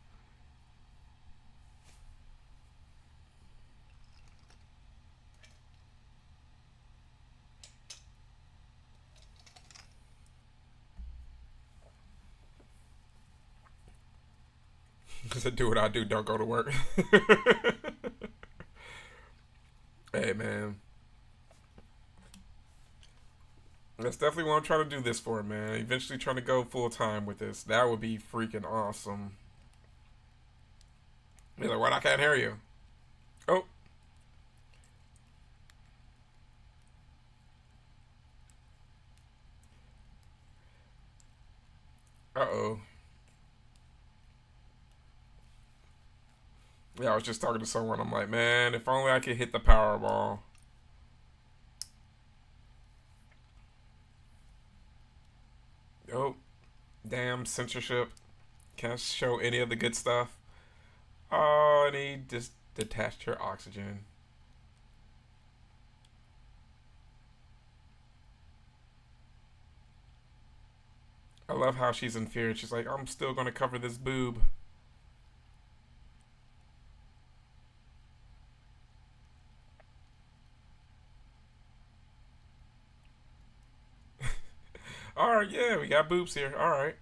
Because I do what I do, don't go to work. Hey, man. That's definitely what I'm trying to do this for, man. Eventually trying to go full time with this. That would be freaking awesome. He's like, what? I can't hear you. Oh, Uh-oh. Yeah, I was just talking to someone. I'm like, man, if only I could hit the Powerball. Oh, damn censorship. Can't show any of the good stuff. Oh, and he just detached her oxygen. I love how she's in fear. She's like, I'm still gonna cover this boob. Alright, yeah, we got boobs here. Alright.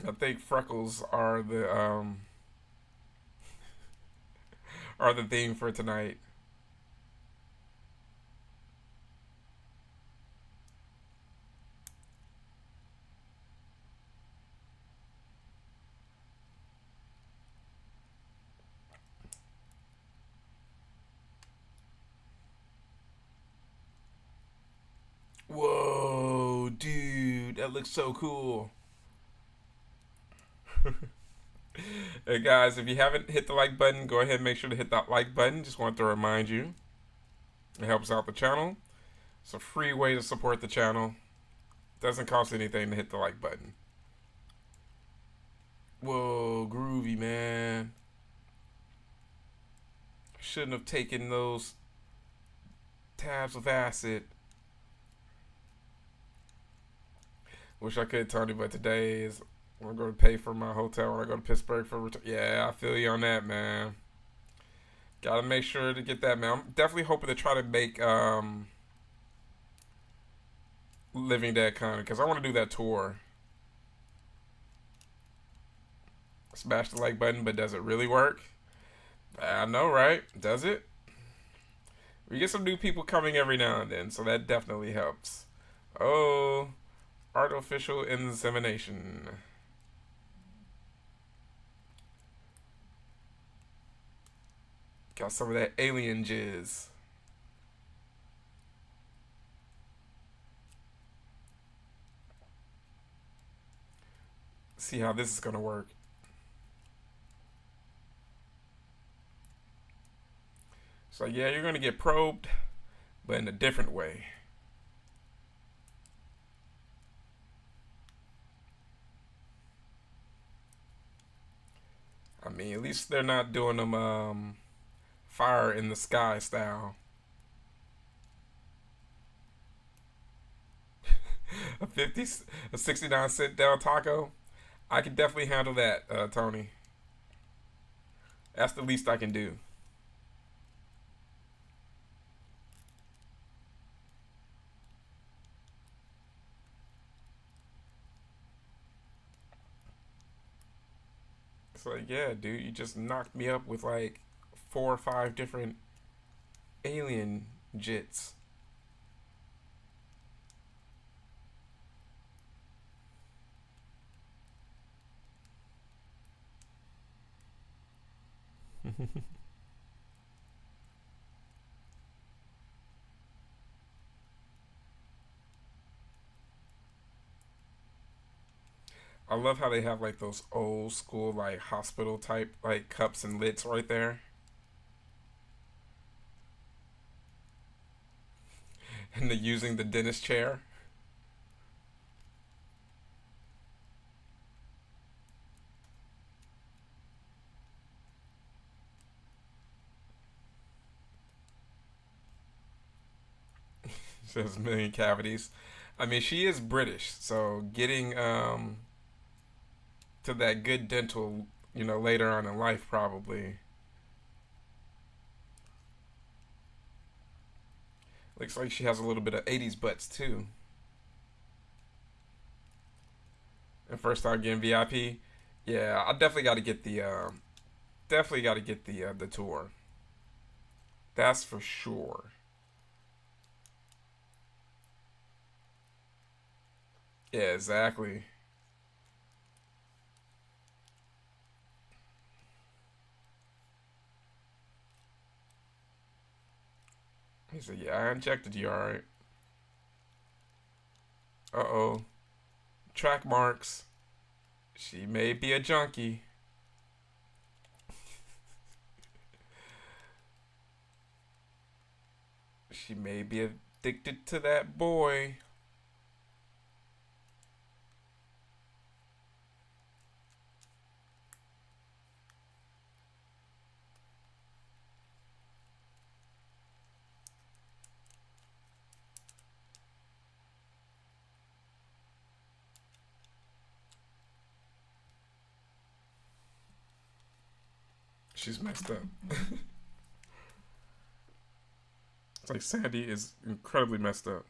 I think freckles are the theme for tonight. Whoa, dude, that looks so cool. Hey guys, if you haven't hit the like button, go ahead and make sure to hit that like button. Just wanted to remind you, it helps out the channel. It's a free way to support the channel. Doesn't cost anything to hit the like button. Whoa, groovy, man. Shouldn't have taken those tabs of acid. Wish I could, Tony, but today is I'm going to pay for my hotel when I go to Pittsburgh for return. Yeah, I feel you on that, man. Gotta make sure to get that, man. I'm definitely hoping to try to make Living Dead kind of, because I want to do that tour. Smash the like button, but does it really work? I know, right? Does it? We get some new people coming every now and then, so that definitely helps. Oh, artificial insemination. Got some of that alien jizz. See how this is gonna work. So yeah, you're gonna get probed, but in a different way. I mean, at least they're not doing them fire in the sky style. a 50, a 69-cent Del Taco. I can definitely handle that, Tony. That's the least I can do. It's like, yeah, dude, you just knocked me up with like 4 or 5 different alien jits. I love how they have like those old school like hospital type like cups and lids right there. And they're using the dentist chair. She has a million cavities. I mean, she is British, so getting to that good dental, later on in life probably. Looks like she has a little bit of 80s butts too. And first time getting VIP, yeah, I definitely got to get the tour. That's for sure. Yeah, exactly. He said, yeah, I injected you, alright. Uh-oh. Track marks. She may be a junkie. She may be addicted to that boy. She's messed up. It's like Sandy is incredibly messed up.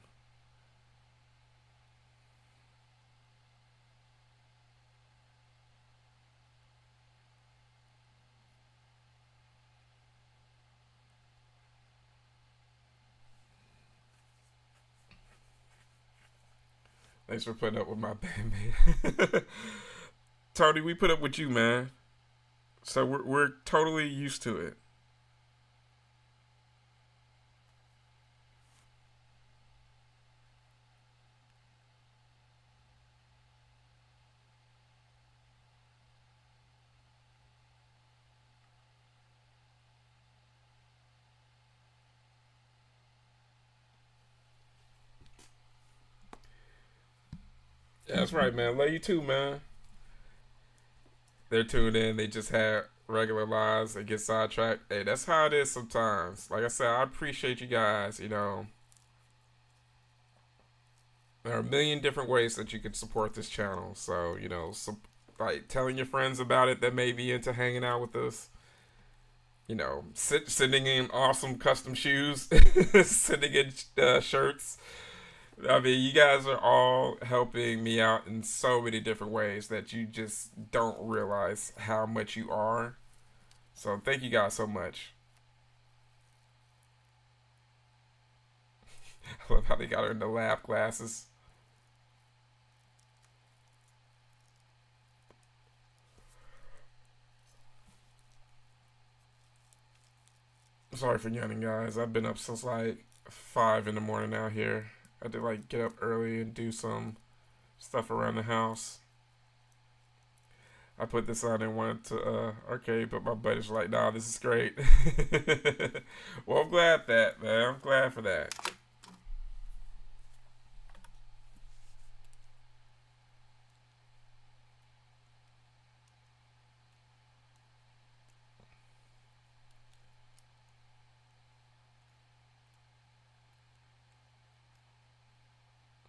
Thanks for putting up with my band, man. Tony, we put up with you, man. So we're totally used to it. Yeah, that's right, man. Love you too, man. They're tuned in. They just had regular lives. They get sidetracked. Hey, that's how it is sometimes. Like I said, I appreciate you guys. There are a million different ways that you can support this channel. So, like telling your friends about it that may be into hanging out with us. Sending in awesome custom shoes, sending in shirts. I mean, you guys are all helping me out in so many different ways that you just don't realize how much you are. So thank you guys so much. I love how they got her in the lab glasses. Sorry for yawning, guys. I've been up since like 5 in the morning out here. I had to like get up early and do some stuff around the house. I put this on and wanted to arcade, but my buddies were like, "Nah, this is great." Well, I'm glad that, man. I'm glad for that.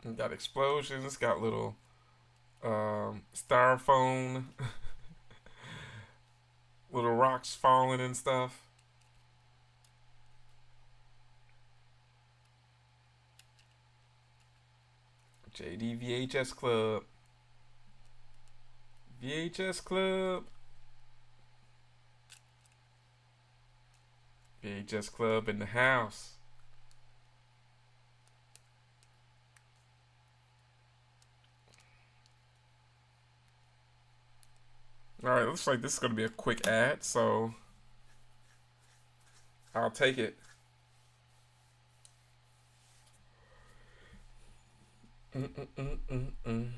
It got explosions. Got little styrofoam, little rocks falling and stuff. JD VHS Club. VHS Club. VHS Club in the house. Alright, looks like this is going to be a quick ad, so I'll take it. Mm-mm-mm-mm-mm.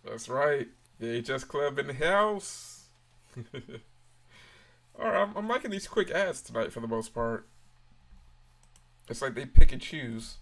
That's right. VHS Club in the house. Alright, I'm liking these quick ads tonight for the most part. It's like they pick and choose.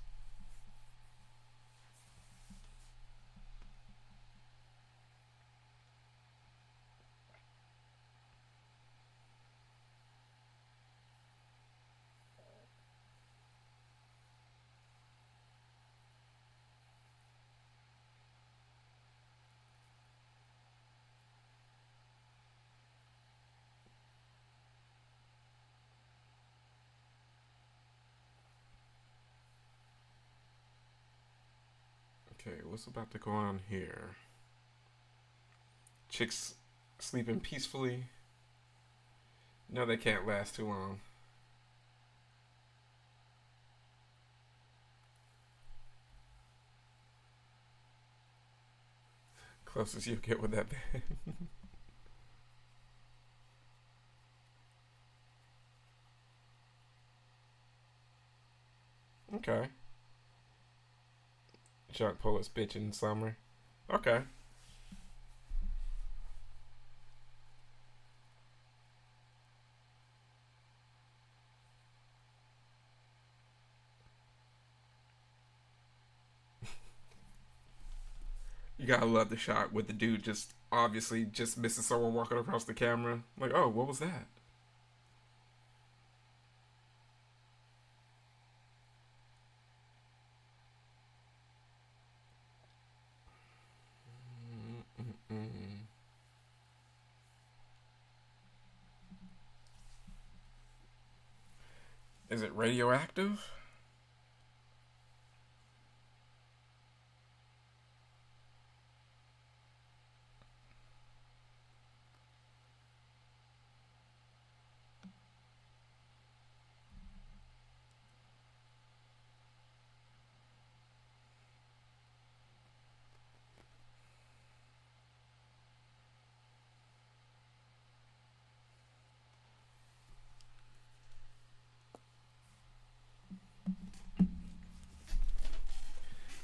Okay, what's about to go on here? Chicks sleeping peacefully. No, they can't last too long. Closest you'll get with that band. Okay. Chuck Pullett's bitch in summer. Okay. You gotta love the shot with the dude just obviously just missing someone walking across the camera. Like, oh, what was that? Mm-mm. Is it radioactive?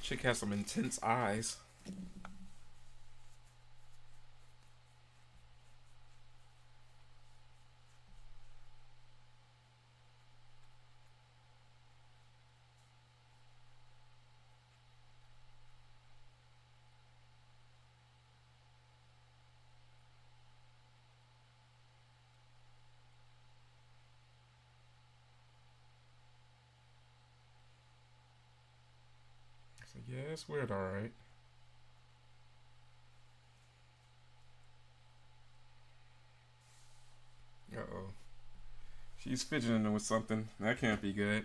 Chick has some intense eyes. So yeah, it's weird, alright. Uh oh. She's fidgeting with something. That can't be good.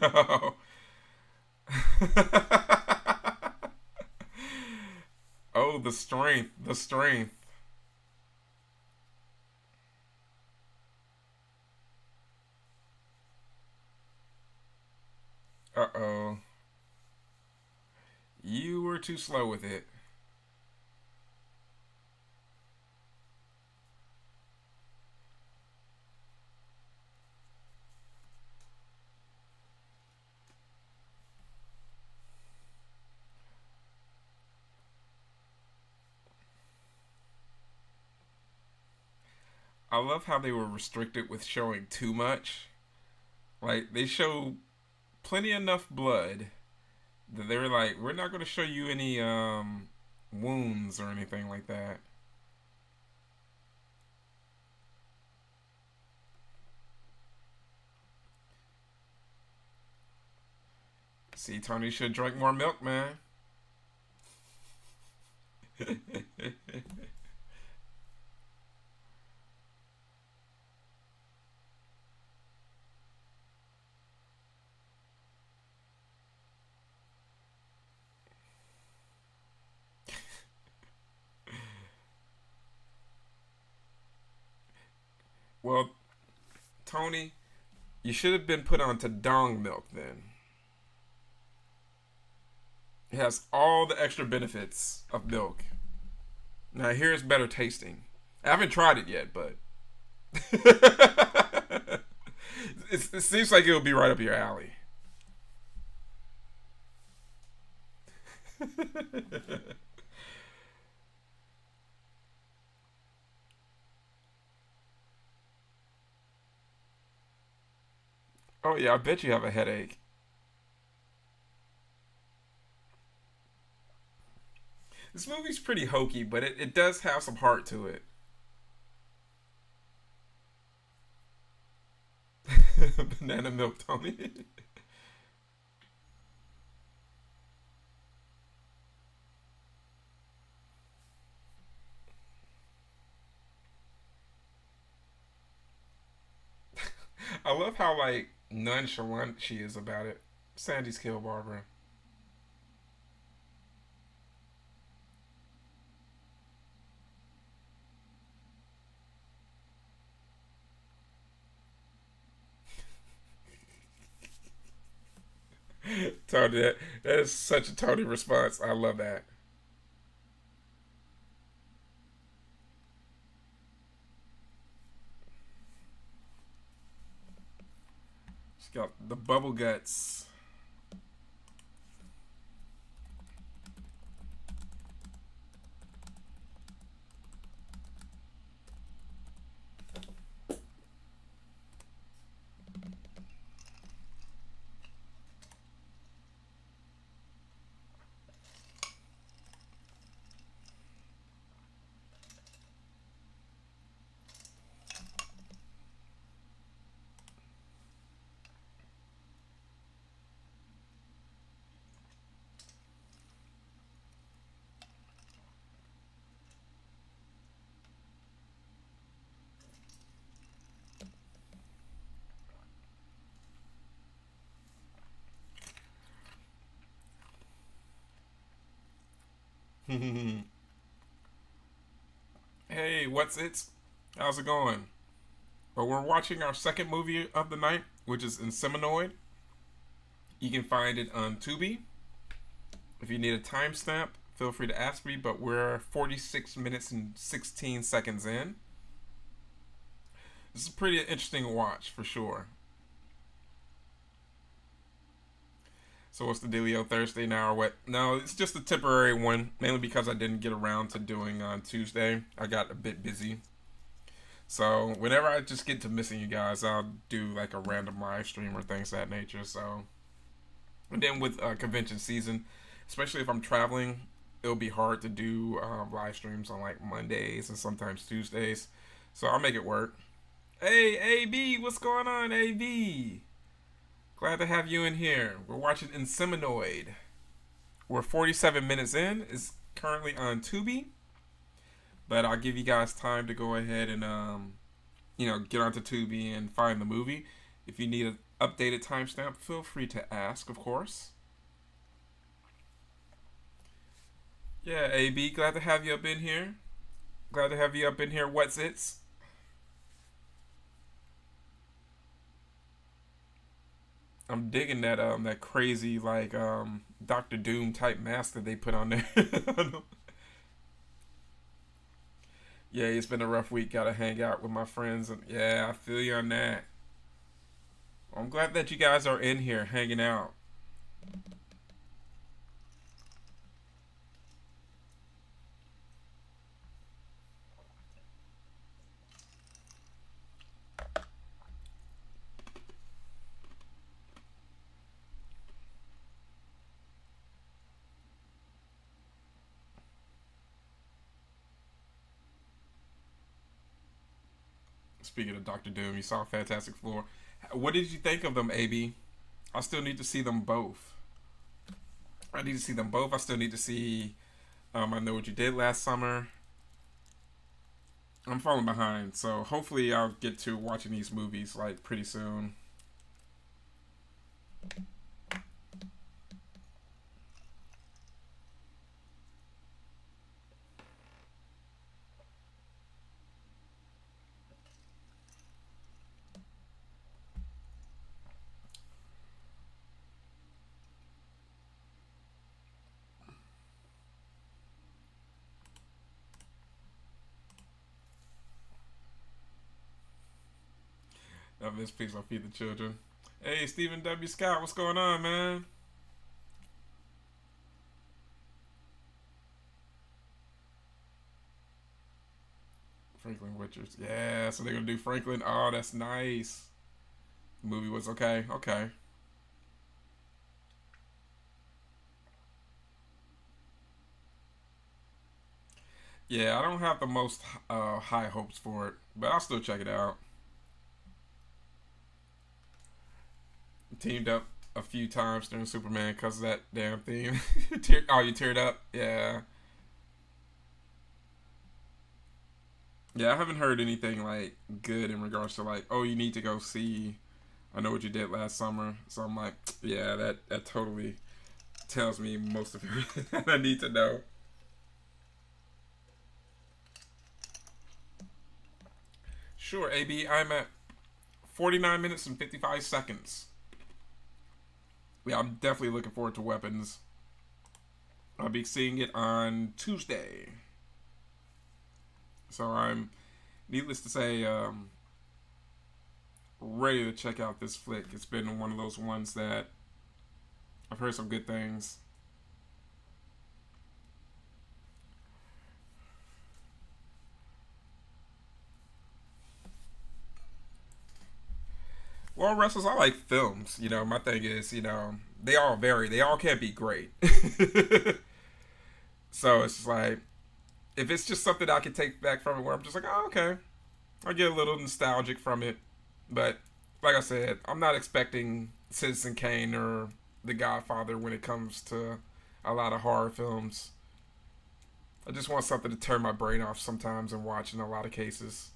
Oh. Oh, the strength. The strength. Uh oh. You were too slow with it. I love how they were restricted with showing too much. Like, they show plenty enough blood that they were like, we're not going to show you any wounds or anything like that. See, Tony should drink more milk, man. Well, Tony, you should have been put onto dong milk then. It has all the extra benefits of milk. Now, here's better tasting. I haven't tried it yet, but it seems like it'll be right up your alley. Oh, yeah, I bet you have a headache. This movie's pretty hokey, but it does have some heart to it. Banana milk, Tony. I love how, like, nonchalant she is about it. Sandy's killed Barbara. Tony, that is such a Tony response. I love that. She's got the bubble guts. Hey, what's it? How's it going? Well, we're watching our second movie of the night, which is Inseminoid. You can find it on Tubi. If you need a timestamp, feel free to ask me, but we're 46 minutes and 16 seconds in. This is a pretty interesting watch for sure. So what's the dealio Thursday now or what? No, it's just a temporary one, mainly because I didn't get around to doing on Tuesday. I got a bit busy. So whenever I just get to missing you guys, I'll do like a random live stream or things of that nature. So, and then with convention season, especially if I'm traveling, it'll be hard to do live streams on like Mondays and sometimes Tuesdays. So I'll make it work. Hey, AB, what's going on, AB? Glad to have you in here. We're watching Inseminoid. We're 47 minutes in. It's currently on Tubi, but I'll give you guys time to go ahead and get onto Tubi and find the movie. If you need an updated timestamp, feel free to ask, of course. Yeah, AB, glad to have you up in here. Glad to have you up in here. What's it? I'm digging that crazy like Doctor Doom type mask that they put on there. Yeah, it's been a rough week. Gotta hang out with my friends, and yeah, I feel you on that. I'm glad that you guys are in here hanging out. Speaking of Doctor Doom, you saw Fantastic Four. What did you think of them, AB? I still need to see them both. I need to see them both. I still need to see. I know what you did last summer. I'm falling behind, so hopefully I'll get to watching these movies like pretty soon. I miss Peace. I feed the children. Hey, Stephen W. Scott, what's going on, man? Franklin Richards. Yeah, so they're gonna do Franklin. Oh, that's nice. The movie was okay. Okay. Yeah, I don't have the most high hopes for it, but I'll still check it out. Teamed up a few times during Superman because of that damn theme. Oh, you teared up? Yeah. Yeah, I haven't heard anything like good in regards to like, oh, you need to go see. I know what you did last summer, so I'm like, yeah, that totally tells me most of everything I need to know. Sure, AB, I'm at 49 minutes and 55 seconds. Yeah, I'm definitely looking forward to Weapons. I'll be seeing it on Tuesday. So I'm, needless to say, ready to check out this flick. It's been one of those ones that I've heard some good things. Well, wrestlers, I like films. My thing is, they all vary. They all can't be great. So it's just like, if it's just something I can take back from it where I'm just like, oh, okay. I get a little nostalgic from it. But, like I said, I'm not expecting Citizen Kane or The Godfather when it comes to a lot of horror films. I just want something to turn my brain off sometimes and watch in a lot of cases.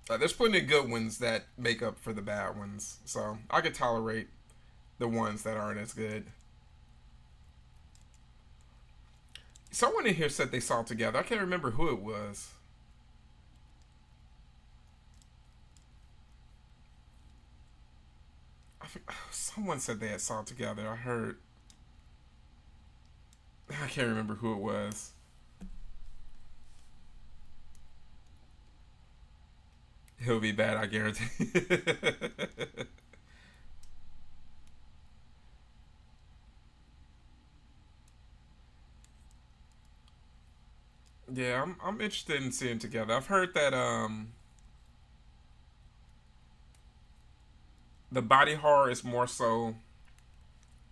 There's plenty of good ones that make up for the bad ones, so I can tolerate the ones that aren't as good. Someone in here said they saw it together. I can't remember who it was. Someone said they had saw it together. I heard. I can't remember who it was. He'll be bad, I guarantee. Yeah, I'm interested in seeing together. I've heard that the body horror is more so,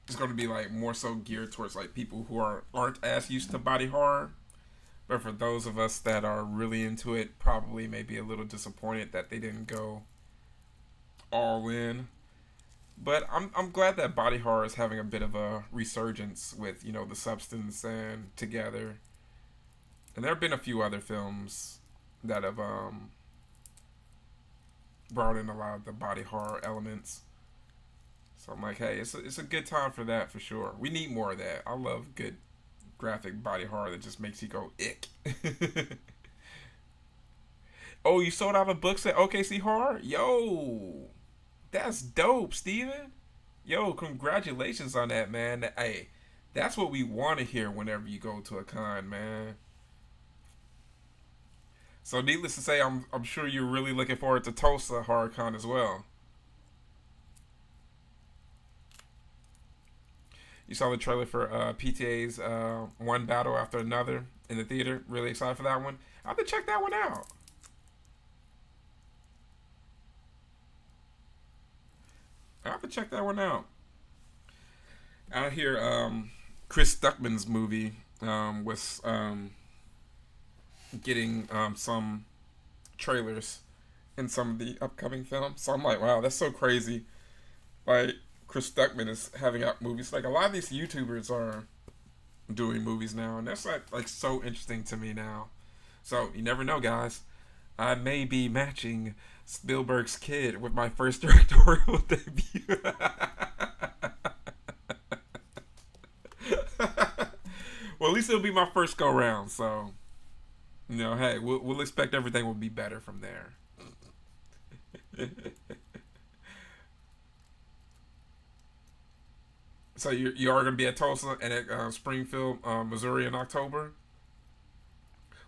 it's going to be like more so geared towards like people who aren't as used to body horror. But for those of us that are really into it, probably may be a little disappointed that they didn't go all in. But I'm glad that body horror is having a bit of a resurgence with the Substance and Together, and there have been a few other films that have brought in a lot of the body horror elements. So I'm like, hey, it's a good time for that for sure. We need more of that. I love good graphic body horror that just makes you go ick. Oh, you sold out of books at OKC Horror? Yo, that's dope, Steven. Yo, congratulations on that, man. Hey, that's what we want to hear whenever you go to a con, man. So, needless to say, I'm sure you're really looking forward to Tulsa Horror Con as well. You saw the trailer for PTA's One Battle After Another in the theater. Really excited for that one. I have to check that one out. I have to check that one out. Out here, Chris Stuckman's movie was getting some trailers in some of the upcoming films. So I'm like, wow, that's so crazy. Like, Chris Stuckman is having out movies. Like, a lot of these YouTubers are doing movies now, and that's like so interesting to me now. So you never know, guys. I may be matching Spielberg's kid with my first directorial debut. Well, at least it'll be my first go round. So hey, we'll expect everything will be better from there. So you are going to be at Tulsa and at Springfield, Missouri in October.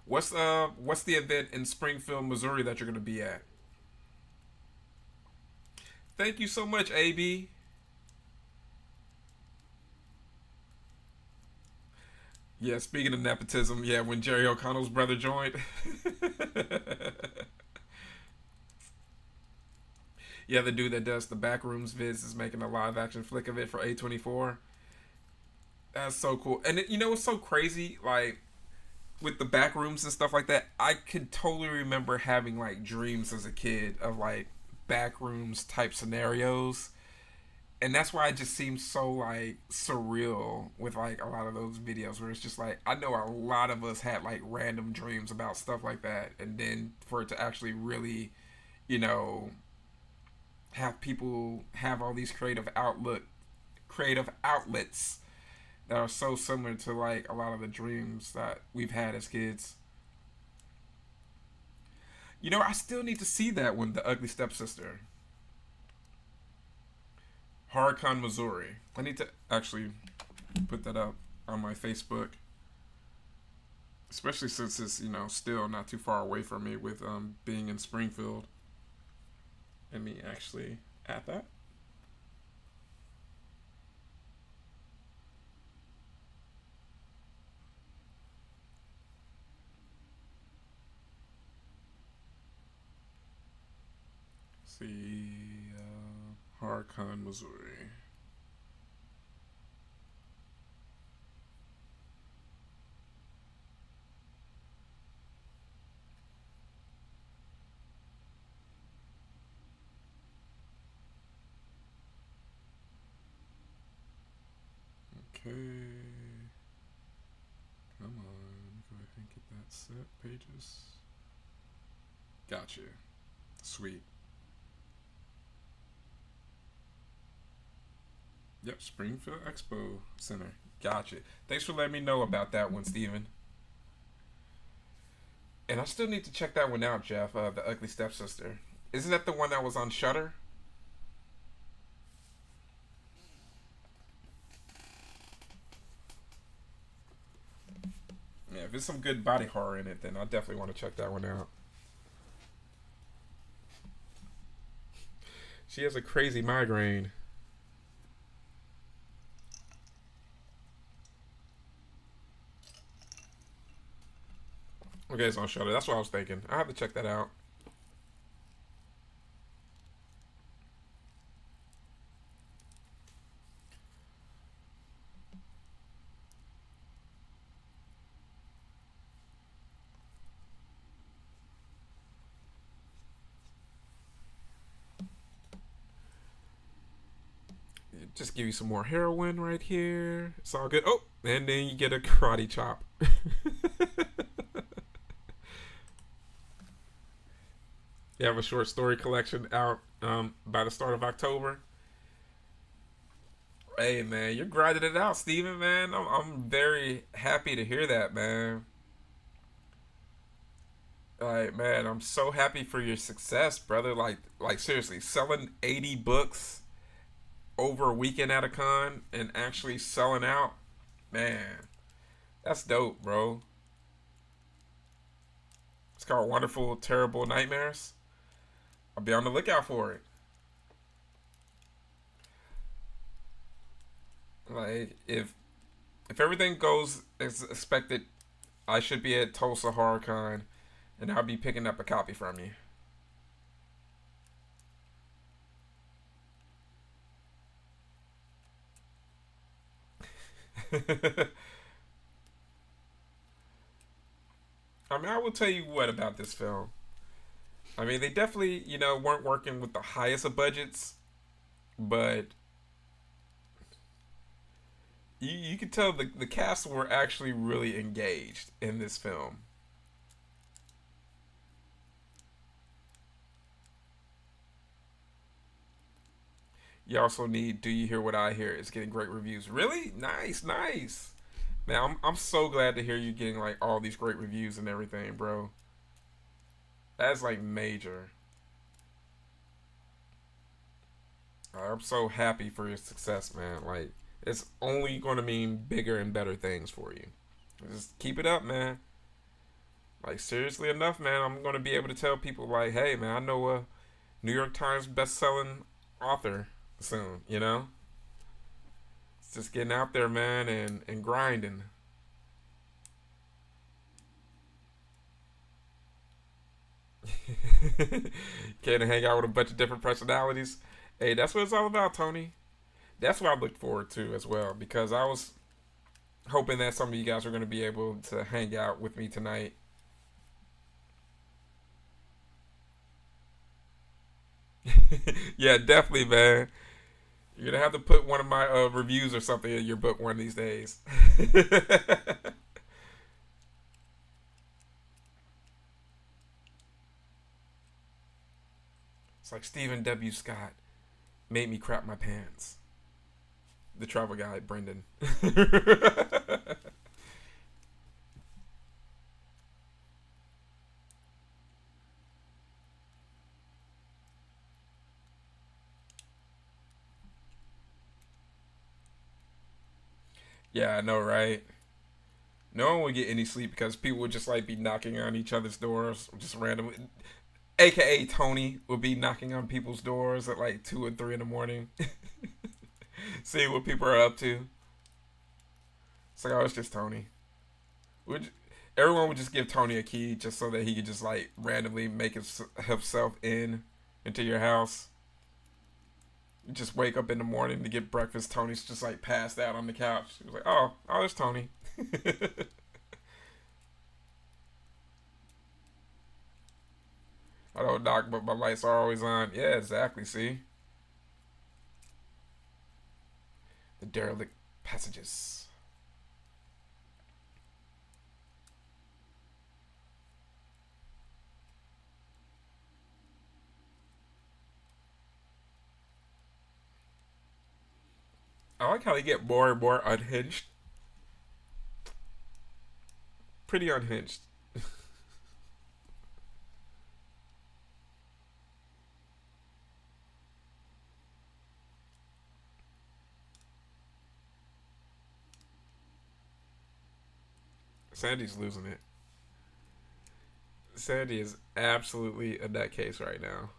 What's the event in Springfield, Missouri that you're going to be at? Thank you so much, AB. Yeah, speaking of nepotism, yeah, when Jerry O'Connell's brother joined. Yeah, the dude that does the Backrooms vids is making a live action flick of it for A24. That's so cool. And it's so crazy, like with the Backrooms and stuff like that. I could totally remember having like dreams as a kid of like Backrooms type scenarios, and that's why it just seems so like surreal with like a lot of those videos where it's just like I know a lot of us had like random dreams about stuff like that, and then for it to actually really, you know, have people have all these creative outlets that are so similar to like a lot of the dreams that we've had as kids. I still need to see that one, The Ugly Stepsister. Harcon, Missouri. I need to actually put that up on my Facebook, especially since it's still not too far away from me with being in Springfield. Let me actually add that. See, Harcon, Missouri. Okay. Come on. Go ahead and get that set. Pages. Gotcha. Sweet. Yep, Springfield Expo Center. Gotcha. Thanks for letting me know about that one, Steven. And I still need to check that one out, Jeff. The Ugly Stepsister. Isn't that the one that was on Shutter? Yeah, if there's some good body horror in it, then I definitely want to check that one out. She has a crazy migraine. Okay, it's on Shutter. That's what I was thinking. I have to check that out. Just give you some more heroin right here. It's all good. Oh, and then you get a karate chop. You have a short story collection out by the start of October. Hey man, you're grinding it out, Steven, man. I'm very happy to hear that, man. Like, man, I'm so happy for your success, brother. Like seriously, selling 80 books over a weekend at a con and actually selling out, man, that's dope, bro. It's called Wonderful Terrible Nightmares. I'll be on the lookout for it. Like if everything goes as expected, I should be at Tulsa Horror Con, and I'll be picking up a copy from you. I mean, I will tell you what about this film. I mean, they definitely, weren't working with the highest of budgets, but you could tell the cast were actually really engaged in this film. You also need Do You Hear What I Hear? It's getting great reviews. Really? Nice, nice. Man, I'm so glad to hear you getting like all these great reviews and everything, bro. That's like major. I'm so happy for your success, man. Like, it's only going to mean bigger and better things for you. Just keep it up, man. Like, seriously enough, man, I'm going to be able to tell people, like, hey, man, I know a New York Times best-selling author soon, you know? It's just getting out there, man, and grinding. Can hang out with a bunch of different personalities. Hey, that's what it's all about, Tony. That's what I looked forward to as well, because I was hoping that some of you guys were going to be able to hang out with me tonight. Yeah, definitely, man. You're gonna have to put one of my reviews or something in your book one of these days. It's like Stephen W. Scott made me crap my pants. The travel guide, Brendan. Yeah, I know, right? No one would get any sleep because people would just like be knocking on each other's doors just randomly. AKA Tony would be knocking on people's doors at like 2 and 3 in the morning, seeing what people are up to. It's like, oh, it's just Tony. Would Everyone would just give Tony a key just so that he could just like randomly make himself into your house. You just wake up in the morning to get breakfast. Tony's just like passed out on the couch. He was like, oh, it's Tony. I don't knock, but my lights are always on. Yeah, exactly. See, the derelict passages. I like how they get more and more unhinged. Pretty unhinged. Sandy's losing it. Sandy is absolutely in that case right now.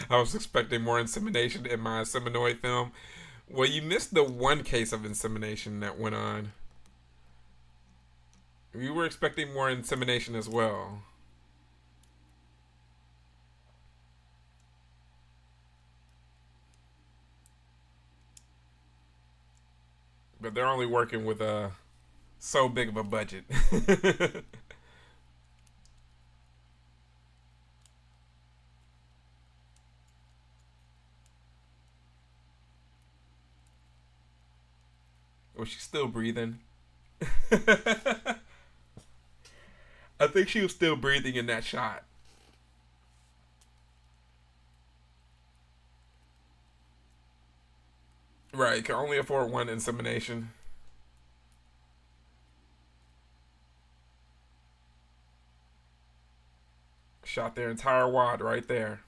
I was expecting more insemination in my Inseminoid film. Well, you missed the one case of insemination that went on. We were expecting more insemination as well. But they're only working with so big of a budget. Was she still breathing? I think she was still breathing in that shot. Right, can only afford one insemination. Shot their entire wad right there.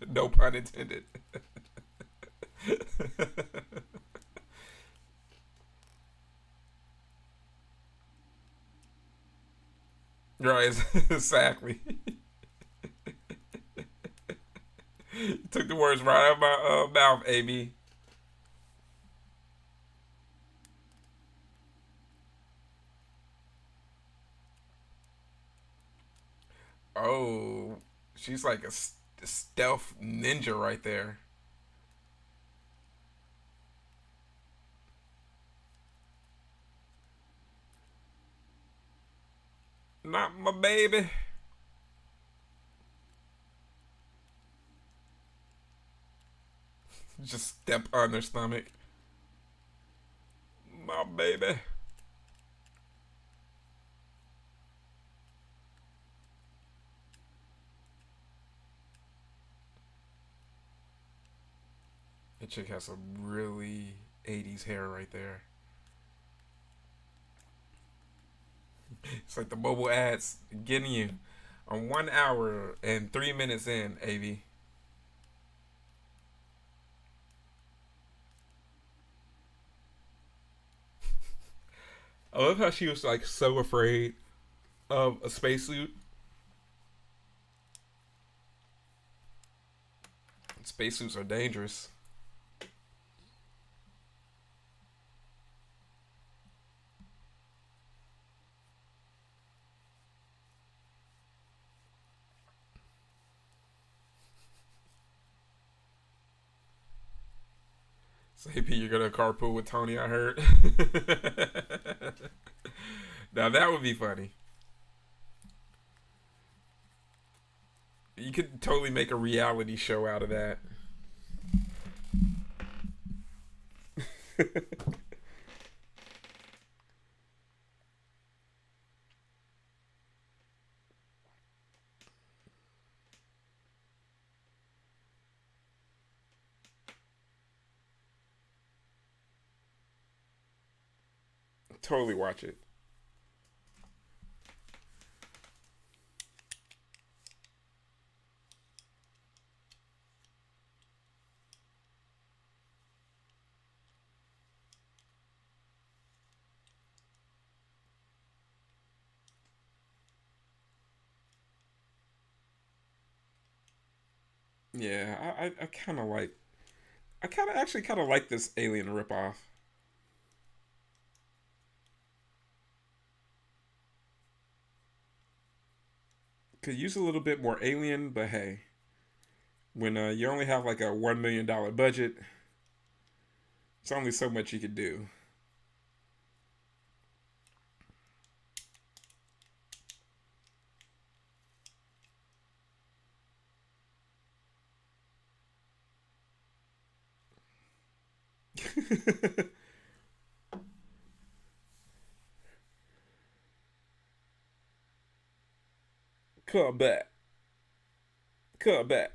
No pun intended. Right, exactly. You took the words right out of my mouth, Amy. Oh, she's like a stealth ninja right there. Not my baby. Just step on their stomach. My baby. That chick has some really 80s hair right there. It's like the mobile ads getting you on 1 hour and 3 minutes in, AV. I love how she was like so afraid of a spacesuit. Spacesuits are dangerous. So, hey, P, you're gonna carpool with Tony, I heard. Now, that would be funny. You could totally make a reality show out of that. Totally watch it. Yeah, I kind of like. I kind of actually kind of like this Alien ripoff. Could use a little bit more Alien, but hey, when you only have like a $1 million budget, it's only so much you could do. Come back, come back.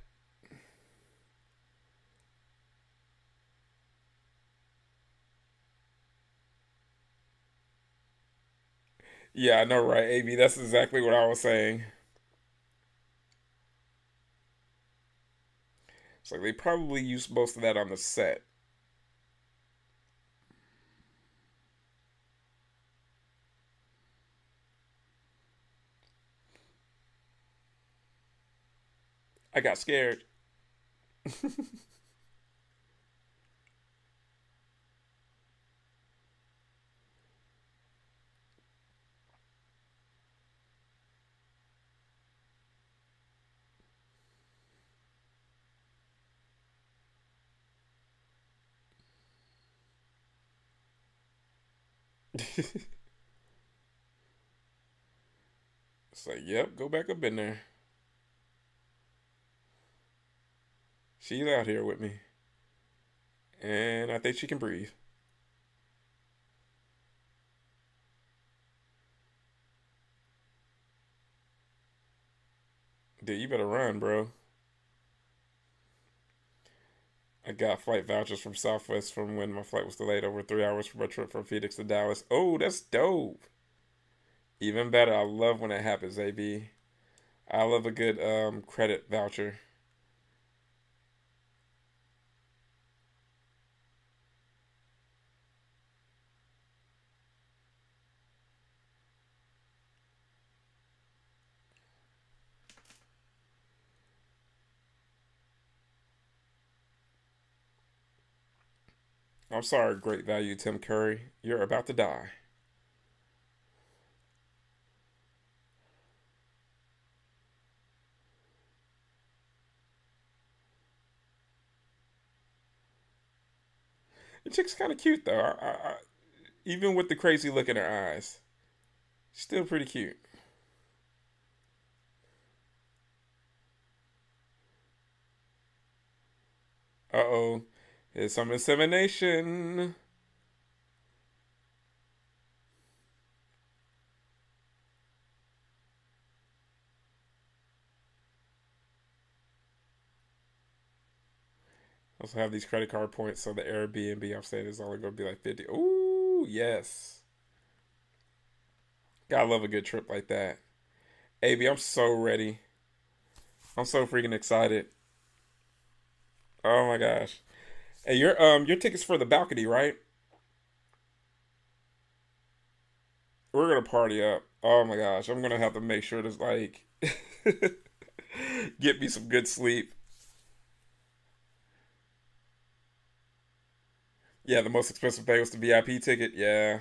Yeah, I know, right, AB? That's exactly what I was saying. It's like they probably used most of that on the set. I got scared. It's like, yep, go back up in there. She's out here with me, and I think she can breathe. Dude, you better run, bro. I got flight vouchers from Southwest from when my flight was delayed over 3 hours for my trip from Phoenix to Dallas. Oh, that's dope. Even better. I love when it happens, AB. I love a good credit voucher. I'm sorry, great value, Tim Curry. You're about to die. The chick's kind of cute though. Even with the crazy look in her eyes, still pretty cute. Uh oh, it's some insemination. Also have these credit card points, so the Airbnb I'm staying is only gonna be like 50. Ooh, yes. Gotta love a good trip like that. AB, I'm so ready. I'm so freaking excited. Oh my gosh. Hey, your tickets for the balcony, right? We're gonna party up. Oh my gosh, I'm gonna have to make sure to like get me some good sleep. Yeah, the most expensive thing was the VIP ticket. Yeah,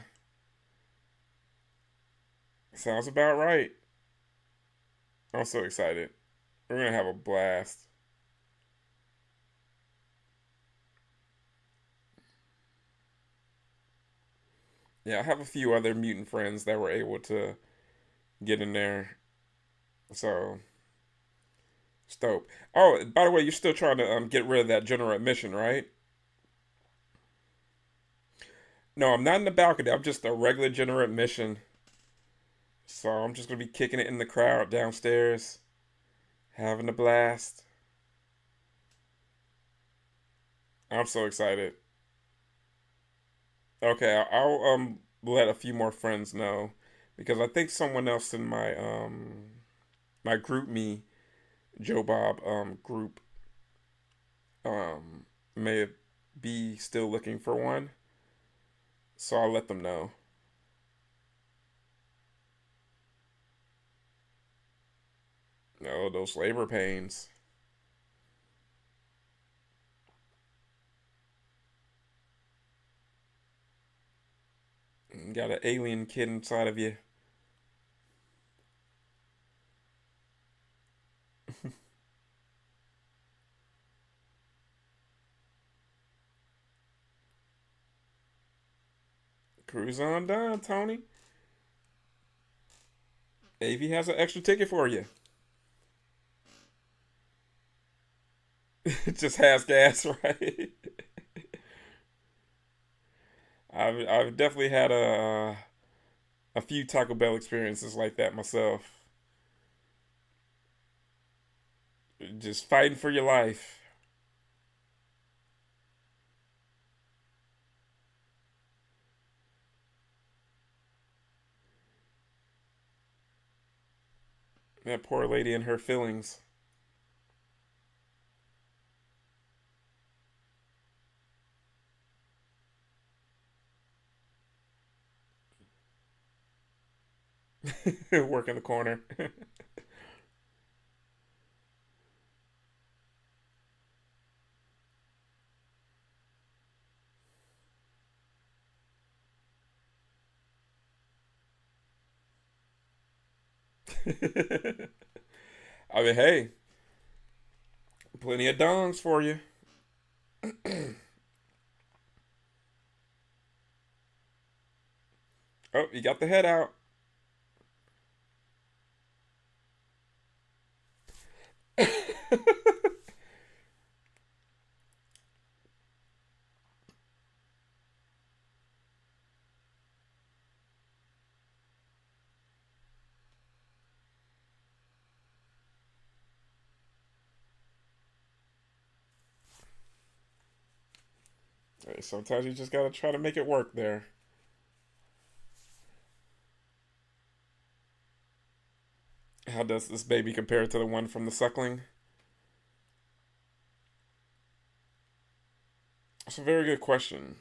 sounds about right. I'm so excited. We're gonna have a blast. Yeah, I have a few other mutant friends that were able to get in there. So it's dope. Oh, by the way, you're still trying to get rid of that general admission, right? No, I'm not in the balcony. I'm just a regular general admission. So I'm just gonna be kicking it in the crowd downstairs, having a blast. I'm so excited. Okay, I'll let a few more friends know because I think someone else in my group me Joe Bob group may be still looking for one, so I'll let them know. No, those labor pains. Got an alien kid inside of you. Cruise on down, Tony. AV has an extra ticket for you. It just has gas, right? I've definitely had a few Taco Bell experiences like that myself. Just fighting for your life. That poor lady and her feelings. Work in the corner. I mean, hey, plenty of dongs for you. Oh, you got the head out. Hey, sometimes you just gotta try to make it work there. How does this baby compare to the one from the suckling? That's a very good question.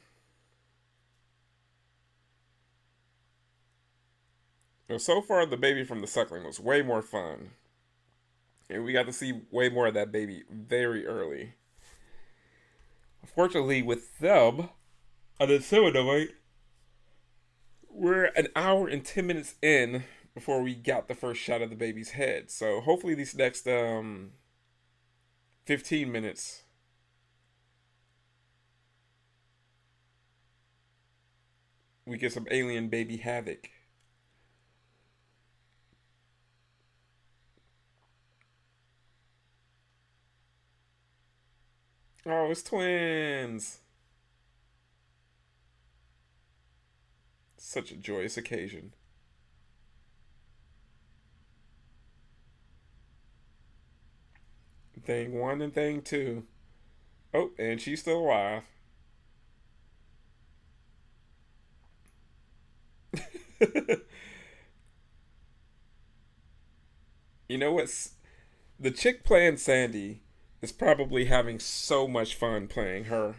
Well, so far, the baby from the suckling was way more fun. And we got to see way more of that baby very early. Unfortunately, with them, on the Inseminoid, we're an hour and 10 minutes in before we got the first shot of the baby's head. So hopefully these next 15 minutes we get some alien baby havoc. Oh, it's twins. Such a joyous occasion. Thing one and thing two. Oh, and she's still alive. You know what's the chick playing Sandy is probably having so much fun playing her.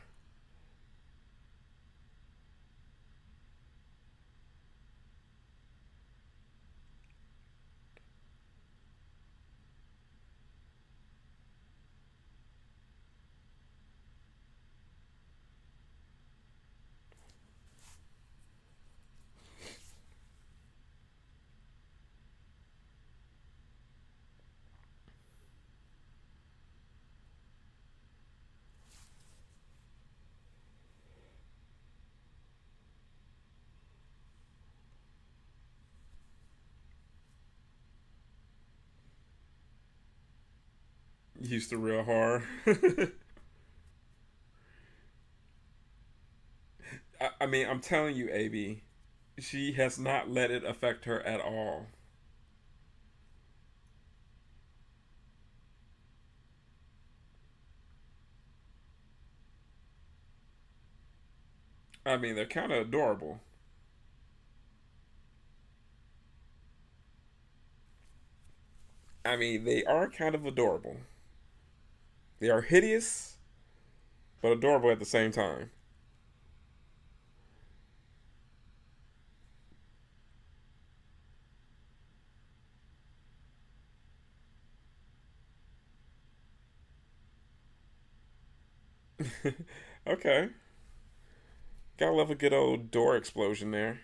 Used to real horror. I mean, I'm telling you, AB, she has not let it affect her at all. I mean, they're kind of adorable. I mean, they are kind of adorable. They are hideous, but adorable at the same time. Okay. Gotta love a good old door explosion there.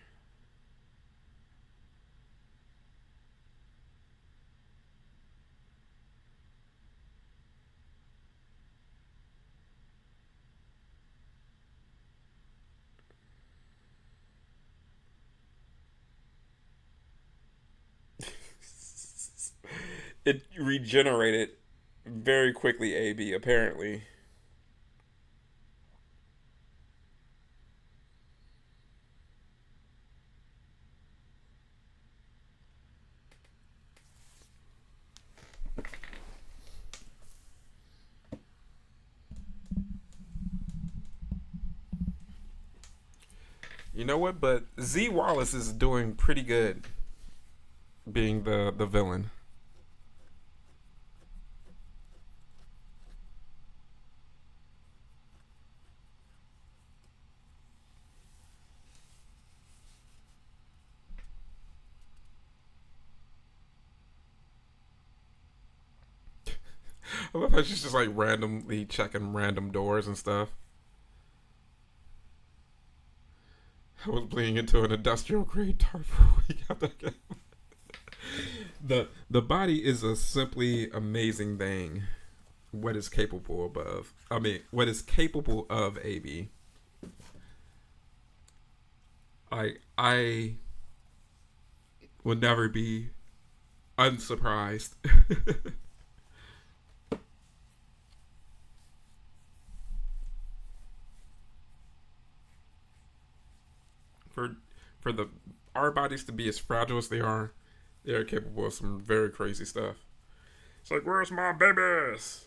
It regenerated very quickly, AB, apparently. You know what? But Z Wallace is doing pretty good being the villain. I love how she's just like randomly checking random doors and stuff. I was bleeding into an industrial grade tarp for a week after that. The body is a simply amazing thing. What is capable of? I mean, what is capable of? AB. I would never be unsurprised. for for the our bodies to be as fragile as they are capable of some very crazy stuff. It's like, where's my babies?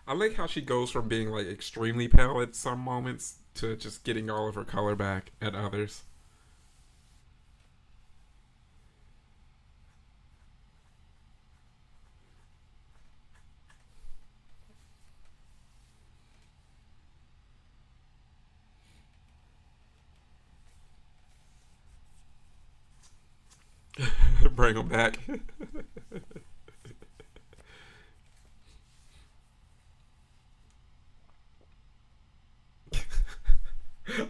I like how she goes from being like extremely pale at some moments to just getting all of her color back at others. Bring them back.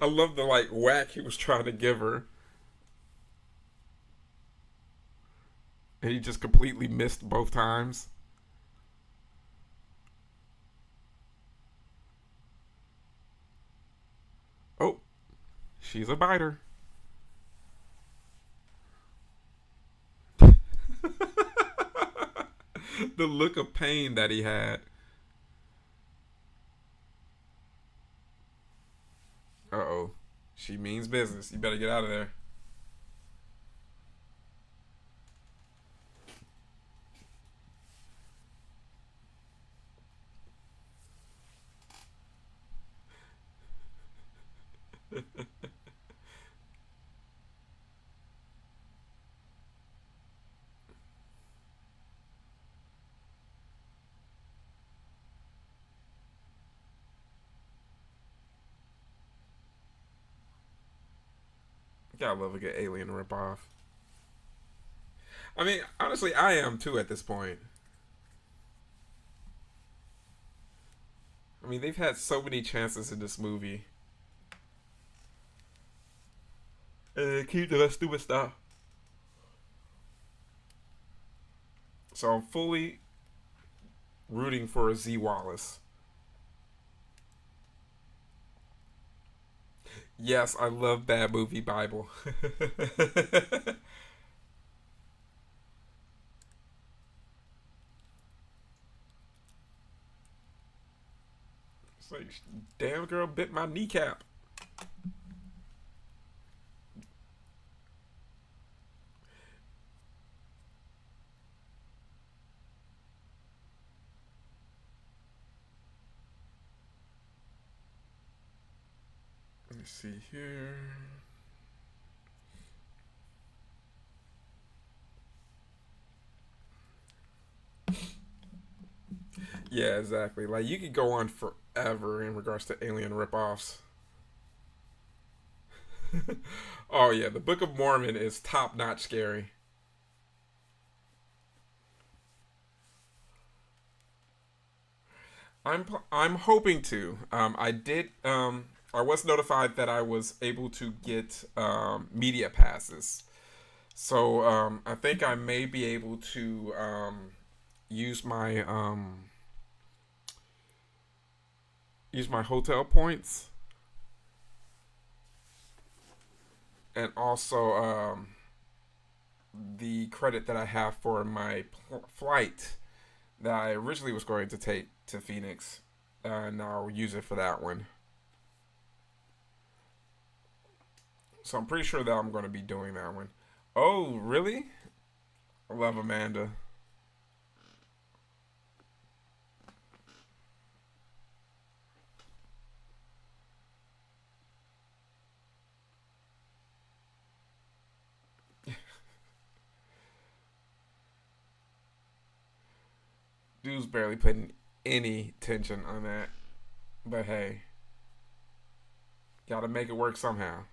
I love the like whack he was trying to give her, and he just completely missed both times. Oh, she's a biter. The look of pain that he had. Uh oh. She means business. You better get out of there. Gotta love a good alien ripoff. I mean, honestly, I am too at this point. I mean, they've had so many chances in this movie. Keep doing stupid stuff. So I'm fully rooting for Z Wallace. Yes, I love Bad Movie Bible. It's like, damn girl bit my kneecap. Let me see here. Yeah, exactly. Like you could go on forever in regards to alien ripoffs. Oh yeah, the Book of Mormon is top notch scary. I'm hoping to. I was notified that I was able to get media passes, So I think I may be able to use my hotel points, and also the credit that I have for my flight that I originally was going to take to Phoenix, and I'll use it for that one. So I'm pretty sure that I'm going to be doing that one. Oh, really? I love Amanda. Dude's barely putting any tension on that. But hey, gotta make it work somehow.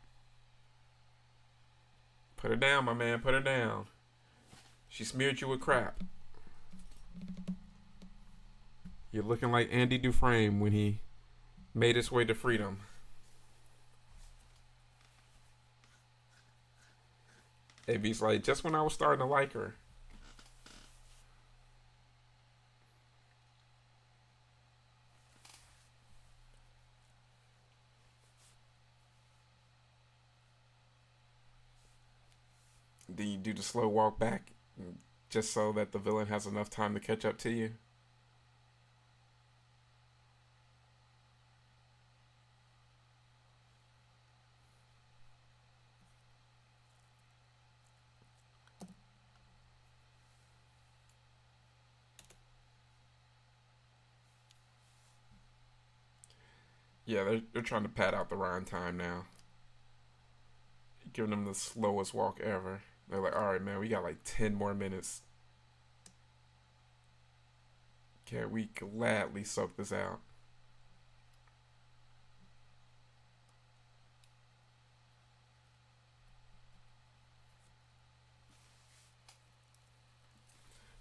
Put her down, my man. Put her down. She smeared you with crap. You're looking like Andy Dufresne when he made his way to freedom. AB's like, just when I was starting to like her. Then you do the slow walk back just so that the villain has enough time to catch up to you. Yeah, they're trying to pad out the rhyme time now. Giving them the slowest walk ever. They're like, all right, man, we got like 10 more minutes. Can we gladly soak this out?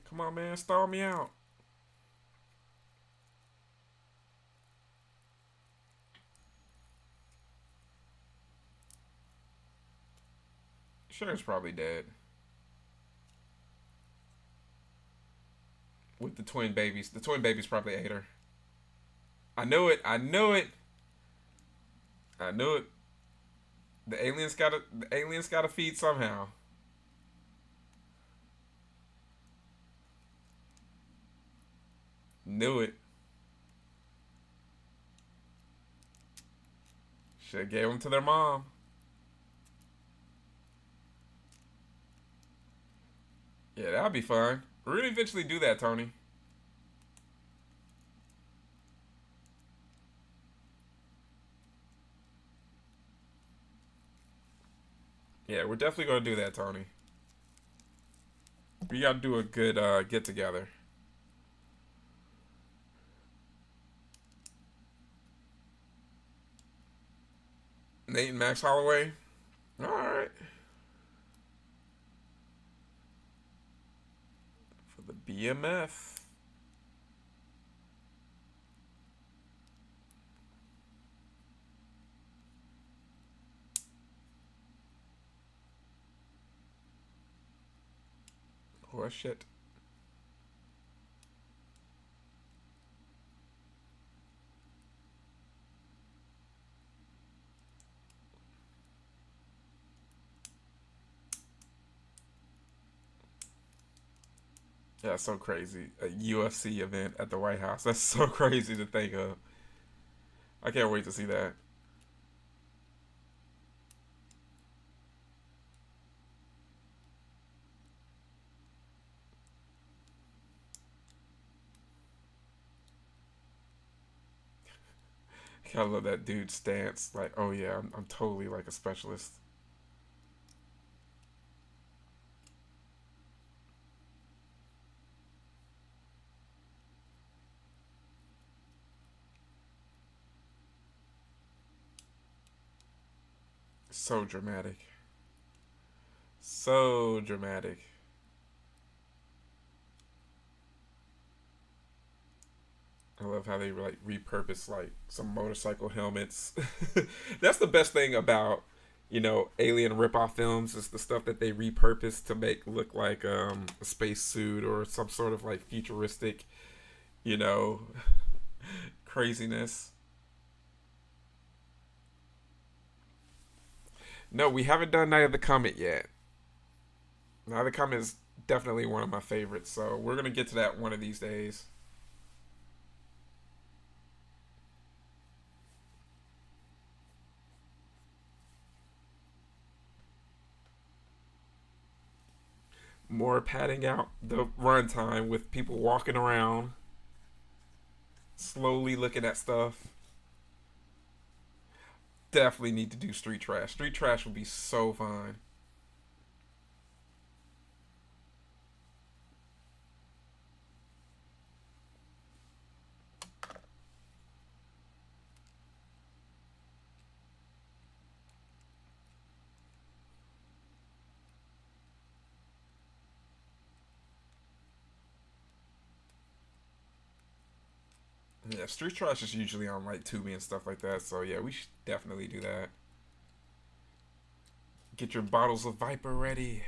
Come on, man, stall me out. Sharon's probably dead. With the twin babies. The twin babies probably ate her. I knew it. I knew it. I knew it. The aliens gotta feed somehow. Knew it. Should gave them to their mom. Yeah, that'd be fun. We're gonna eventually do that, Tony. Yeah, we're definitely gonna do that, Tony. We gotta do a good get together. Nate and Max Holloway. All right. For the BMF. Oh shit. Yeah, that's so crazy. A UFC event at the White House. That's so crazy to think of. I can't wait to see that. I love that dude's stance. Like, oh yeah, I'm totally like a specialist. So dramatic. So dramatic. I love how they like repurpose like some motorcycle helmets. That's the best thing about alien ripoff films is the stuff that they repurpose to make look like a space suit or some sort of like futuristic, you know, craziness. No, we haven't done Night of the Comet yet. Night of the Comet is definitely one of my favorites, so we're gonna get to that one of these days. More padding out the runtime with people walking around, slowly looking at stuff. Definitely need to do street trash. Street trash would be so fun. Yeah, street trash is usually on like Tubi and stuff like that. So yeah, we should definitely do that. Get your bottles of Viper ready.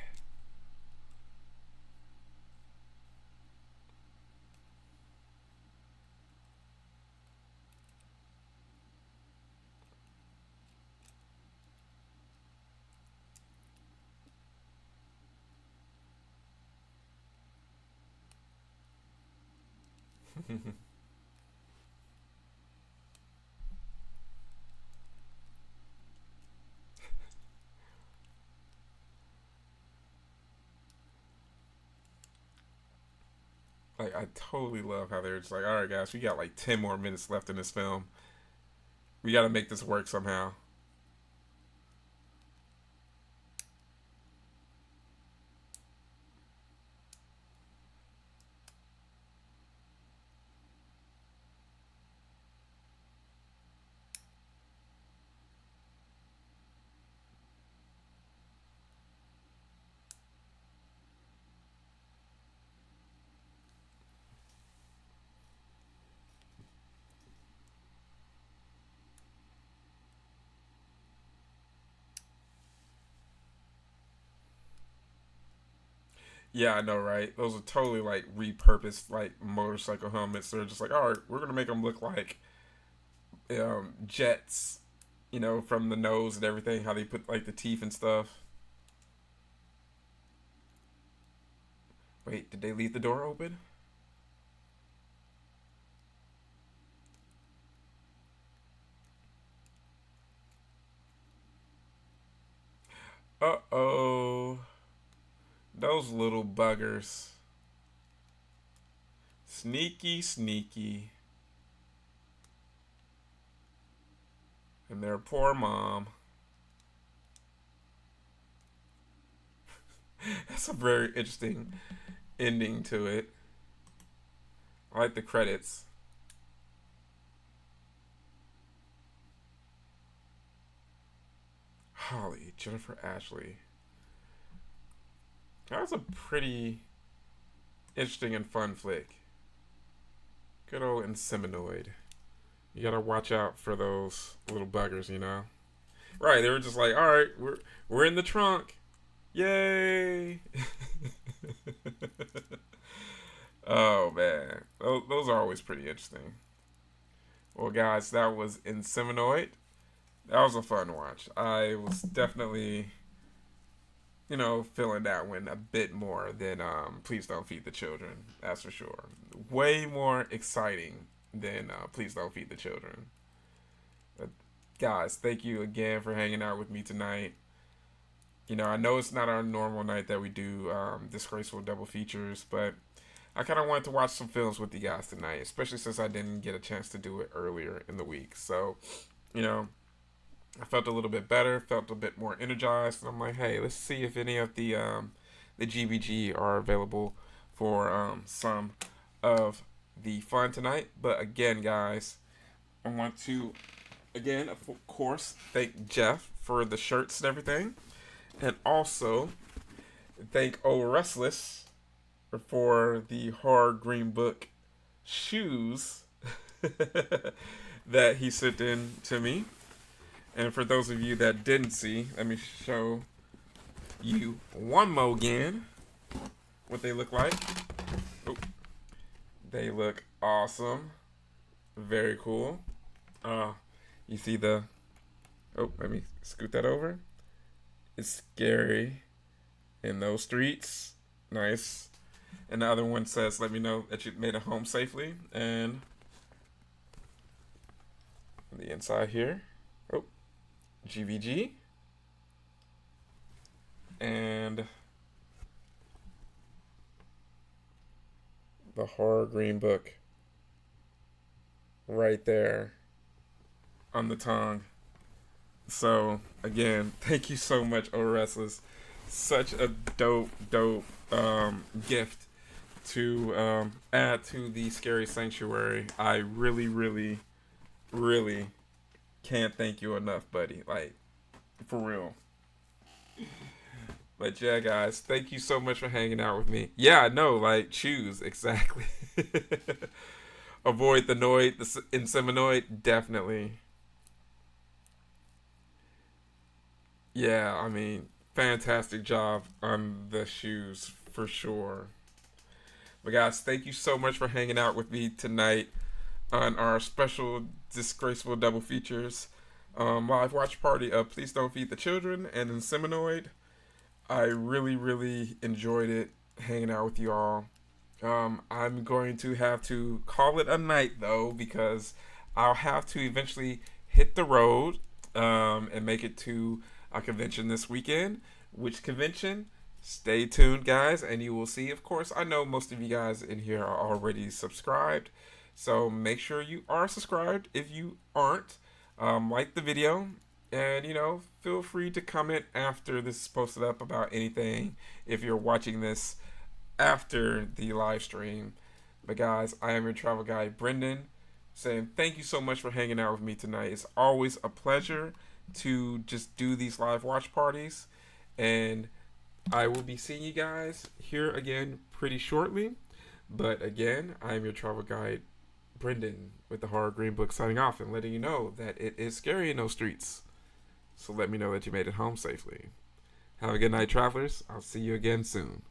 Like I totally love how they're just like, all right, guys, we got like 10 more minutes left in this film. We got to make this work somehow. Yeah, I know, right? Those are totally like repurposed like motorcycle helmets. They're just like, all right, we're gonna make them look like jets, from the nose and everything. How they put like the teeth and stuff. Wait, did they leave the door open? Uh oh, those little buggers, sneaky, sneaky, and their poor mom. That's a very interesting ending to it. I like the credits. Holly, Jennifer Ashley. That was a pretty interesting and fun flick. Good old Inseminoid. You gotta watch out for those little buggers. Right, they were just like, all right, we're in the trunk. Yay! Oh man, those are always pretty interesting. Well, guys, that was Inseminoid. That was a fun watch. I was definitely, feeling that one a bit more than Please Don't Feed the Children. That's for sure. Way more exciting than Please Don't Feed the Children. But guys, thank you again for hanging out with me tonight. I know it's not our normal night that we do Disgraceful Double Features, but I kind of wanted to watch some films with you guys tonight, especially since I didn't get a chance to do it earlier in the week. So, you know, I felt a little bit better, felt a bit more energized, and I'm like, hey, let's see if any of the GBG are available for some of the fun tonight. But again, guys, I want to again, of course, thank Jeff for the shirts and everything, and also thank O Restless for the hard green book shoes that he sent in to me. And for those of you that didn't see, let me show you one more again what they look like. Oh, they look awesome. Very cool. You see the... Oh, let me scoot that over. It's scary in those streets. Nice. And the other one says, let me know that you made it home safely. And on the inside here, oh, GVG. And the horror green book right there on the tongue. So again, thank you so much, O Restless. Such a dope gift to add to the Scary Sanctuary. I really, really, really can't thank you enough, buddy. Like, for real. But yeah, guys, thank you so much for hanging out with me. Yeah, I know, like, choose, exactly. Avoid the Noid, the Inseminoid, definitely. Yeah, I mean, fantastic job on the shoes, for sure. But guys, thank you so much for hanging out with me tonight on our special Disgraceful Double Features live watch party of Please Don't Feed the Children and Inseminoid. I really, really enjoyed it hanging out with you all. I'm going to have to call it a night though, because I'll have to eventually hit the road and make it to a convention this weekend. Which convention? Stay tuned, guys, and you will see. Of course, I know most of you guys in here are already subscribed, so make sure you are subscribed. If you aren't, like the video, and feel free to comment after this is posted up about anything if you're watching this after the live stream. But guys, I am your travel guide, Brendan, saying thank you so much for hanging out with me tonight. It's always a pleasure to just do these live watch parties, and I will be seeing you guys here again pretty shortly. But again, I'm your travel guide, Brendan, with the Horror Green Book, signing off and letting you know that it is scary in those streets. So let me know that you made it home safely. Have a good night, travelers. I'll see you again soon.